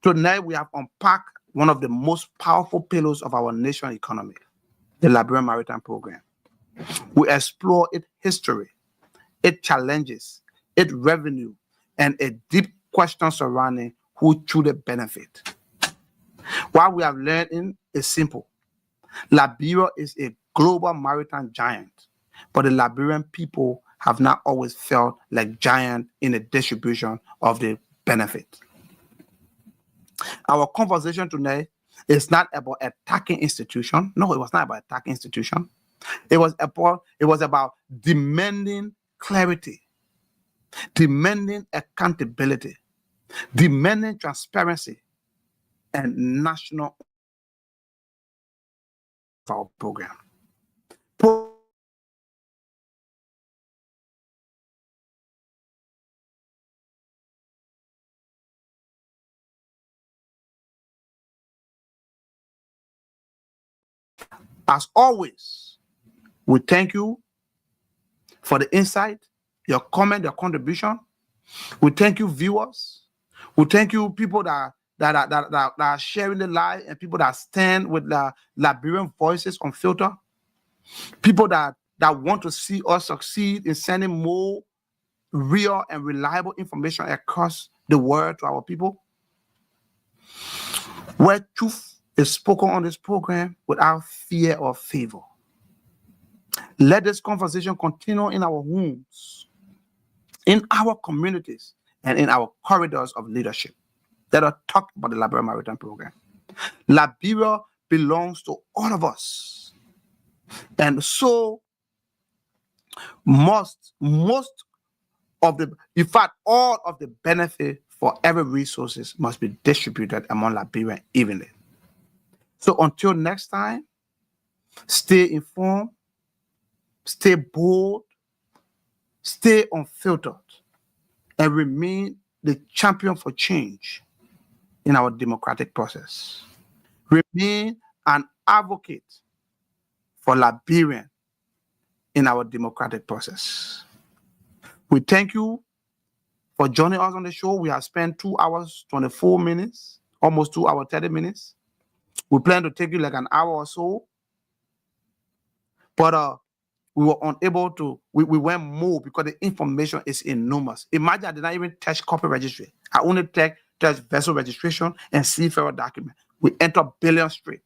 tonight we have unpacked one of the most powerful pillars of our national economy, the Liberian Maritime Program. We explore its history, its challenges, its revenue, and a deep question surrounding who truly benefit. What we have learned is simple. Liberia is a global maritime giant, but the Liberian people have not always felt like giants in the distribution of the benefit. Our conversation tonight is not about attacking institution. No, it was not about attacking institution. It was about demanding clarity, demanding accountability, demanding transparency, and national our program. As always, we thank you for the insight, your comment, your contribution. We thank you, viewers. We thank you, people that are sharing the live and people that stand with the Liberian Voices Unfiltered. People that want to see us succeed in sending more real and reliable information across the world to our people. Where truth is spoken on this program without fear or favor. Let this conversation continue in our homes, in our communities, and in our corridors of leadership. Let us talk about the Liberian Maritime Program. Liberia belongs to all of us. And so most of the, in fact, all of the benefit for every resources must be distributed among Liberians evenly. So until next time, stay informed, stay bold, stay unfiltered, and remain the champion for change in our democratic process. Remain an advocate for Liberian in our democratic process. We thank you for joining us on the show. We have spent 2 hours, 24 minutes, almost 2 hours, 30 minutes. We plan to take you like an hour or so, but we were unable to, we went more because the information is enormous. Imagine I did not even touch corporate registry. I only touch vessel registration and seafarer document. We enter billion straight.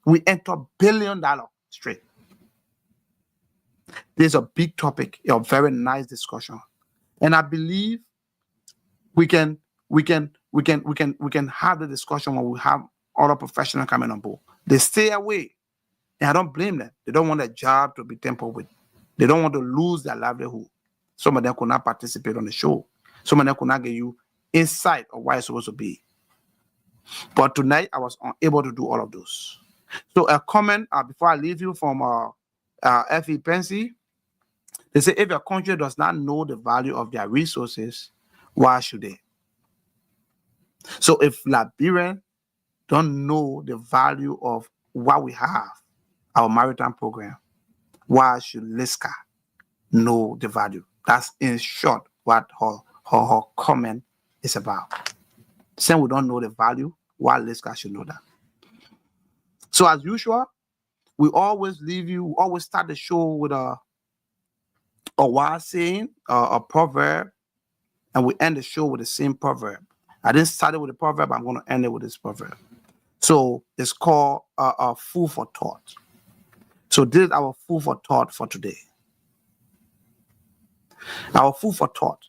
We enter $1 billion straight. This is a big topic, a very nice discussion. And I believe we can have the discussion when we have other professionals coming on board. They stay away. And I don't blame them. They don't want their job to be tampered with. They don't want to lose their livelihood. Some of them could not participate on the show. Some of them could not give you insight of why it's supposed to be. But tonight, I was unable to do all of those. So a comment before I leave you from F.E. Pensy. They say, if your country does not know the value of their resources, why should they? So if Liberians don't know the value of what we have, our maritime program, why should LISCA know the value? That's in short what her comment is about. Saying we don't know the value, why LISCA should know that. So as usual, we always start the show with a wise saying, a proverb, and we end the show with the same proverb. I didn't start it with a proverb, I'm going to end it with this proverb. So it's called a food for thought. So this is our food for thought for today. Our food for thought.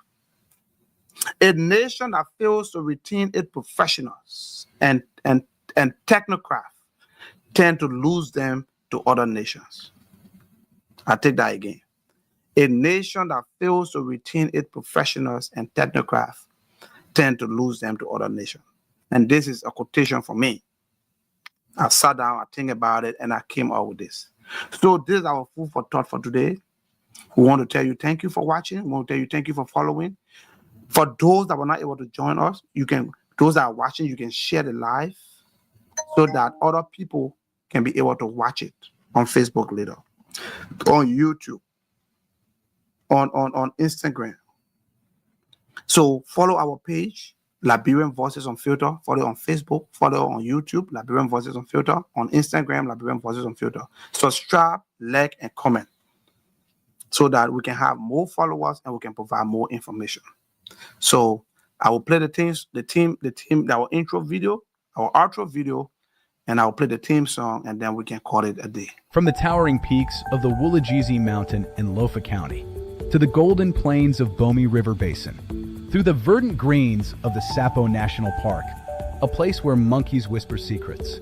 A nation that fails to retain its professionals and technocrats tend to lose them to other nations. I'll take that again. A nation that fails to retain its professionals and technocrats tend to lose them to other nations. And this is a quotation for me. I sat down, I think about it, and I came out with this. So this is our food for thought for today. We want to tell you thank you for watching. We want to tell you thank you for following. For those that were not able to join us, those that are watching, you can share the live so that other people can be able to watch it on Facebook later, on YouTube, on Instagram. So follow our page, Liberian Voices Unfiltered. Follow on Facebook, follow on YouTube, Liberian Voices Unfiltered. On Instagram, Liberian Voices Unfiltered. Subscribe, like, and comment so that we can have more followers and we can provide more information. So I will play our intro video, our outro video, and I'll play the theme song, and then we can call it a day. From the towering peaks of the Woolajezi Mountain in Lofa County to the golden plains of Bomi River Basin, through the verdant greens of the Sapo National Park, a place where monkeys whisper secrets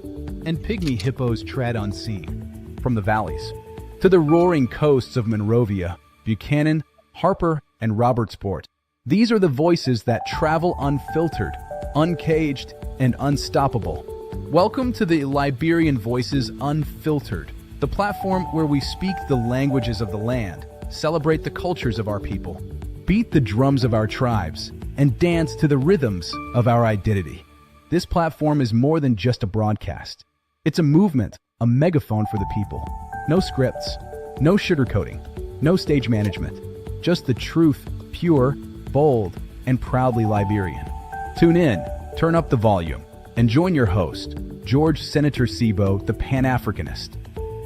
and pygmy hippos tread unseen, from the valleys to the roaring coasts of Monrovia, Buchanan, Harper, and Robertsport. These are the voices that travel unfiltered, uncaged, and unstoppable. Welcome to the Liberian Voices Unfiltered, the platform where we speak the languages of the land, celebrate the cultures of our people, beat the drums of our tribes, and dance to the rhythms of our identity. This platform is more than just a broadcast. It's a movement, a megaphone for the people. No scripts, no sugarcoating, no stage management, just the truth, pure, bold, and proudly Liberian. Tune in, turn up the volume, and join your host, George Senator Sibo, the Pan-Africanist,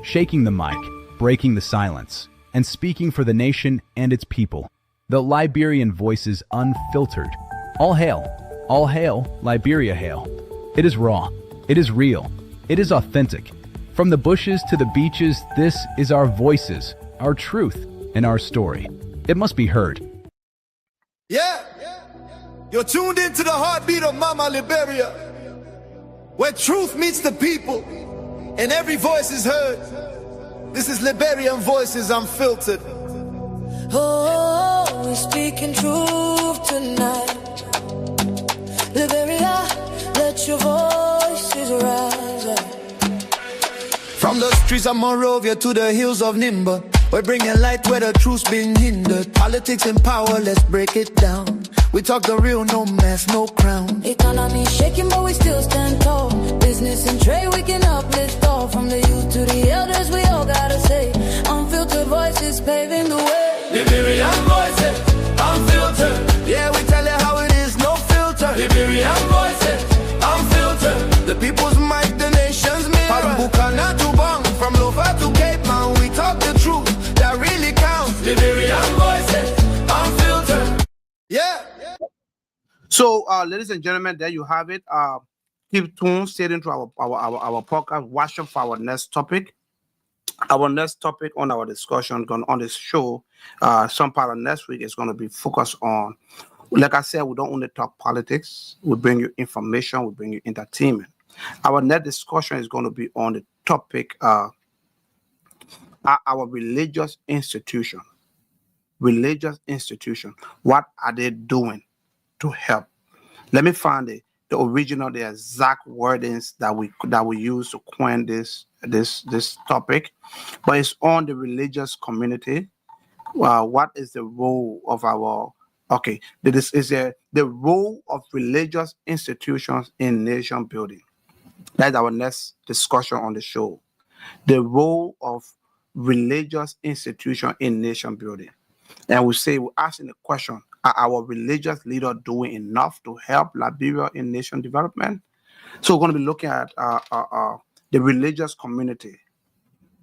shaking the mic, breaking the silence, and speaking for the nation and its people. The Liberian Voices Unfiltered. All hail, Liberia hail. It is raw, it is real, it is authentic. From the bushes to the beaches, this is our voices, our truth, and our story. It must be heard. Yeah, you're tuned into the heartbeat of Mama Liberia, where truth meets the people and every voice is heard. This is Liberian Voices Unfiltered. Oh, we're speaking truth tonight. Liberia, let your voices rise. From the streets of Monrovia to the hills of Nimba, we're bringing light where the truth's been hindered. Politics and power, let's break it down. We talk the real, no mask, no crown. Economy shaking, but we still stand tall. Business and trade, we can uplift all. From the youth to the elders, we all gotta say. Unfiltered voices paving the way. Liberian Voices Unfiltered. Yeah, we tell you how it is, no filter. Liberian Voices Unfiltered. The people's mic, the nation's mirror. From Lofa to Cape Town, we talk the truth that really counts. Liberian Voices Unfiltered. Yeah. So, ladies and gentlemen, there you have it. Keep tuned, stay into our podcast. Watch up for our next topic. Our next topic on our discussion on this show, some part of next week is going to be focused on, like I said, we don't only talk politics. We bring you information. We bring you entertainment. Our next discussion is going to be on the topic, our religious institution. Religious institution. What are they doing to help? Let me find the exact wordings that we use to coin this topic, but it's on the religious community. What is the role of our the role of religious institutions in nation building? That's our next discussion on the show. The role of religious institution in nation building. And we're asking the question, are our religious leaders doing enough to help Liberia in nation development? So we're going to be looking at the religious community.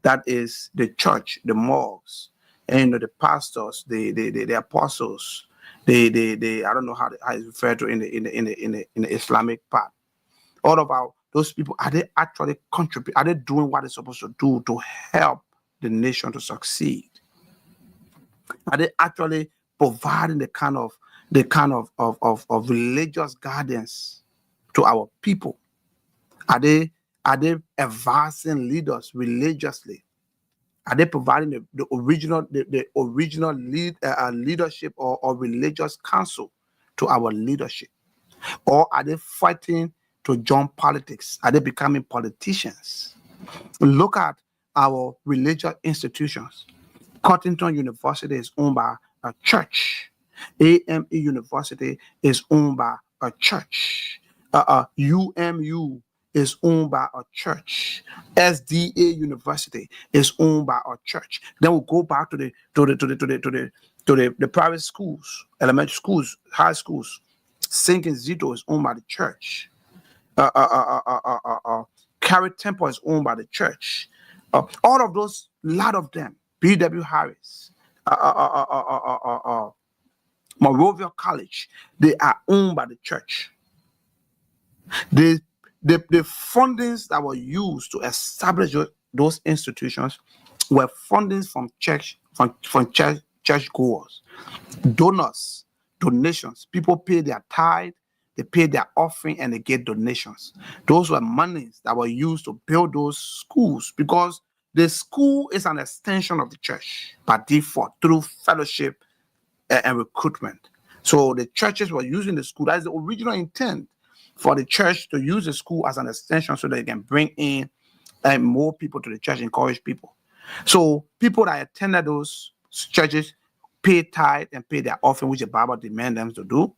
That is the church, the mosques, and the pastors, the apostles, the I don't know how it's referred to in the Islamic part. All of those people, are they actually contribute? Are they doing what they're supposed to do to help the nation to succeed? Are they actually providing the kind of religious guidance to our people? Are they advancing leaders religiously? Are they providing the original leadership or religious counsel to our leadership? Or are they fighting to join politics? Are they becoming politicians? Look at our religious institutions. Cottington University is owned by a church. AME University is owned by a church. UMU is owned by a church. SDA University is owned by a church. Then we'll go back to the private schools, elementary schools, high schools. St. Zito is owned by the church. Carrot Temple is owned by the church. All of those, a lot of them. B.W. Harris, Morovia College, they are owned by the church. The fundings that were used to establish those institutions were fundings from church goers, donors, donations. People pay their tithe, they pay their offering, and they get donations. Those were monies that were used to build those schools, because the school is an extension of the church by default through fellowship and recruitment. So the churches were using the school. That is the original intent, for the church to use the school as an extension so they can bring in more people to the church, encourage people. So people that attended those churches pay tithe and pay their offering, which the Bible demands them to do,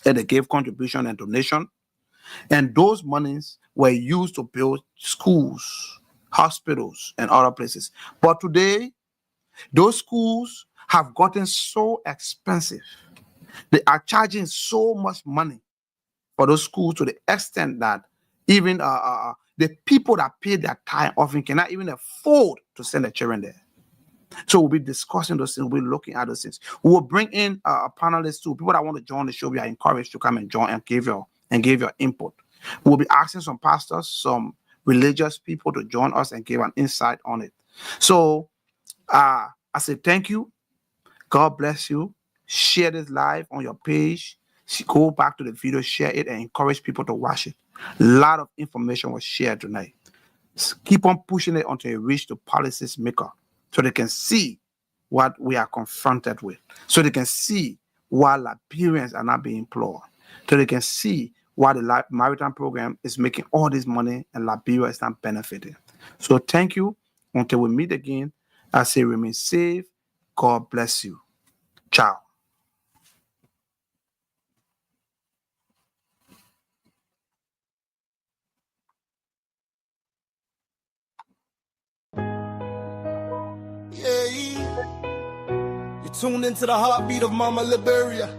and they gave contribution and donation. And those monies were used to build schools, hospitals, and other places. But today, those schools have gotten so expensive. They are charging so much money for those schools, to the extent that even the people that pay their time often cannot even afford to send their children there. So we'll be discussing those things. We'll be looking at those things. We will bring in panelists too. People that want to join the show, we are encouraged to come and join and give your input. We'll be asking some pastors, some religious people to join us and give an insight on it. So I say thank you. God bless you. Share this live on your page. Go back to the video, share it, and encourage people to watch it. A lot of information was shared tonight. Keep on pushing it until it reaches the policies maker, so they can see what we are confronted with, so they can see why Liberians are not being employed, so they can see why the Maritime program is making all this money and Liberia is not benefiting. So thank you. Until we meet again, I say remain safe. God bless you. Ciao. Yeah, you tuned into the heartbeat of Mama Liberia.